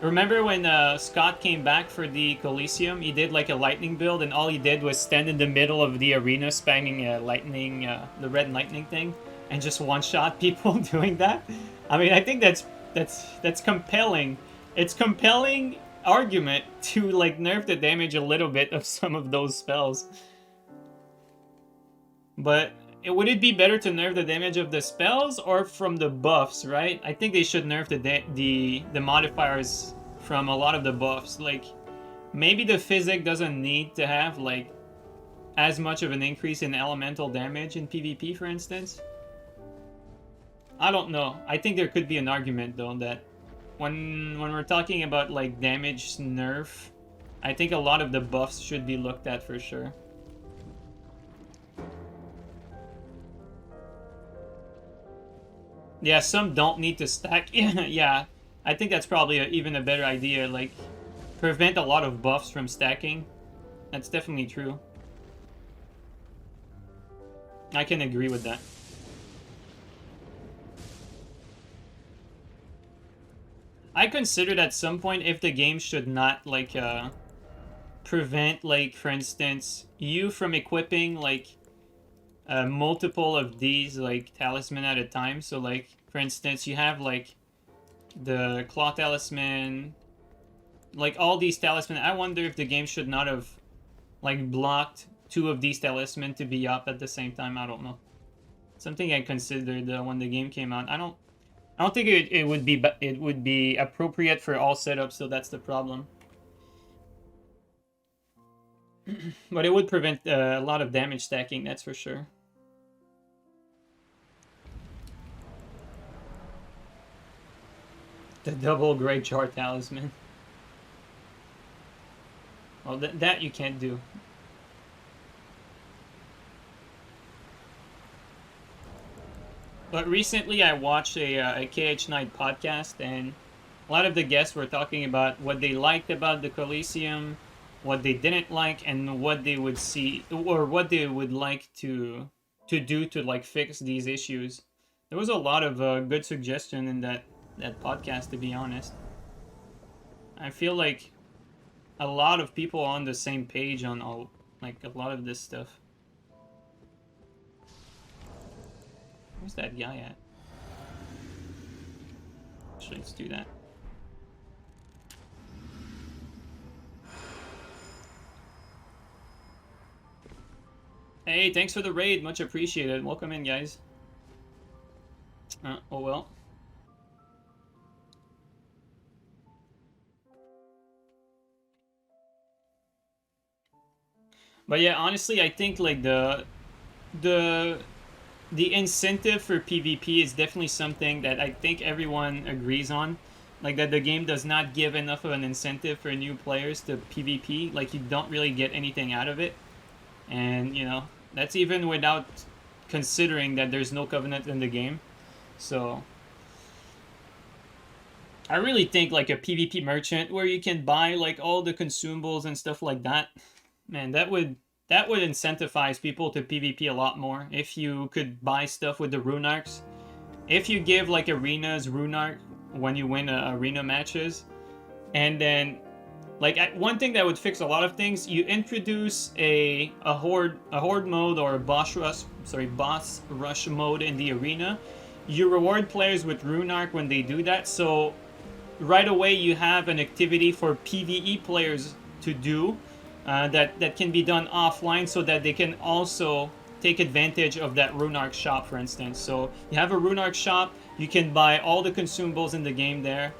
[SPEAKER 1] Remember when Scott came back for the Coliseum? He did like a lightning build, and all he did was stand in the middle of the arena spamming lightning, the red lightning thing, and just one-shot people doing that. I mean, I think that's compelling. It's compelling argument to like nerf the damage a little bit of some of those spells. But would it be better to nerf the damage of the spells or from the buffs, right? I think they should nerf the modifiers from a lot of the buffs. Like, maybe the physic doesn't need to have, like, as much of an increase in elemental damage in PvP, for instance. I don't know. I think there could be an argument, though, that when we're talking about, like, damage nerf, I think a lot of the buffs should be looked at for sure. Yeah, some don't need to stack. Yeah, I think that's probably even a better idea. Like, prevent a lot of buffs from stacking. That's definitely true. I can agree with that. I considered at some point if the game should not, like, prevent, like, for instance, you from equipping, like, multiple of these, like, talisman at a time. So, like, for instance, you have, like, the claw talisman, like, all these talisman. I wonder if the game should not have, like, blocked 2 of these talisman to be up at the same time. I don't know. Something I considered when the game came out. I don't think it would be appropriate for all setups, so that's the problem. But it would prevent a lot of damage stacking, that's for sure. The double Great Jar Talisman. Well, that you can't do. But recently I watched a KH9 podcast, and a lot of the guests were talking about what they liked about the Coliseum, what they didn't like, and what they would see, or what they would like to do to, like, fix these issues. There was a lot of good suggestion in that podcast, to be honest. I feel like a lot of people are on the same page on all, like, a lot of this stuff. Where's that guy at? Actually, let's do that. Hey, thanks for the raid. Much appreciated. Welcome in, guys. Oh well. But yeah, honestly, I think, like, the incentive for PvP is definitely something that I think everyone agrees on. Like, that the game does not give enough of an incentive for new players to PvP. Like, you don't really get anything out of it. And, you know, that's even without considering that there's no Covenant in the game. So I really think, like, a PvP merchant where you can buy, like, all the consumables and stuff like that, man, that would incentivize people to PvP a lot more. If you could buy stuff with the rune arcs, if you give, like, arenas rune arc when you win arena matches, and then, like, one thing that would fix a lot of things, you introduce a horde mode or a boss rush mode in the arena. You reward players with rune arc when they do that, so right away you have an activity for PvE players to do that can be done offline, so that they can also take advantage of that rune arc shop, for instance. So you have a rune arc shop, you can buy all the consumables in the game there.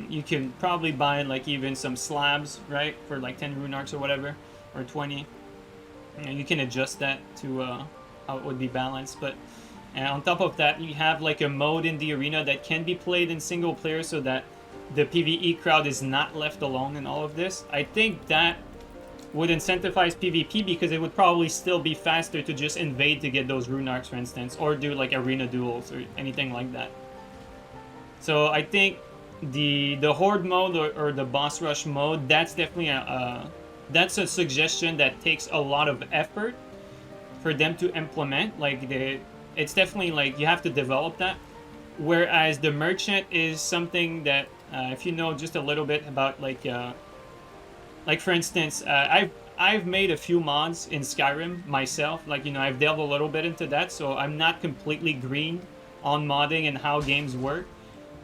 [SPEAKER 1] You can probably buy, like, even some slabs, right, for like 10 rune arcs or whatever, or 20. And you can adjust that to how it would be balanced. But on top of that, you have, like, a mode in the arena that can be played in single player, so that the PvE crowd is not left alone in all of this. I think that would incentivize PvP, because it would probably still be faster to just invade to get those rune arcs, for instance, or do, like, arena duels or anything like that. So I think the horde mode or the boss rush mode, that's definitely that's a suggestion that takes a lot of effort for them to implement. Like, it's definitely, like, you have to develop that. Whereas the merchant is something that, if you know just a little bit about, like for instance, I've made a few mods in Skyrim myself. Like, you know, I've delved a little bit into that, so I'm not completely green on modding and how games work.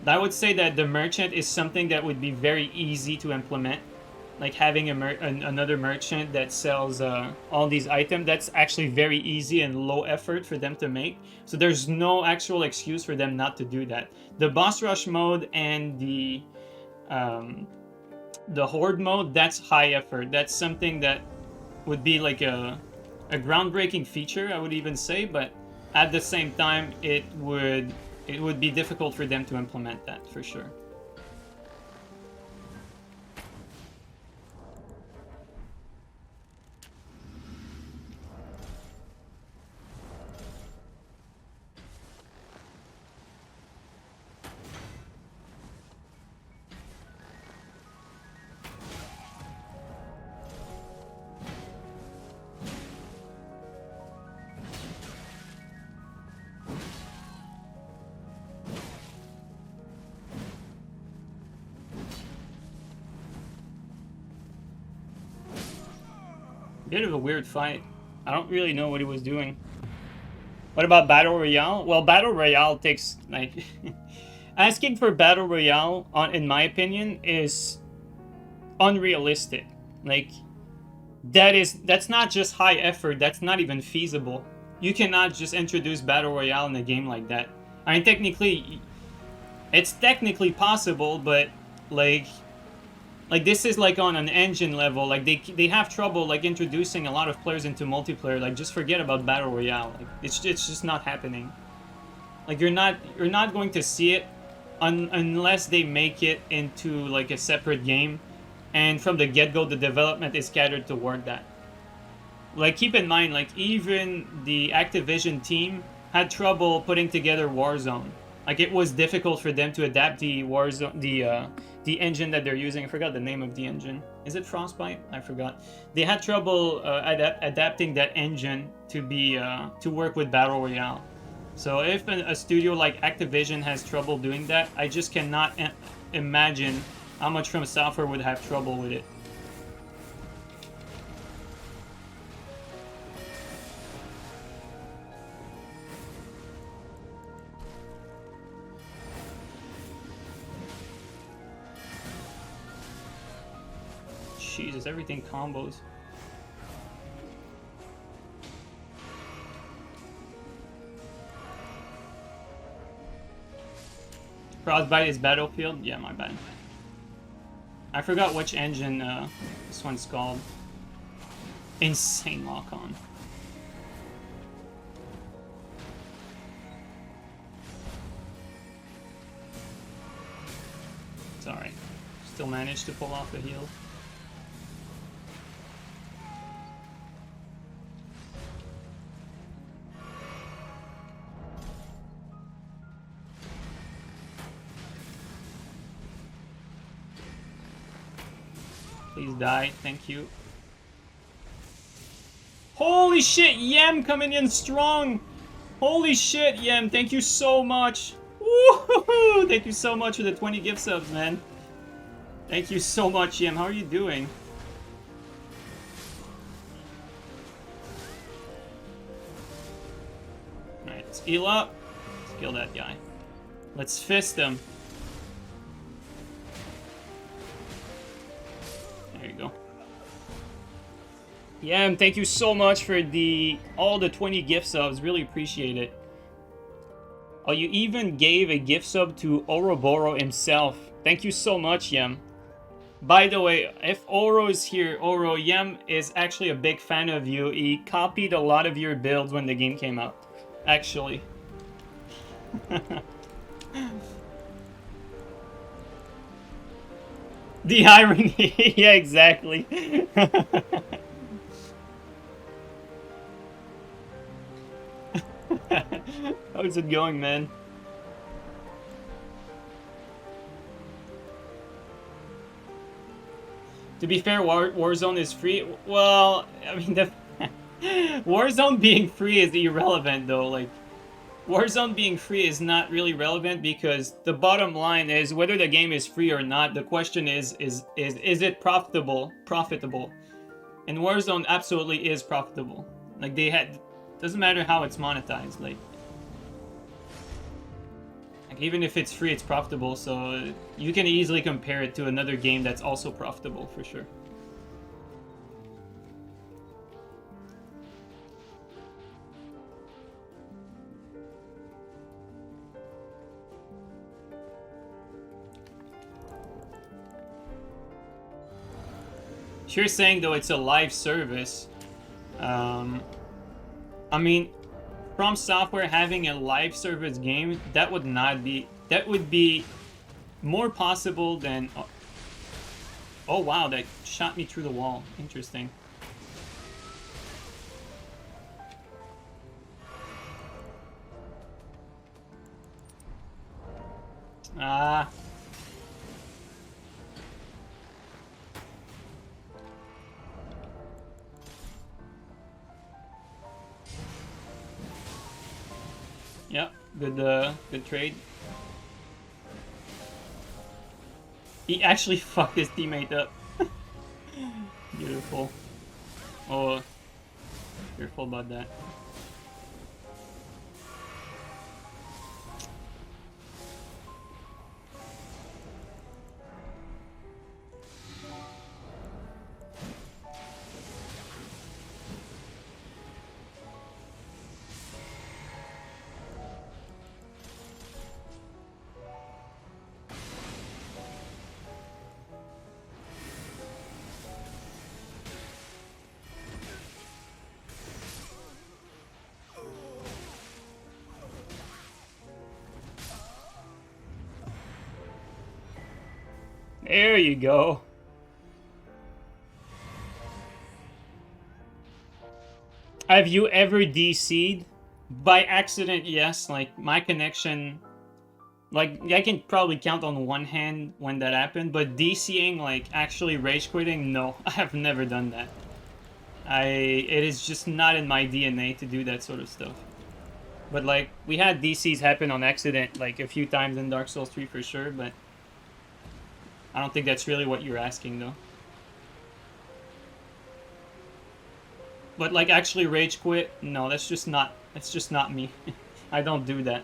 [SPEAKER 1] I would say that the merchant is something that would be very easy to implement. Like, having another merchant that sells all these items, that's actually very easy and low effort for them to make. So there's no actual excuse for them not to do that. The boss rush mode and the horde mode, that's high effort. That's something that would be like a groundbreaking feature, I would even say, but at the same time, it would be difficult for them to implement that, for sure. bit of a weird fight. I don't really know what he was doing. What about Battle Royale? Well, Battle Royale takes, like... asking for Battle Royale, in my opinion, is unrealistic. Like, that's not just high effort, that's not even feasible. You cannot just introduce Battle Royale in a game like that. I mean, technically, it's technically possible, but, like this is like on an engine level. Like they have trouble like introducing a lot of players into multiplayer. Like just forget about Battle Royale. Like it's just not happening. Like you're not going to see it unless they make it into like a separate game, and from the get-go the development is scattered toward that. Like keep in mind, like even the Activision team had trouble putting together Warzone. Like it was difficult for them to adapt the Warzone, the engine that they're using. I forgot the name of the engine. Is it Frostbite? I forgot. They had trouble adapting that engine to be to work with Battle Royale. So if a studio like Activision has trouble doing that, I just cannot imagine how much From Software would have trouble with it. Jesus, everything combos. Frostbite is Battlefield? Yeah, my bad. I forgot which engine this one's called. Insane lock-on. It's alright. Still managed to pull off the heal. Please die, thank you. Holy shit, Yem coming in strong! Holy shit, Yem, thank you so much! Woohoo! Thank you so much for the 20 gift subs, man. Thank you so much, Yem. How are you doing? Alright, let's heal up. Let's kill that guy. Let's fist him. There you go. Yeah, thank you so much for all the 20 gift subs. Really appreciate it. Oh, you even gave a gift sub to Oroboro himself. Thank you so much, Yem. By the way, if Oro is here, Oro, Yem is actually a big fan of you. He copied a lot of your builds when the game came out, actually. The irony. Yeah, exactly. How's it going, man? To be fair, Warzone is free. Well, I mean, the Warzone being free is irrelevant, though. Like, Warzone being free is not really relevant because the bottom line is whether the game is free or not. The question is it profitable? Profitable, and Warzone absolutely is profitable. Like doesn't matter how it's monetized. Like even if it's free, it's profitable. So you can easily compare it to another game that's also profitable for sure. You're saying though it's a live service. I mean, From Software having a live service game, that would be more possible than. Oh wow, that shot me through the wall. Interesting. Ah. Yeah, good trade. He actually fucked his teammate up. Beautiful. Oh, careful about that. There you go. Have you ever DC'd? By accident, yes. Like, my connection... Like, I can probably count on one hand when that happened, but DCing, like, actually rage quitting, no. I have never done that. It is just not in my DNA to do that sort of stuff. But, like, we had DCs happen on accident, like, a few times in Dark Souls 3 for sure, but... I don't think that's really what you're asking, though. But, like, actually rage quit? No, that's just not me. I don't do that.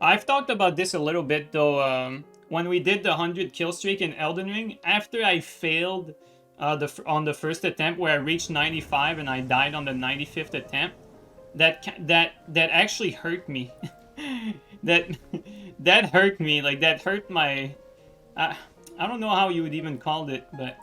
[SPEAKER 1] I've talked about this a little bit, though, when we did the 100 kill streak in Elden Ring, after I failed on the first attempt where I reached 95 and I died on the 95th attempt, that actually hurt me. that hurt me. Like, that hurt my... I don't know how you would even call it, but...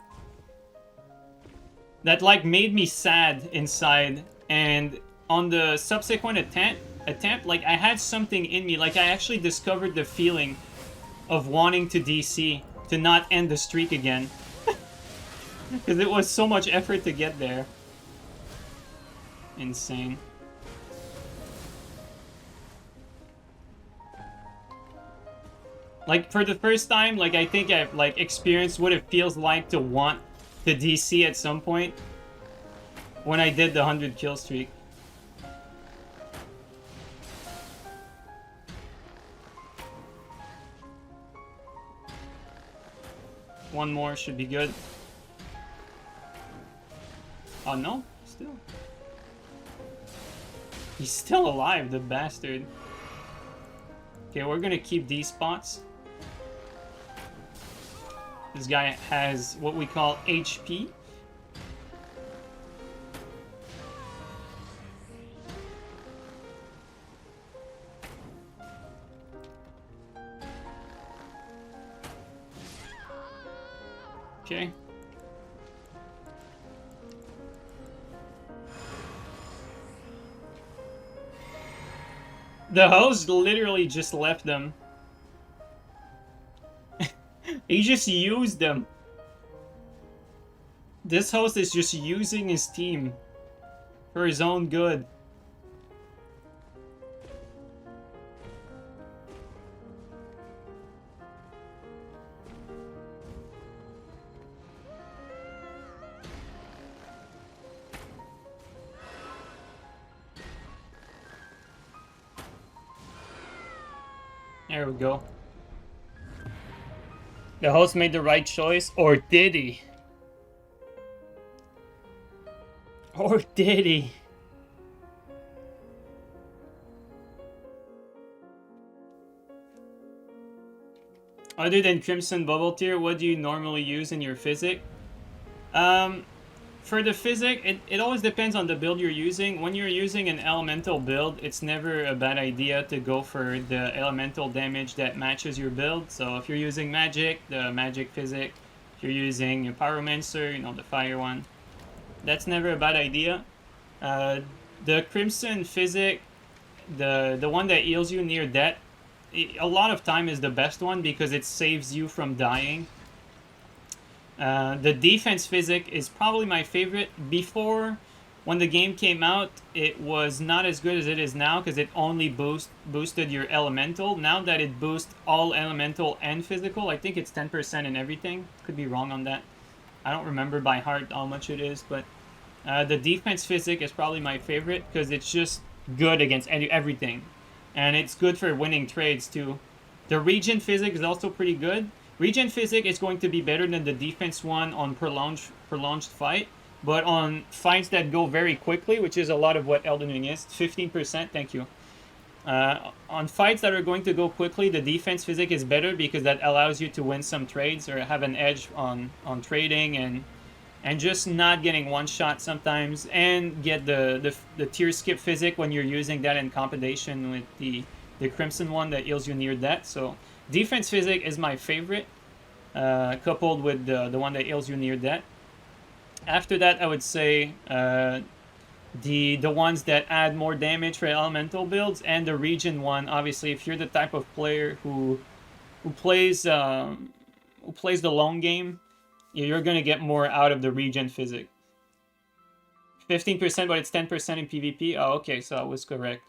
[SPEAKER 1] That, like, made me sad inside, and on the subsequent attempt, like, I had something in me. Like, I actually discovered the feeling of wanting to DC, to not end the streak again. Because it was so much effort to get there. Insane. Like, for the first time, like, I think I've, like, experienced what it feels like to want to DC at some point when I did the 100 kill streak. One more should be good. Oh, no? Still. He's still alive, the bastard. Okay, we're gonna keep these spots. This guy has what we call HP. Okay. The host literally just left them. He just used them. This host is just using his team for his own good. There we go. The host made the right choice, or did he? Or did he? Other than Crimson Bubble Tier, what do you normally use in your physic? For the physic, it always depends on the build you're using. When you're using an elemental build, it's never a bad idea to go for the elemental damage that matches your build. So if you're using magic, the magic physic. If you're using your pyromancer, you know, the fire one. That's never a bad idea. The crimson physic, the one that heals you near death, a lot of time is the best one because it saves you from dying. The defense physic is probably my favorite. Before, when the game came out, it was not as good as it is now because it only boosted your elemental. Now that it boosts all elemental and physical, I think it's 10% in everything. Could be wrong on that. I don't remember by heart how much it is, but the defense physic is probably my favorite because it's just good against everything. And it's good for winning trades too. The regen physics is also pretty good. Regen physics is going to be better than the defense one on prolonged fight, but on fights that go very quickly, which is a lot of what Elden Ring is, 15%, thank you. On fights that are going to go quickly, the defense physics is better because that allows you to win some trades or have an edge on trading and just not getting one shot sometimes, and get the tier skip physics when you're using that in combination with the crimson one that heals you near death. So defense physics is my favorite, coupled with the one that heals you near death. After that, I would say the ones that add more damage for elemental builds, and the regen one. Obviously, if you're the type of player who plays the long game, you're gonna get more out of the regen physics. 15%, but it's 10% in PvP. Oh, okay, so I was correct.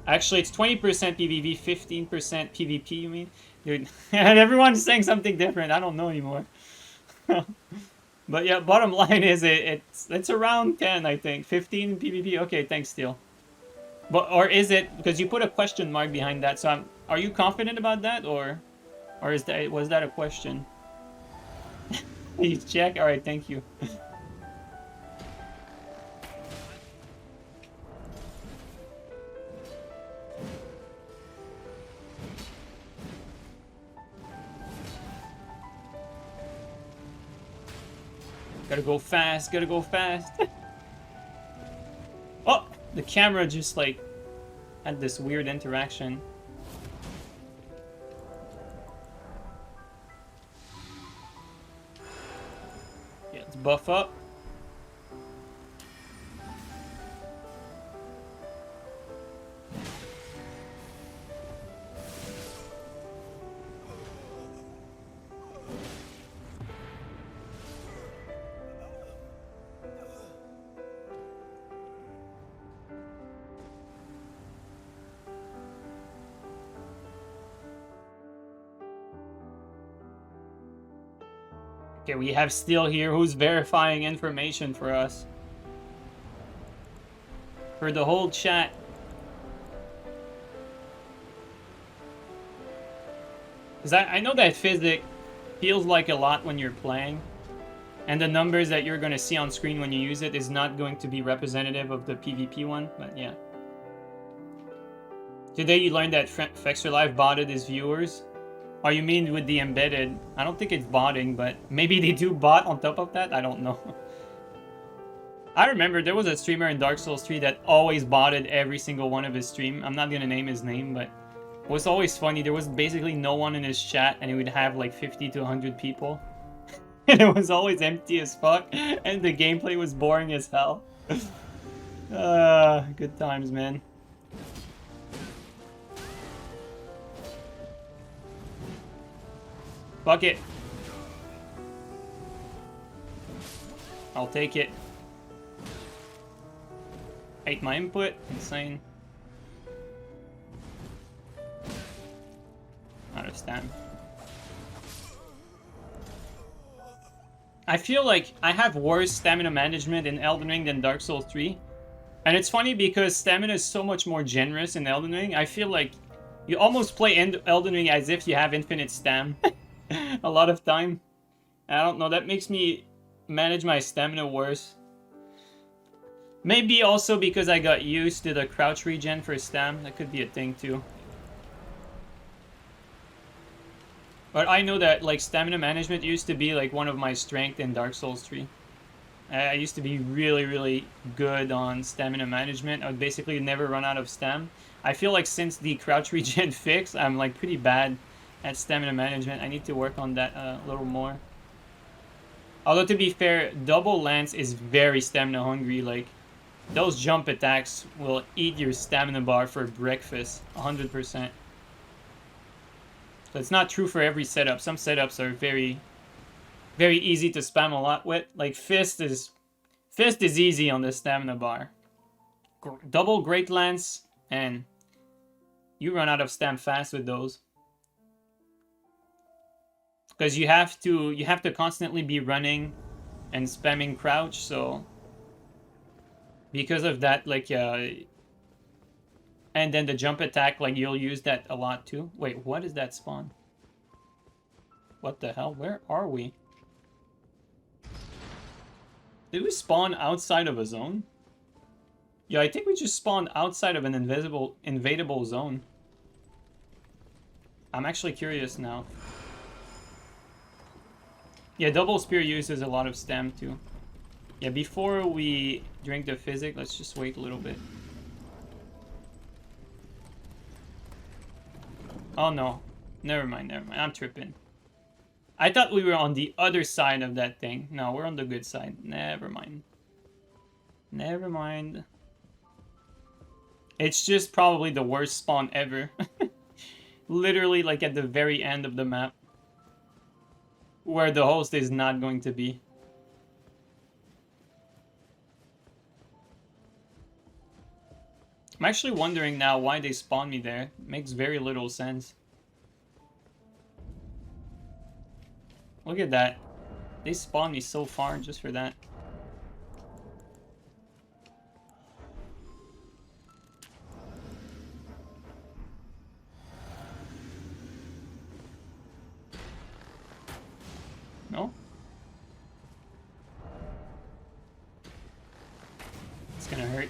[SPEAKER 1] Actually, it's 20% PvP, 15% PvP, you mean? Dude, and everyone's saying something different. I don't know anymore. But yeah, bottom line is it's around 10, I think. 15 in PvP. Okay, thanks, Steel. But or is it, because you put a question mark behind that? So are you confident about that, or was that a question? You check. All right, thank you. Gotta go fast, gotta go fast. Oh, the camera just like had this weird interaction. Yeah, let's buff up. Okay, we have Steel here who's verifying information for us. For the whole chat. Because I know that physics feels like a lot when you're playing. And the numbers that you're going to see on screen when you use it is not going to be representative of the PvP one, but yeah. Today you learned that Fextra Live botted his viewers. Oh, you mean with the embedded? I don't think it's botting, but maybe they do bot on top of that? I don't know. I remember there was a streamer in Dark Souls 3 that always botted every single one of his stream. I'm not gonna name his name, but it was always funny. There was basically no one in his chat, and he would have like 50 to 100 people. And it was always empty as fuck, and the gameplay was boring as hell. Good times, man. Fuck it. I'll take it. Hate my input. Insane. Out of stamina. I feel like I have worse stamina management in Elden Ring than Dark Souls 3. And it's funny because stamina is so much more generous in Elden Ring. I feel like you almost play Elden Ring as if you have infinite stam. A lot of time. I don't know, that makes me manage my stamina worse. Maybe also because I got used to the crouch regen for stam. That could be a thing too. But I know that like stamina management used to be like one of my strengths in Dark Souls 3. I used to be really good on stamina management. I would basically never run out of stam. I feel like since the crouch regen fix, I'm like pretty bad at stamina management. I need to work on that a little more. Although to be fair, double lance is very stamina hungry. Like those jump attacks will eat your stamina bar for breakfast, 100%. So it's not true for every setup. Some setups are very easy to spam a lot with. Like fist is easy on the stamina bar. Double great lance, and you run out of stam fast with those. Because you have to constantly be running and spamming crouch, so because of that, like And then the jump attack, like, you'll use that a lot too. Wait, what is that spawn? What the hell? Where are we? Did we spawn outside of a zone? Yeah, I think we just spawned outside of an invadable zone. I'm actually curious now. Yeah, double spear uses a lot of stam too. Yeah, before we drink the physic, let's just wait a little bit. Oh no. Never mind, never mind. I'm tripping. I thought we were on the other side of that thing. No, we're on the good side. Never mind. Never mind. It's just probably the worst spawn ever. Literally, like, at the very end of the map. Where the host is not going to be. I'm actually wondering now why they spawned me there. It makes very little sense. Look at that. They spawned me so far just for that. No? It's gonna hurt.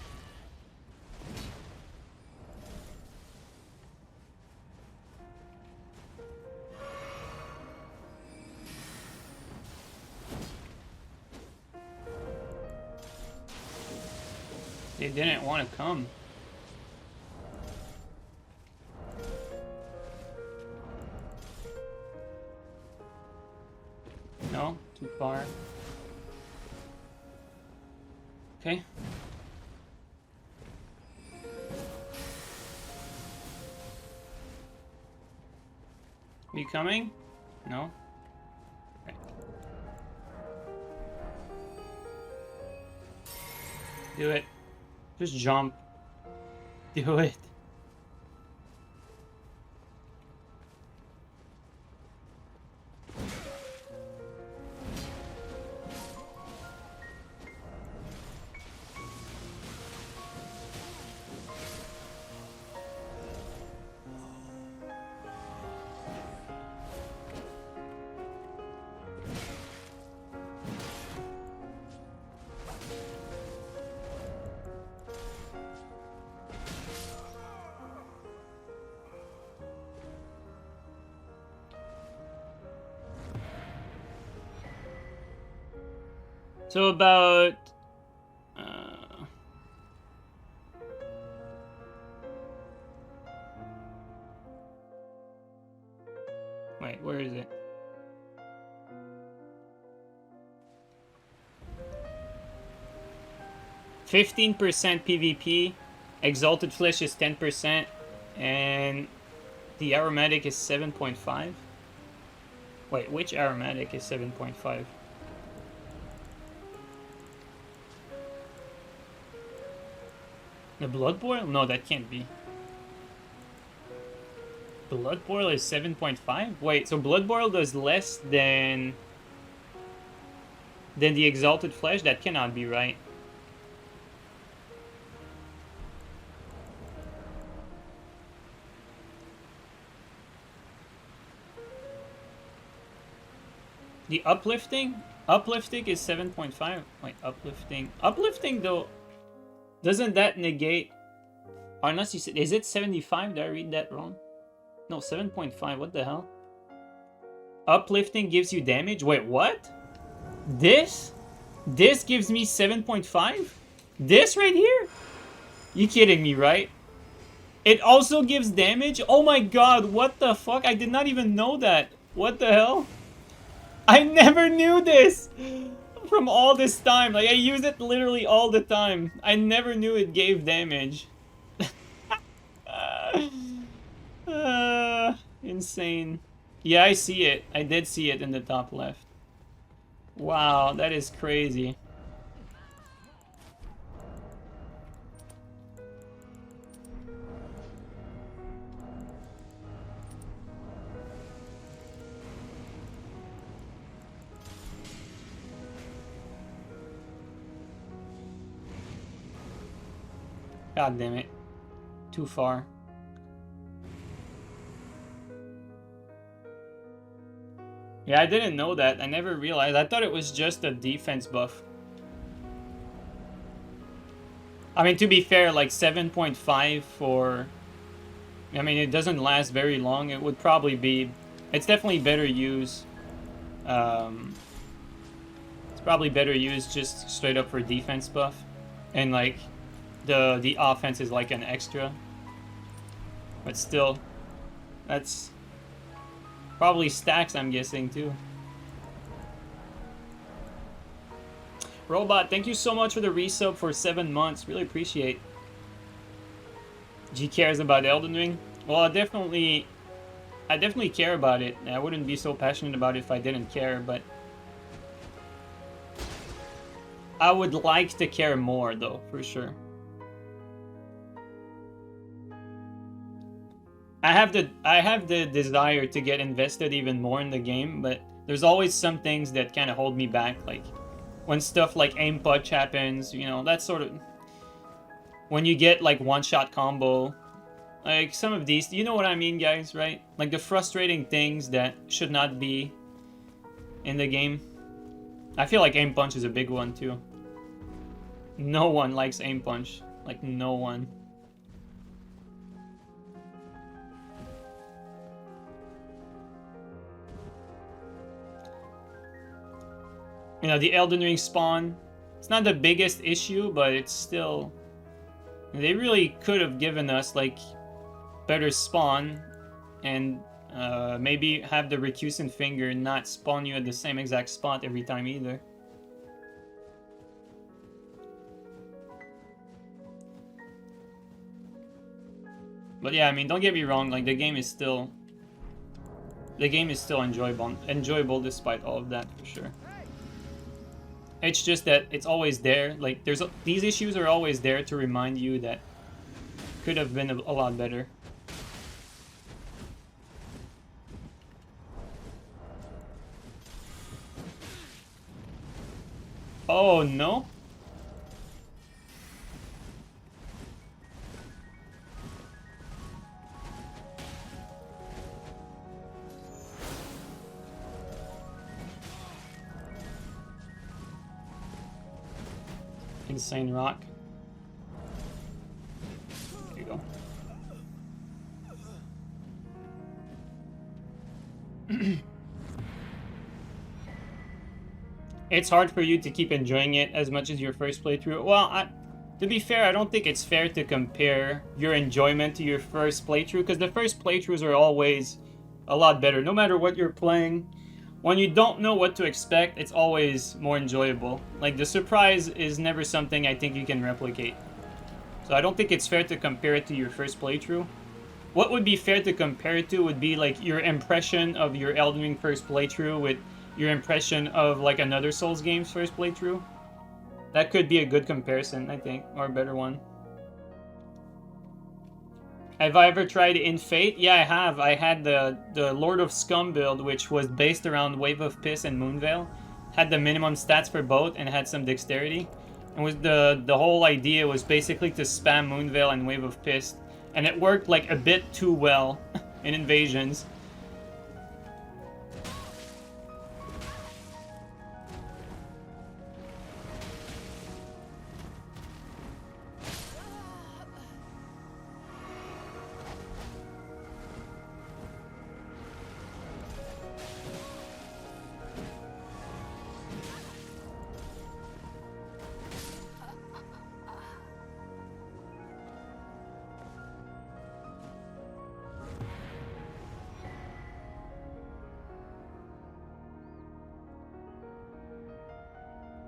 [SPEAKER 1] They didn't want to come. No? Too far. Okay. Are you coming? No? Okay. Do it. Just jump. Do it. So about wait, where is it? %15 PvP, Exalted Flesh is 10%, and the aromatic is 7.5. Wait, which aromatic is 7.5? The blood boil? No, that can't be. Blood boil is 7.5? Wait, so blood boil does less than the exalted flesh? That cannot be right. The uplifting? Uplifting is 7.5. Wait, uplifting. Uplifting though, doesn't that negate? Unless you said, is it 75? Did I read that wrong? No, 7.5. What the hell? Uplifting gives you damage? Wait, what? This? This gives me 7.5? This right here? You kidding me, right? It also gives damage? Oh my god, what the fuck? I did not even know that. What the hell? I never knew this! From all this time. Like, I use it literally all the time. I never knew it gave damage. Insane. Yeah, I see it. I did see it in the top left. Wow, that is crazy. God damn it. too far. Yeah, I didn't know that. I never realized. I thought it was just a defense buff. I mean, to be fair, like 7.5 for... I mean, it doesn't last very long. It would probably be... It's definitely better use. It's probably better used just straight up for defense buff. And like, the offense is like an extra. But still, that's... Probably stacks, I'm guessing, too. Robot, thank you so much for the resub for 7 months. Really appreciate. G cares about Elden Ring? Well, I definitely care about it. I wouldn't be so passionate about it if I didn't care, but... I would like to care more, though, for sure. I have the desire to get invested even more in the game, but there's always some things that kind of hold me back, like when stuff like aim punch happens, you know, that sort of... When you get like one-shot combo, like some of these, you know what I mean, guys, right? Like the frustrating things that should not be in the game. I feel like aim punch is a big one too. No one likes aim punch, like no one. You know, the Elden Ring spawn, it's not the biggest issue, but it's still... They really could have given us, like, better spawn, and maybe have the recusant finger not spawn you at the same exact spot every time either. But yeah, I mean, don't get me wrong, like, the game is still enjoyable despite all of that, for sure. It's just that it's always there. Like, these issues are always there to remind you that could have been a lot better. Oh no. Insane rock. There you go. It's hard for you to keep enjoying it as much as your first playthrough. Well, to be fair, I don't think it's fair to compare your enjoyment to your first playthrough, because the first playthroughs are always a lot better. No matter what you're playing, when you don't know what to expect, it's always more enjoyable. Like, the surprise is never something I think you can replicate. So I don't think it's fair to compare it to your first playthrough. What would be fair to compare it to would be, like, your impression of your Elden Ring first playthrough with your impression of, like, another Souls game's first playthrough. That could be a good comparison, I think, or a better one. Have I ever tried In Fate? Yeah, I have. I had the Lord of Scum build, which was based around Wave of Piss and Moonveil. Had the minimum stats for both and had some dexterity. And was the whole idea was basically to spam Moonveil and Wave of Piss. And it worked like a bit too well in Invasions.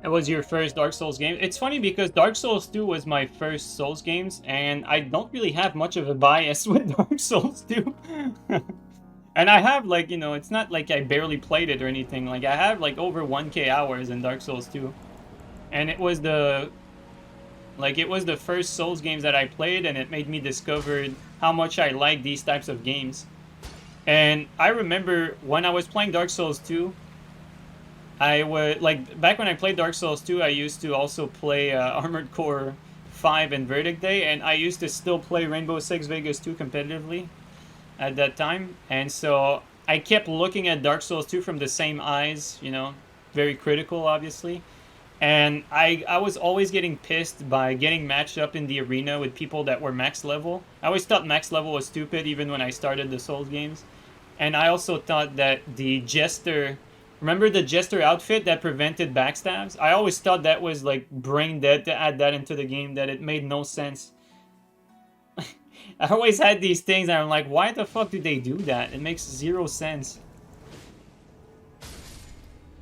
[SPEAKER 1] It was your first Dark Souls game. It's funny because Dark Souls 2 was my first Souls games, and I don't really have much of a bias with Dark Souls 2. And I have, like, you know, it's not like I barely played it or anything. Like, I have, like, over 1k hours in Dark Souls 2. And it was the first Souls games that I played, and it made me discover how much I like these types of games. And I remember when I was playing Dark Souls 2, I would, like, back when I played Dark Souls 2, I used to also play Armored Core 5 and Verdict Day, and I used to still play Rainbow Six Vegas 2 competitively at that time, and so I kept looking at Dark Souls 2 from the same eyes, you know, very critical, obviously. And I was always getting pissed by getting matched up in the arena with people that were max level. I always thought max level was stupid, even when I started the Souls games. And I also thought that the Jester... Remember the Jester outfit that prevented backstabs? I always thought that was, like, brain dead to add that into the game, that it made no sense. I always had these things, and I'm like, why the fuck did they do that? It makes 0 sense.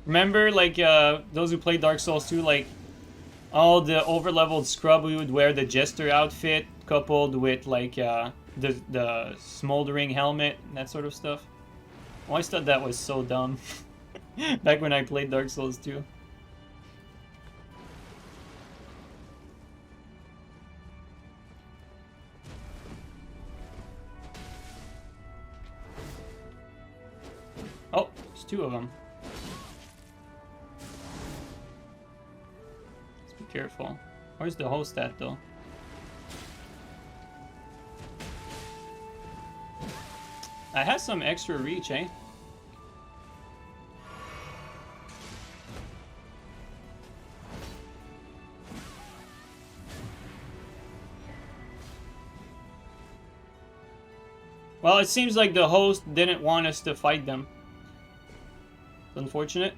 [SPEAKER 1] Remember, like, those who played Dark Souls 2, like, all the overleveled scrub who would wear the Jester outfit, coupled with, like, the smoldering helmet, that sort of stuff? I always thought that was so dumb. Back when I played Dark Souls 2. Oh, there's 2 of them. Careful. Where's the host at, though? I have some extra reach, eh? Well, it seems like the host didn't want us to fight them. It's unfortunate.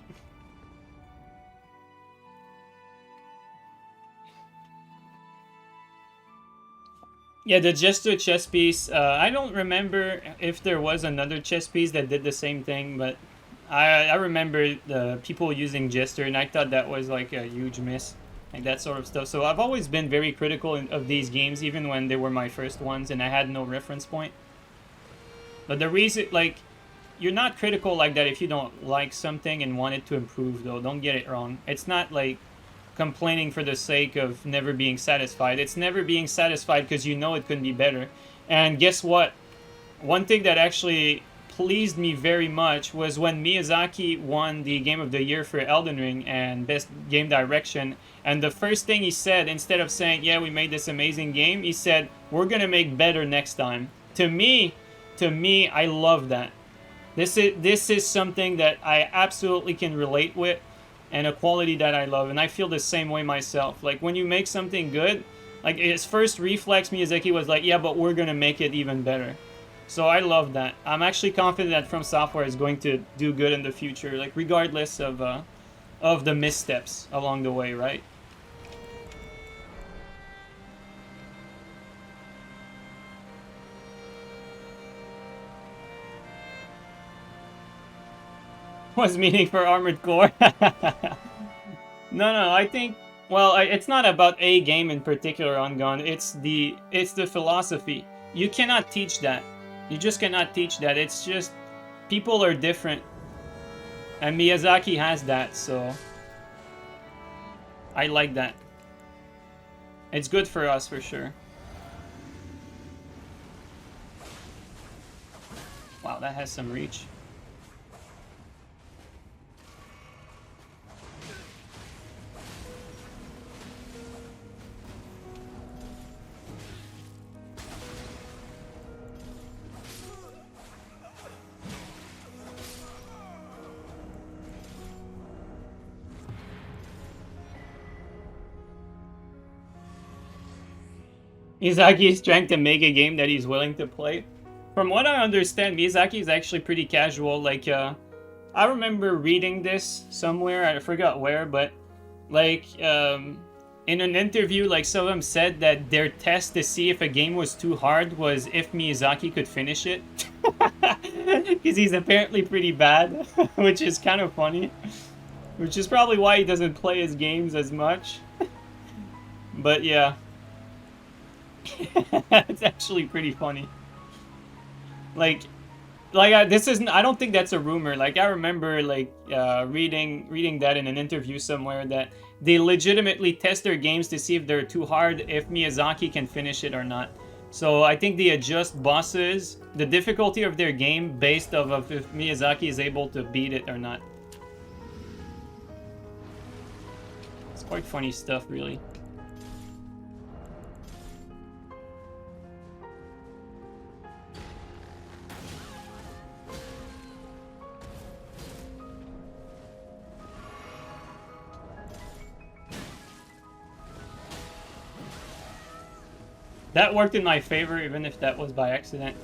[SPEAKER 1] Yeah, the Jester chess piece, I don't remember if there was another chess piece that did the same thing, but I remember the people using Jester, and I thought that was like a huge miss, like that sort of stuff. So I've always been very critical of these games, even when they were my first ones and I had no reference point. But the reason, like, you're not critical like that if you don't like something and want it to improve, though. Don't get it wrong. It's not like complaining for the sake of never being satisfied. It's never being satisfied because you know it could be better. And guess what? One thing that actually pleased me very much was when Miyazaki won the Game of the Year for Elden Ring and Best Game Direction. And the first thing he said, instead of saying, yeah, we made this amazing game, he said, we're gonna make better next time. To me, I love that. This is something that I absolutely can relate with, and a quality that I love, and I feel the same way myself. Like, when you make something good, like, his first reflex, Miyazaki, was like, yeah, but we're gonna make it even better. So I love that. I'm actually confident that From Software is going to do good in the future, like, regardless of the missteps along the way, right? Was meaning for Armored Core. No, I think, well, it's not about a game in particular on Gone. It's the philosophy. You cannot teach that. You just cannot teach that. It's just, people are different. And Miyazaki has that, so I like that. It's good for us, for sure. Wow, that has some reach. Miyazaki is trying to make a game that he's willing to play. From what I understand, Miyazaki is actually pretty casual. Like, I remember reading this somewhere, I forgot where, but, like, in an interview, like, some of them said that their test to see if a game was too hard was if Miyazaki could finish it. Because he's apparently pretty bad, which is kind of funny. Which is probably why he doesn't play his games as much. But, yeah. It's actually pretty funny. Like this isn't. I don't think that's a rumor. Like, I remember, like, reading that in an interview somewhere, that they legitimately test their games to see if they're too hard, if Miyazaki can finish it or not. So I think they adjust bosses, the difficulty of their game, based off of if Miyazaki is able to beat it or not. It's quite funny stuff, really. That worked in my favor, even if that was by accident.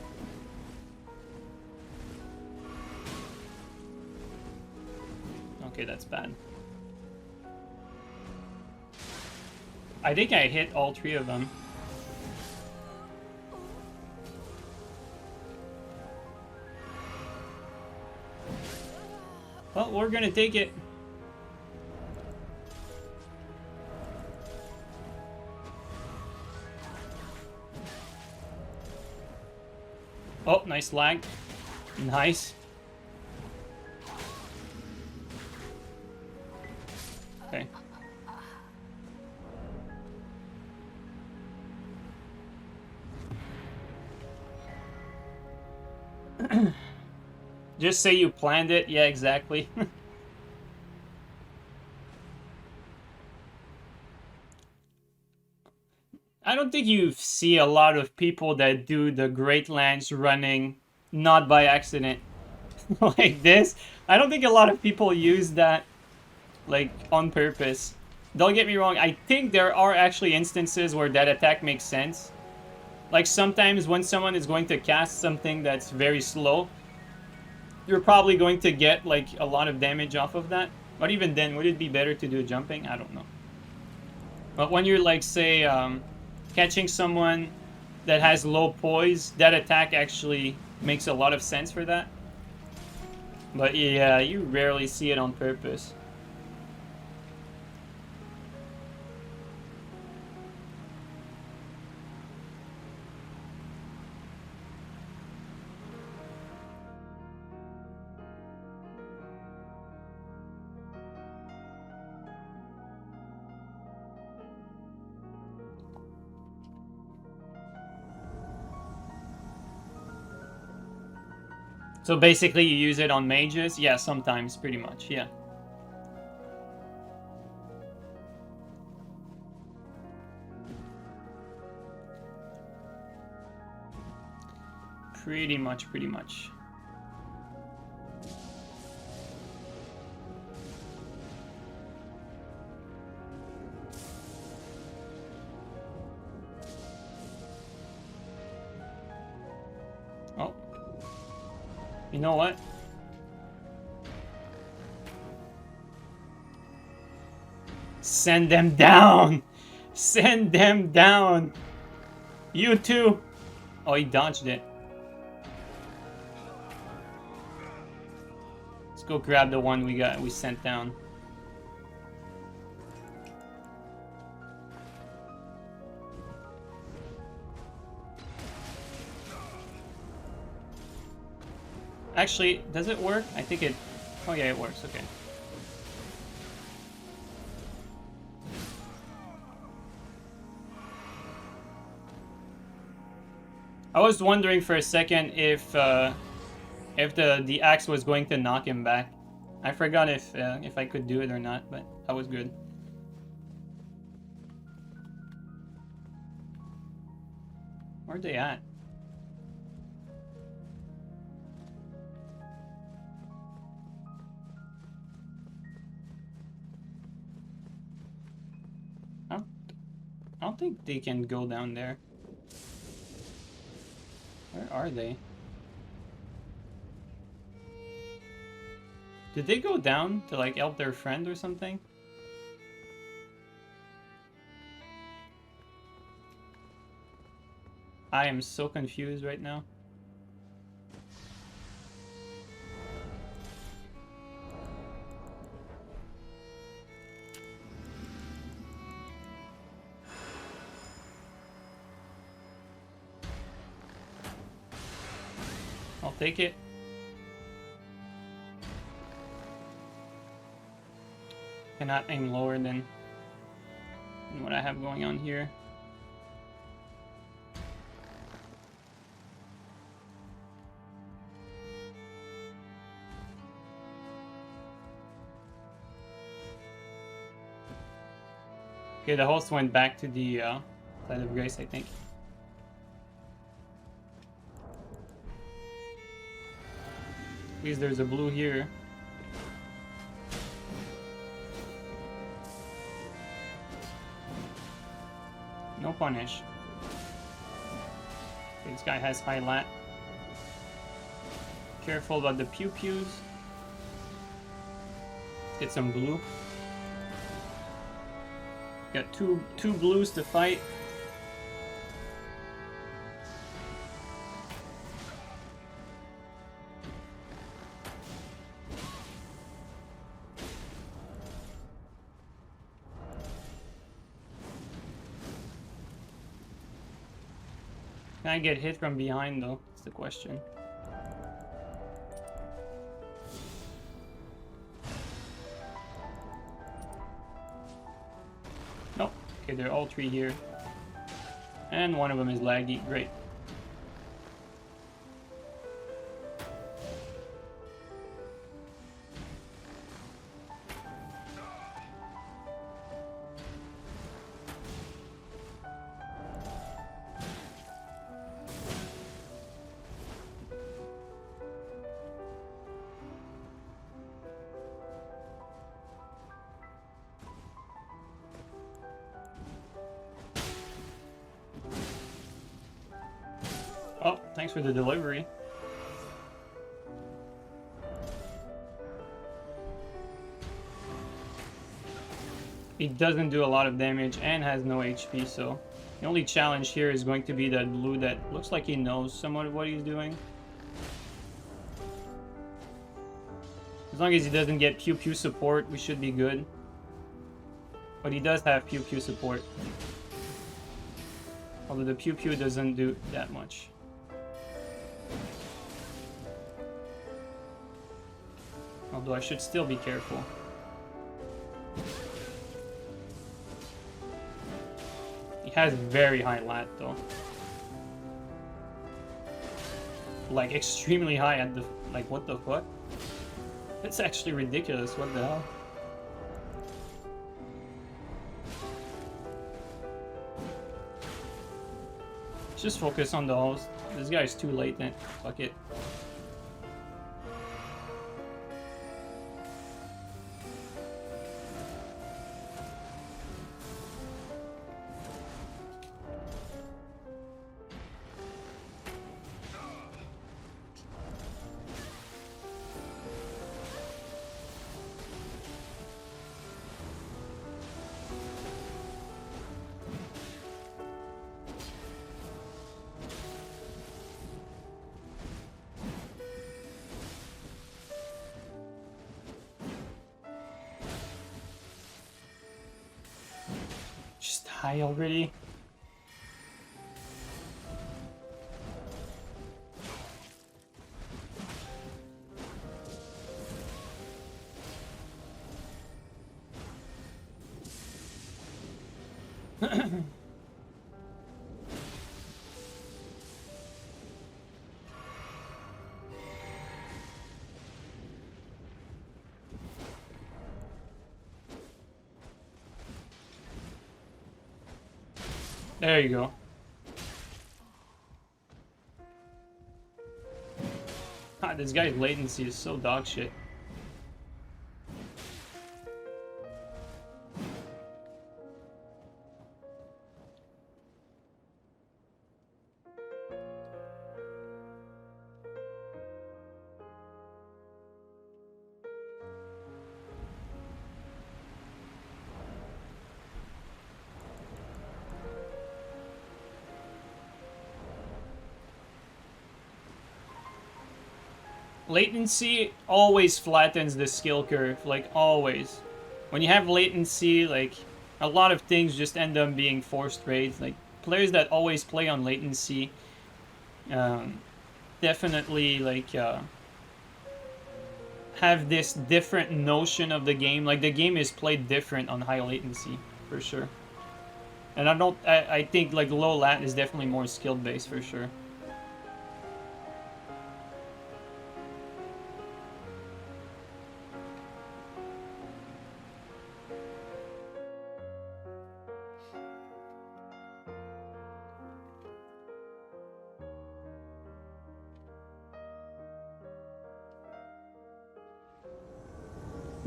[SPEAKER 1] Okay, that's bad. I think I hit all 3 of them. Well, we're gonna take it. Oh, nice lag. Nice. Okay. Just say you planned it. Yeah, exactly. I don't think you see a lot of people that do the Great Lance running not by accident. Like this. I don't think a lot of people use that like on purpose. Don't get me wrong, I think there are actually instances where that attack makes sense. Like sometimes when someone is going to cast something that's very slow, you're probably going to get like a lot of damage off of that. But even then, would it be better to do jumping? I don't know. But when you're like, say, catching someone that has low poise, that attack actually makes a lot of sense for that. But yeah, you rarely see it on purpose. So basically you use it on mages? Yeah, sometimes, pretty much, yeah. Pretty much, pretty much. Oh. You know what? Send them down! Send them down! You too! Oh, he dodged it. Let's go grab the one we sent down. Actually, does it work? I think it... Oh yeah, it works, okay. I was wondering for a second if the axe was going to knock him back. I forgot if I could do it or not, but that was good. Where are they at? I don't think they can go down there. Where are they? Did they go down to like help their friend or something? I am so confused right now. I'll take it. Cannot aim lower than what I have going on here. Okay, the host went back to the side of grace, I think. At least there's a blue here. No punish. Okay, this guy has high lat. Careful about the pew-pews. Let's get some blue. Got two blues to fight. Can I get hit from behind though? That's the question. Nope. Okay, they're all three here. And one of them is laggy. Great. Oh, thanks for the delivery. He doesn't do a lot of damage and has no HP, so the only challenge here is going to be that blue that looks like he knows somewhat of what he's doing. As long as he doesn't get pew-pew support, we should be good. But he does have pew-pew support. Although the pew-pew doesn't do that much. Although I should still be careful. He has very high lat though. Like extremely high at the... Like what the fuck? That's actually ridiculous, what the hell? Just focus on the host. This guy's too late then. Fuck it. High already. There you go. God, this guy's latency is so dog shit. Latency always flattens the skill curve, like always. When you have latency, like a lot of things just end up being forced raids. Like players that always play on latency, definitely like have this different notion of the game. Like the game is played different on high latency for sure. And I think like low lat is definitely more skill based for sure.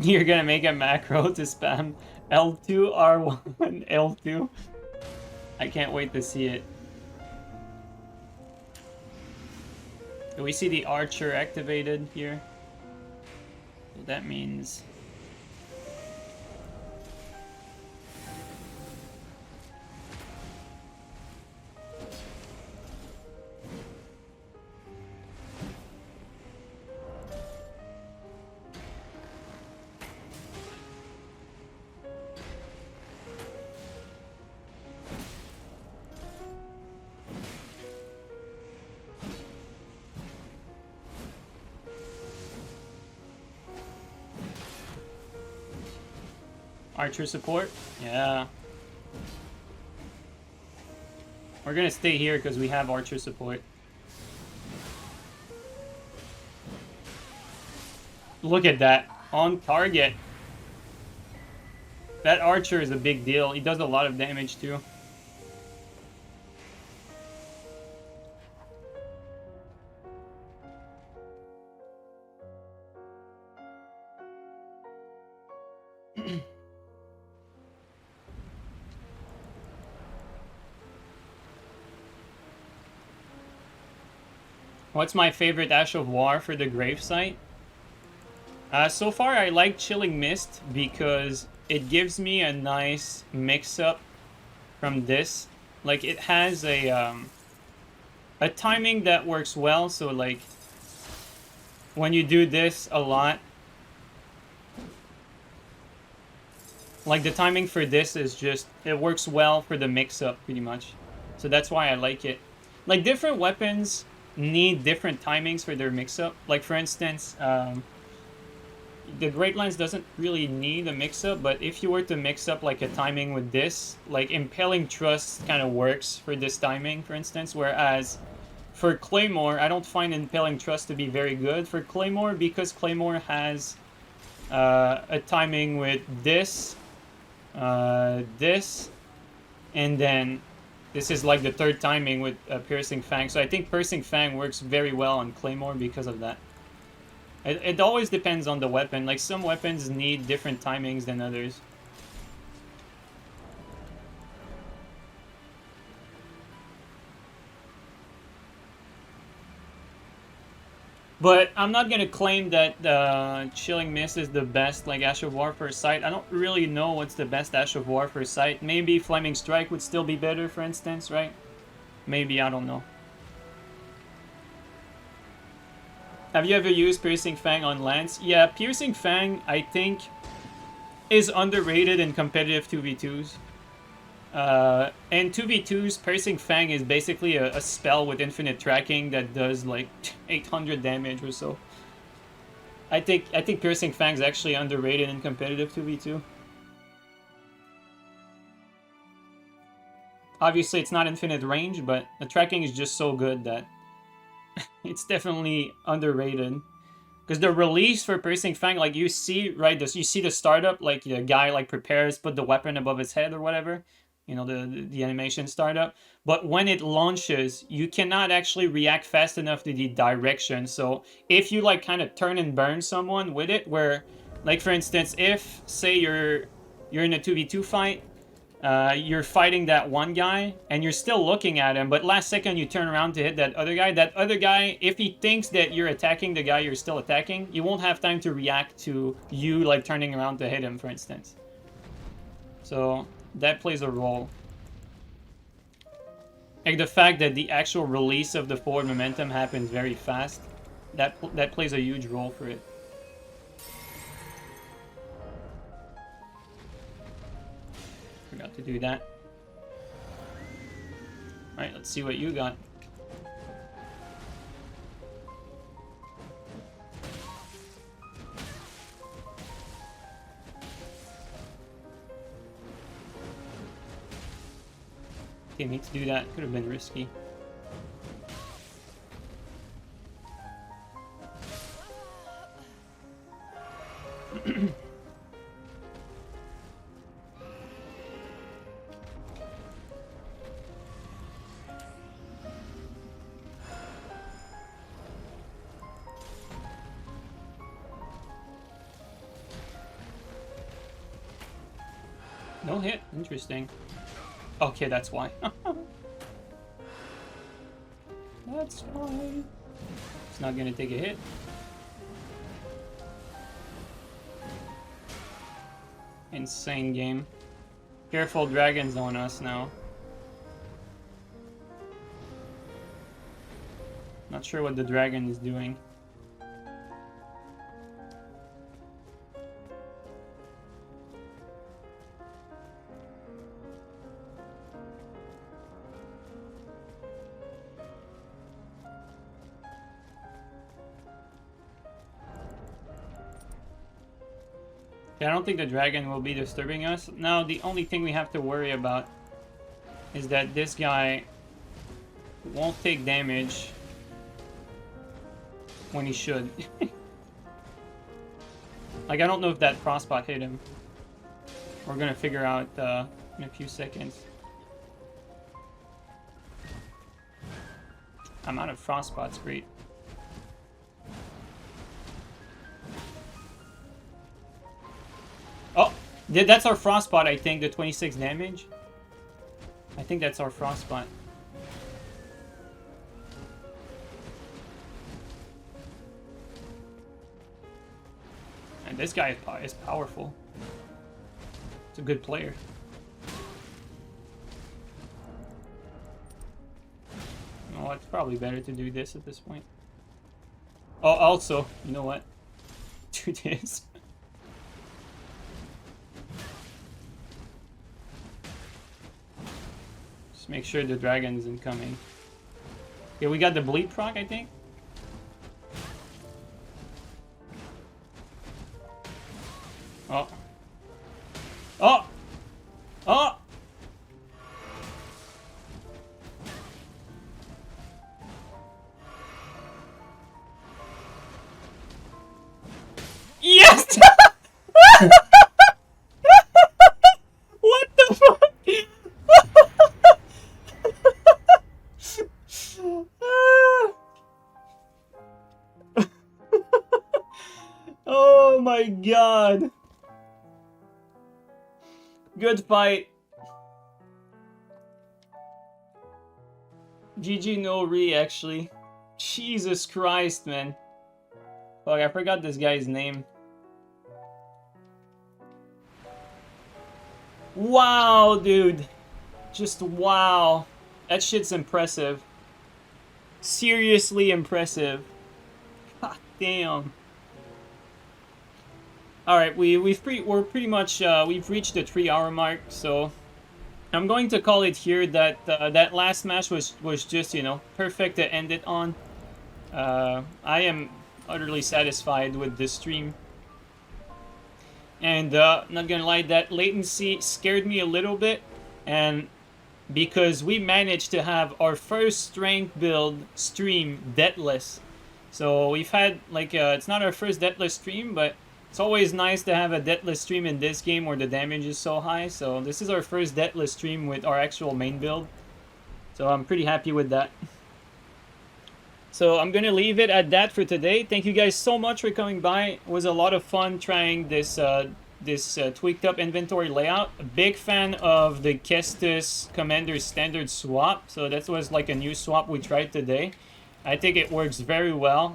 [SPEAKER 1] You're gonna make a macro to spam L2, R1, L2. I can't wait to see it. Do we see the archer activated here? So that means... Archer support? Yeah. We're gonna stay here because we have archer support. Look at that. On target. That archer is a big deal. He does a lot of damage too. What's my favorite Ash of War for the gravesite? So far I like Chilling Mist because it gives me a nice mix-up from this. Like, it has a timing that works well, so like, when you do this a lot, like the timing for this is just, it works well for the mix-up pretty much. So that's why I like it. Like, different weapons need different timings for their mix-up. Like, for instance, the Great Lance doesn't really need a mix-up, but if you were to mix up like a timing with this, like Impaling Thrust kind of works for this timing, for instance, whereas for Claymore, I don't find Impaling Thrust to be very good for Claymore because Claymore has a timing with this, this, and then this is like the third timing with Piercing Fang. So I think Piercing Fang works very well on Claymore because of that. It always depends on the weapon. Like, some weapons need different timings than others. But I'm not gonna claim that Chilling Mist is the best, like, Ash of War for sight. I don't really know what's the best Ash of War for sight. Maybe Flaming Strike would still be better, for instance, right? Maybe, I don't know. Have you ever used Piercing Fang on Lance? Yeah, Piercing Fang, I think, is underrated in competitive 2v2s. And 2v2s, Piercing Fang is basically a spell with infinite tracking that does like 800 damage or so. I think Piercing Fang is actually underrated in competitive 2v2. Obviously, it's not infinite range, but the tracking is just so good that it's definitely underrated. Because the release for Piercing Fang, like, you see, right, you see the startup, like, the guy, like, prepares, put the weapon above his head or whatever. You know, the animation startup. But when it launches, you cannot actually react fast enough to the direction. So if you, like, kind of turn and burn someone with it, where, like, for instance, if, say, you're in a 2v2 fight, you're fighting that one guy, and you're still looking at him, but last second you turn around to hit that other guy, if he thinks that you're attacking the guy you're still attacking, you won't have time to react to you, like, turning around to hit him, for instance. So that plays a role. Like, the fact that the actual release of the forward momentum happens very fast, that plays a huge role for it. Forgot to do that. Alright, let's see what you got. Didn't need to do that. Could have been risky. No hit. Interesting. Okay, that's why. That's why. It's not gonna take a hit. Insane game. Careful, dragons on us now. Not sure what the dragon is doing. I don't think the dragon will be disturbing us. Now, the only thing we have to worry about is that this guy won't take damage when he should. Like, I don't know if that frostbot hit him. We're gonna figure out in a few seconds. I'm out of frostbots, great. Oh, that's our frostbot, I think, the 26 damage. I think that's our frostbot. And this guy is powerful. It's a good player. Oh, it's probably better to do this at this point. Oh, also, you know what? Do this. Just make sure the dragon isn't coming. Okay, we got the bleed proc, I think. Oh. Oh! Oh! Yes! What the fuck? Oh my god. Good fight. GG no re, actually. Jesus Christ, man. Fuck, I forgot this guy's name. Wow, dude. Just wow. That shit's impressive. Seriously impressive. God damn. Alright, we're pretty much we've reached the 3-hour mark, so I'm going to call it here that that last match was just, you know, perfect to end it on. I am utterly satisfied with this stream. And not gonna lie, that latency scared me a little bit, and because we managed to have our first strength build stream Deathless. So we've had, like, it's not our first Deathless stream, but it's always nice to have a Deathless stream in this game where the damage is so high. So this is our first Deathless stream with our actual main build. So I'm pretty happy with that. So I'm going to leave it at that for today. Thank you guys so much for coming by. It was a lot of fun trying this tweaked up inventory layout. A big fan of the Kestis Commander standard swap. So that was like a new swap we tried today. I think it works very well.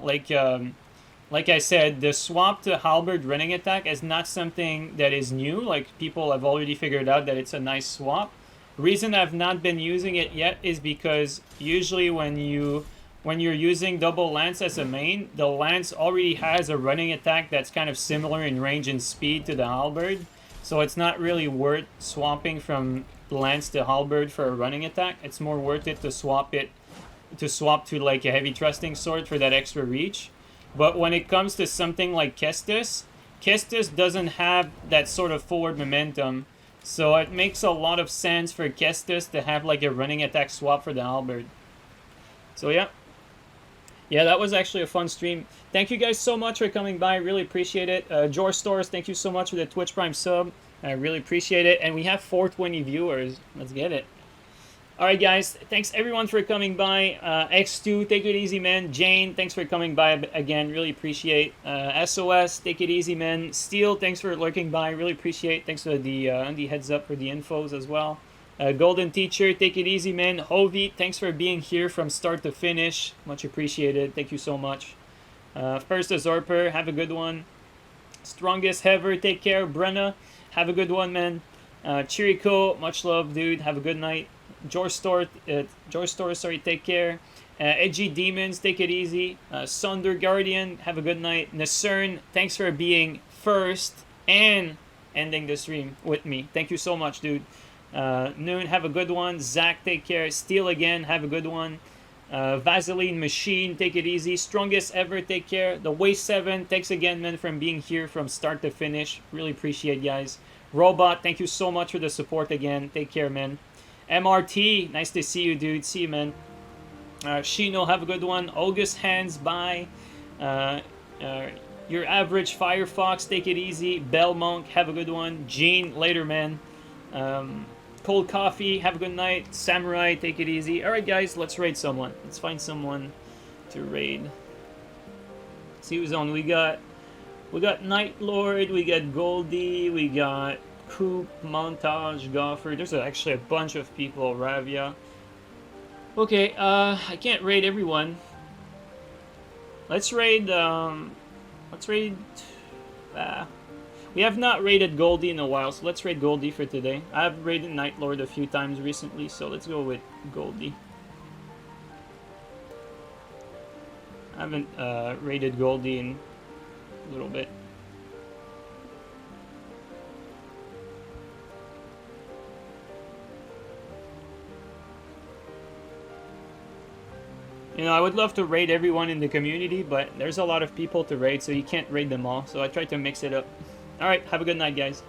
[SPEAKER 1] Like I said, the swap to halberd running attack is not something that is new. Like, people have already figured out that it's a nice swap. Reason I've not been using it yet is because usually when you're using double lance as a main, the lance already has a running attack that's kind of similar in range and speed to the halberd. So it's not really worth swapping from lance to halberd for a running attack. It's more worth it to swap to like a heavy thrusting sword for that extra reach. But when it comes to something like Kestis doesn't have that sort of forward momentum. So it makes a lot of sense for Kestis to have like a running attack swap for the halberd. So yeah. Yeah, that was actually a fun stream. Thank you guys so much for coming by. Really appreciate it. George Stores, thank you so much for the Twitch Prime sub. I really appreciate it. And we have 420 viewers. Let's get it. Alright guys, thanks everyone for coming by. X2, take it easy man. Jane, thanks for coming by again, really appreciate. SOS, take it easy man. Steel, thanks for lurking by, really appreciate. Thanks for the heads up for the infos as well. Golden Teacher, take it easy, man. Hovi, thanks for being here from start to finish. Much appreciated. Thank you so much. First Zorper, have a good one. Strongest ever, take care. Brenna, have a good one, man. Chirico, much love, dude. Have a good night. George Store, sorry, take care. Edgy Demons, take it easy. Sunder Guardian, have a good night. Nasern, thanks for being first and ending the stream with me. Thank you so much, dude. Noon, have a good one. Zach, take care. Steel again, have a good one. Vaseline Machine, take it easy. Strongest ever, take care. The Way 7, thanks again, man, from being here from start to finish. Really appreciate you guys. Robot, thank you so much for the support again. Take care, man. MRT, nice to see you, dude. See you, man. Shino, have a good one. August Hands, bye. Your average Firefox, take it easy. Belmonk, have a good one. Gene, later, man. Cold Coffee, have a good night. Samurai, take it easy. Alright, guys, let's raid someone. Let's find someone to raid. See who's on. We got Night Lord, we got Goldie, we got Coop, Montage, Goffer. There's actually a bunch of people. Ravia. Okay, I can't raid everyone. Let's raid, we have not raided Goldie in a while, so let's raid Goldie for today. I have raided Night Lord a few times recently, so let's go with Goldie. I haven't raided Goldie in a little bit. You know, I would love to raid everyone in the community, but there's a lot of people to raid, so you can't raid them all. So I try to mix it up. Alright, have a good night, guys.